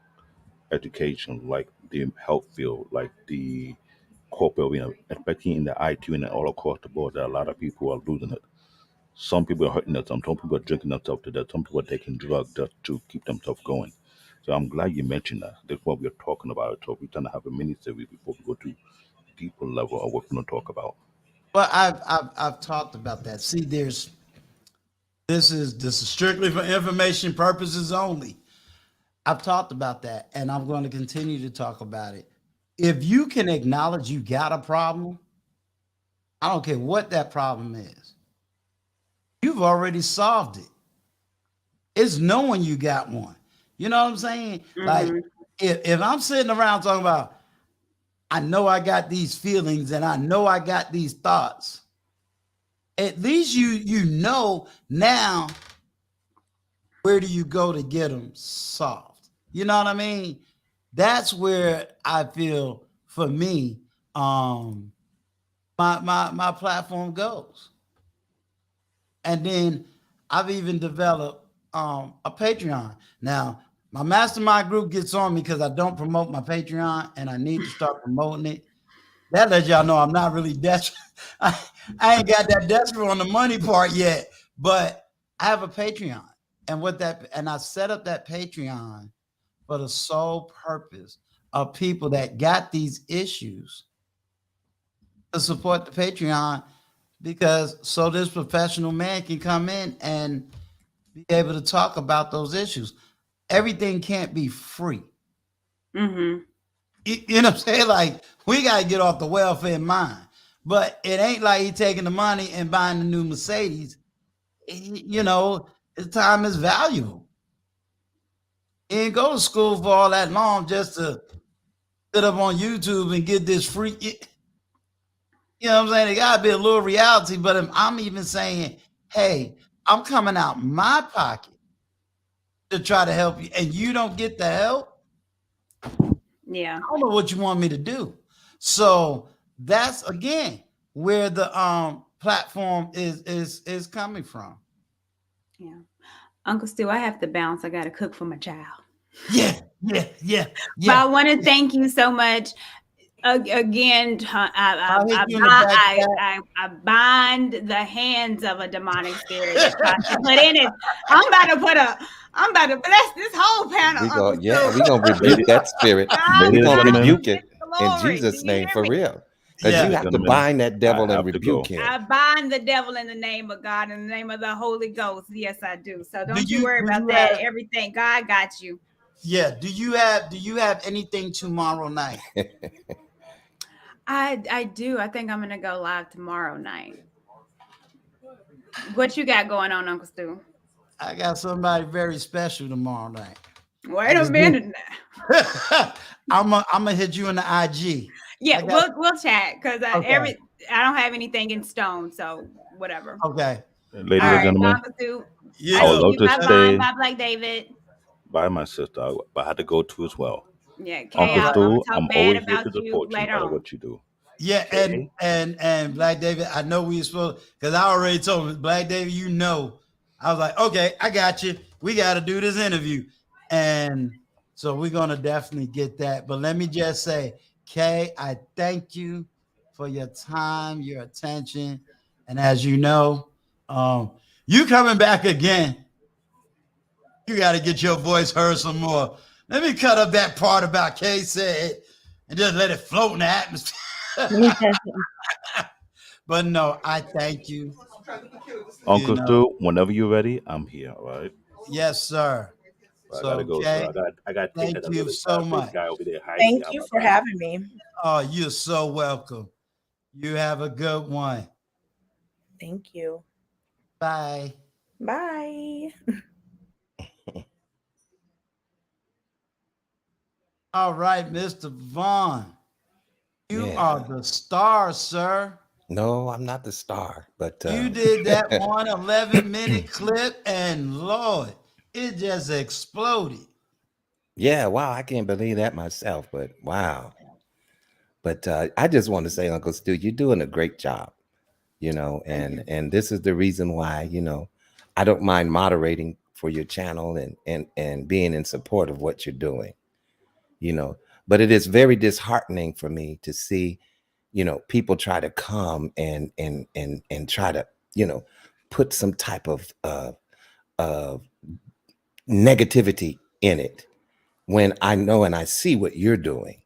education, like the health field, like the corporate, especially in the IT and all across the board, there are a lot of people are losing it. Some people are hurting themselves. Some people are drinking themselves to death. Some people are taking drugs just to keep themselves going. So I'm glad you mentioned that. That's what we're talking about. So we're trying to have a mini series before we go to deeper level of what we're going to talk about. Well, I've talked about that. See, this is strictly for information purposes only. I've talked about that and I'm going to continue to talk about it. If you can acknowledge you got a problem, I don't care what that problem is, you've already solved it. It's knowing you got one. You know what I'm saying? Like Mhm. if I'm sitting around talking about, I know I got these feelings and I know I got these thoughts, at least you know now where do you go to get them solved. You know what I mean? That's where I feel for me, my platform goes. And then I've even developed a Patreon. Now, my mastermind group gets on me because I don't promote my Patreon and I need to start promoting it. That lets y'all know I'm not really desperate. I ain't got that desperate on the money part yet, but I have a Patreon. And I set up that Patreon for the sole purpose of people that got these issues to support the Patreon because so this professional man can come in and be able to talk about those issues. Everything can't be free. Mhm. You know what I'm saying? Like we gotta get off the welfare mind. But it ain't like he taking the money and buying the new Mercedes. You know, his time is valuable. He didn't go to school for all that long just to sit up on YouTube and get this free. You know what I'm saying? It gotta be a little reality. But if I'm even saying, hey, I'm coming out my pocket to try to help you, and you don't get the help, Yeah. I don't know what you want me to do. So that's again where the platform is coming from. Yeah. Uncle Stu, I have to bounce. I got to cook for my child. Yeah, yeah, yeah, But I yeah. want to thank you so much. Again, I'll hit you in the back chat. I bind the hands of a demonic spirit that tries to put in it. I'm about to bless this whole panel, Uncle Stu. We gonna rebuke Ladies, that spirit. God, We ladies and gonna God, gentlemen, rebuke get it in glory. Do Jesus' you name hear for me? real. Because you Yeah. ladies and have to gentlemen, bind that I devil and have to rebuke go. him. I bind the devil in the name of God, in the name of the Holy Ghost. Yes, I do. So Do don't you you worry do about you that. have Everything, God got you. yeah, do you have anything tomorrow night? I do. I think I'm gonna go live tomorrow night. What you got going on, Uncle Stu? I got somebody very special tomorrow night. I Wait a just did minute now. I'm gonna hit you in the IG. Yeah, I got we'll chat because okay. I don't have anything in stone, so whatever. Okay. All Ladies All and right, right. gentlemen, Uncle Sue. I I would Yeah. see love you. to Bye, Vaughn. stay Bye, Black David. by my sister, but I had to go too as well. Yeah, Kay, All Uncle right. I'm gonna Stu, talk I'm bad always here about to you support you no later matter on. what you do. Yeah, Okay? and Black David, I know we supposed because I already told him, Black David, you know, I was like, okay, I got you. We got to do this interview, and so we're gonna definitely get that. But let me just say, Kay, I thank you for your time, your attention, and as you know, you coming back again. You got to get your voice heard some more. Let me cut up that part about Kay said, and just let it float in the atmosphere. But no, I thank you. You Uncle know, Stu, whenever you're ready, I'm here, all right? yes, sir. But I gotta So, go, so Kay, I gotta take thank that you little so faced much. guy over there hiding Thank behind you my for back. having me. Oh, you're so welcome. You have a good one. Thank you. Bye. Bye. All right, Mr. Vaughn. You Yeah. are the star, sir. No, I'm not the star, but You did that 1 11-minute clip, and Lord, it just exploded. yeah, wow, I can't believe that myself, but wow. But I just want to say, Uncle Stu, you're doing a great job, Thank you. and this is the reason why, I don't mind moderating for your channel and being in support of what you're doing, you know. But it is very disheartening for me to see, people try to come and try to, put some type of negativity in it when I know and I see what you're doing,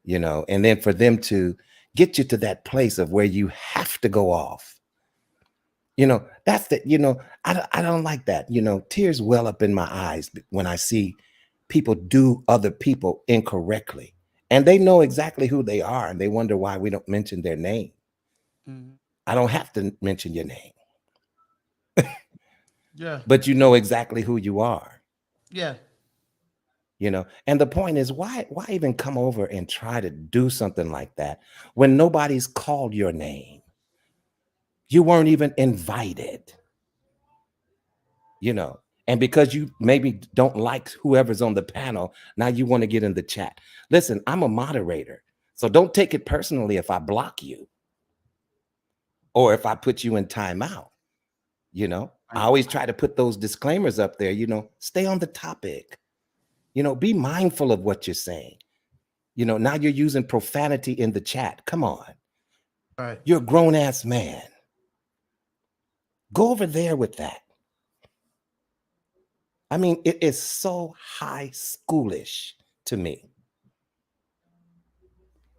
and then for them to get you to that place of where you have to go off. That's the, I don't like that. Tears well up in my eyes when I see people do other people incorrectly. And they know exactly who they are and they wonder why we don't mention their name. Mhm. I don't have to mention your name, Yeah. but you know exactly who you are. Yeah. And the point is, why even come over and try to do something like that when nobody's called your name? You weren't even invited. And because you maybe don't like whoever's on the panel, now you want to get in the chat. Listen, I'm a moderator, so don't take it personally if I block you or if I put you in timeout. I Right. always try to put those disclaimers up there. Stay on the topic. Be mindful of what you're saying. Now you're using profanity in the chat. Come on, Right. you're a grown ass man. Go over there with that. I mean, it is so high schoolish to me.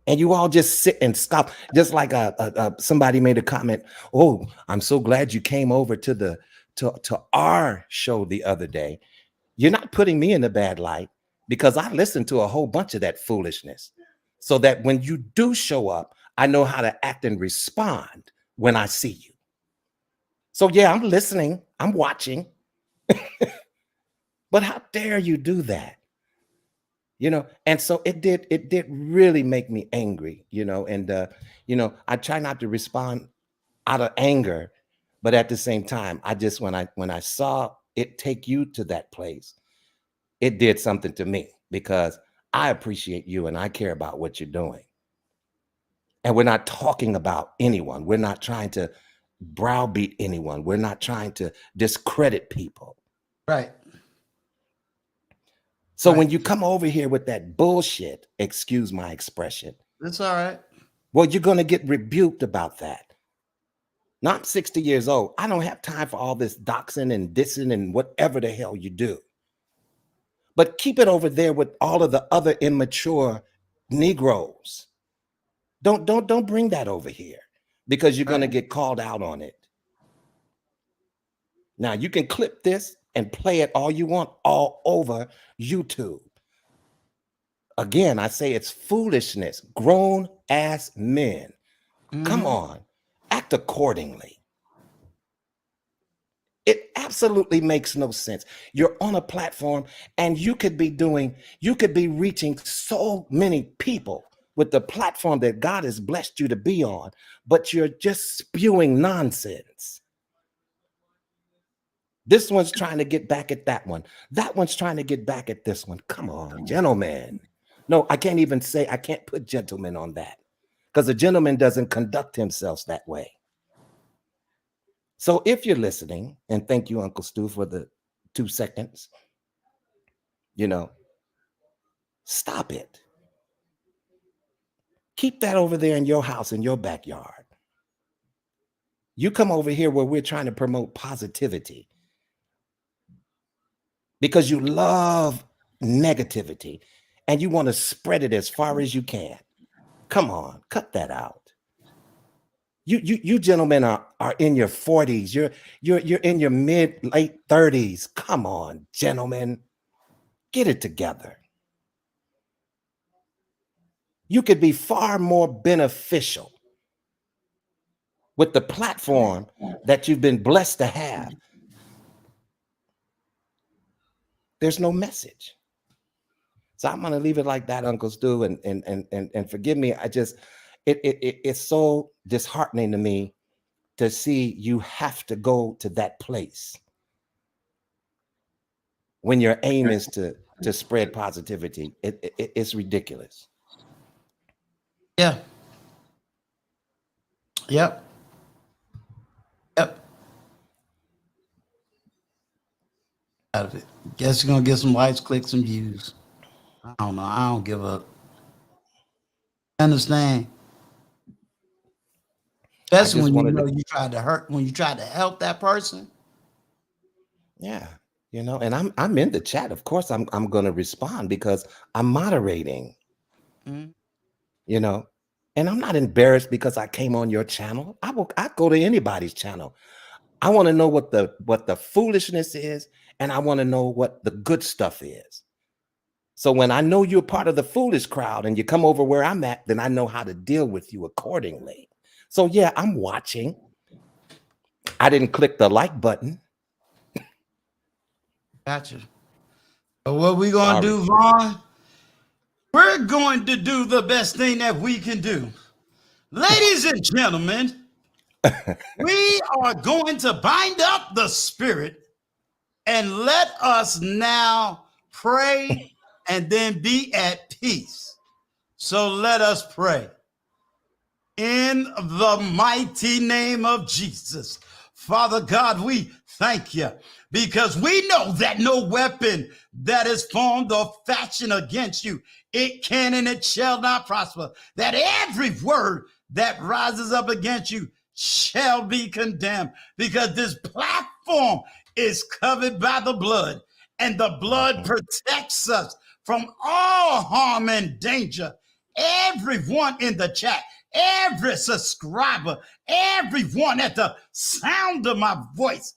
And you all just sit and scoff, just like somebody made a comment. Oh, I'm so glad you came over to our show the other day. You're not putting me in a bad light because I listened to a whole bunch of that foolishness, so that when you do show up, I know how to act and respond when I see you. So yeah, I'm listening, I'm watching, but how dare you do that? And so it did really make me angry, and I try not to respond out of anger, but at the same time, I just when I saw it take you to that place, it did something to me because I appreciate you and I care about what you're doing. And we're not talking about anyone. We're not trying to browbeat anyone. We're not trying to discredit people. Right. So Right. when you come over here with that bullshit, excuse my expression, It's all right. well, you're going to get rebuked about that. Now, I'm 60 years old. I don't have time for all this doxing and dissing and whatever the hell you do. But keep it over there with all of the other immature Negroes. Don't bring that over here because you're going to Right. get called out on it. Now, you can clip this and play it all you want all over YouTube. Again, I say it's foolishness. Grown ass men. Come Mhm. on, act accordingly. It absolutely makes no sense. You're on a platform and you could be reaching so many people with the platform that God has blessed you to be on, but you're just spewing nonsense. This one's trying to get back at that one. That one's trying to get back at this one. Come on, gentlemen. No, I can't put gentlemen on that because a gentleman doesn't conduct himself that way. So if you're listening, and thank you, Uncle Stu, for the 2 seconds, stop it. Keep that over there in your house, in your backyard. You come over here where we're trying to promote positivity because you love negativity and you want to spread it as far as you can. Come on, cut that out. You gentlemen are in your 40s. You're in your late 30s. Come on, gentlemen. Get it together. You could be far more beneficial with the platform that you've been blessed to have. There's no message. So I'm going to leave it like that, Uncle Stu, and forgive me. It's so disheartening to me to see you have to go to that place when your aim is to spread positivity. It's ridiculous. Yeah. Yep. Yep. Out of it. Guess you're gonna get some likes, clicks, and views. I don't know. I don't give up. Understand? Especially when you tried to help that person. Yeah, and I'm in the chat. Of course, I'm going to respond because I'm moderating. Mhm. And I'm not embarrassed because I came on your channel. I go to anybody's channel. I want to know what the foolishness is, and I want to know what the good stuff is. So when I know you're part of the foolish crowd and you come over where I'm at, then I know how to deal with you accordingly. So yeah, I'm watching. I didn't click the like button. Gotcha. But what we gonna do, Vaughn? We're going to do the best thing that we can do. Ladies and gentlemen, we are going to bind up the spirit and let us now pray and then be at peace. So let us pray. In the mighty name of Jesus, Father God, we thank you because we know that no weapon that is formed or fashioned against you, it can and it shall not prosper. That every word that rises up against you shall be condemned because this platform is covered by the blood, and the blood protects us from all harm and danger. Everyone in the chat, every subscriber, everyone at the sound of my voice,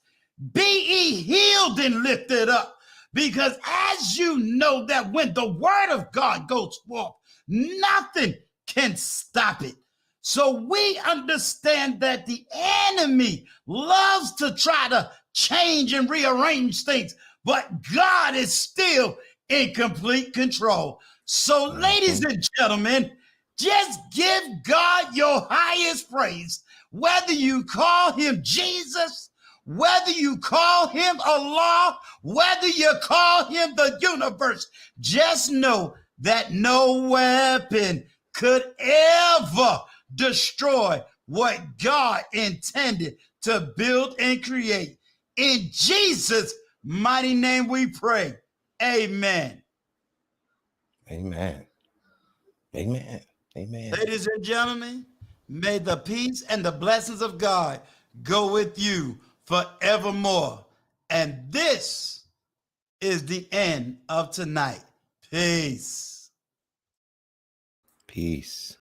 be ye healed and lifted up. Because as you know that when the word of God goes forth, nothing can stop it. So we understand that the enemy loves to try to change and rearrange things, but God is still in complete control. So, ladies and gentlemen, just give God your highest praise, whether you call him Jesus, whether you call him Allah, whether you call him the universe. Just know that no weapon could ever destroy what God intended to build and create. In Jesus' mighty name we pray. Amen. Amen. Amen. Amen. Ladies and gentlemen, may the peace and the blessings of God go with you forevermore. And this is the end of tonight. Peace. Peace.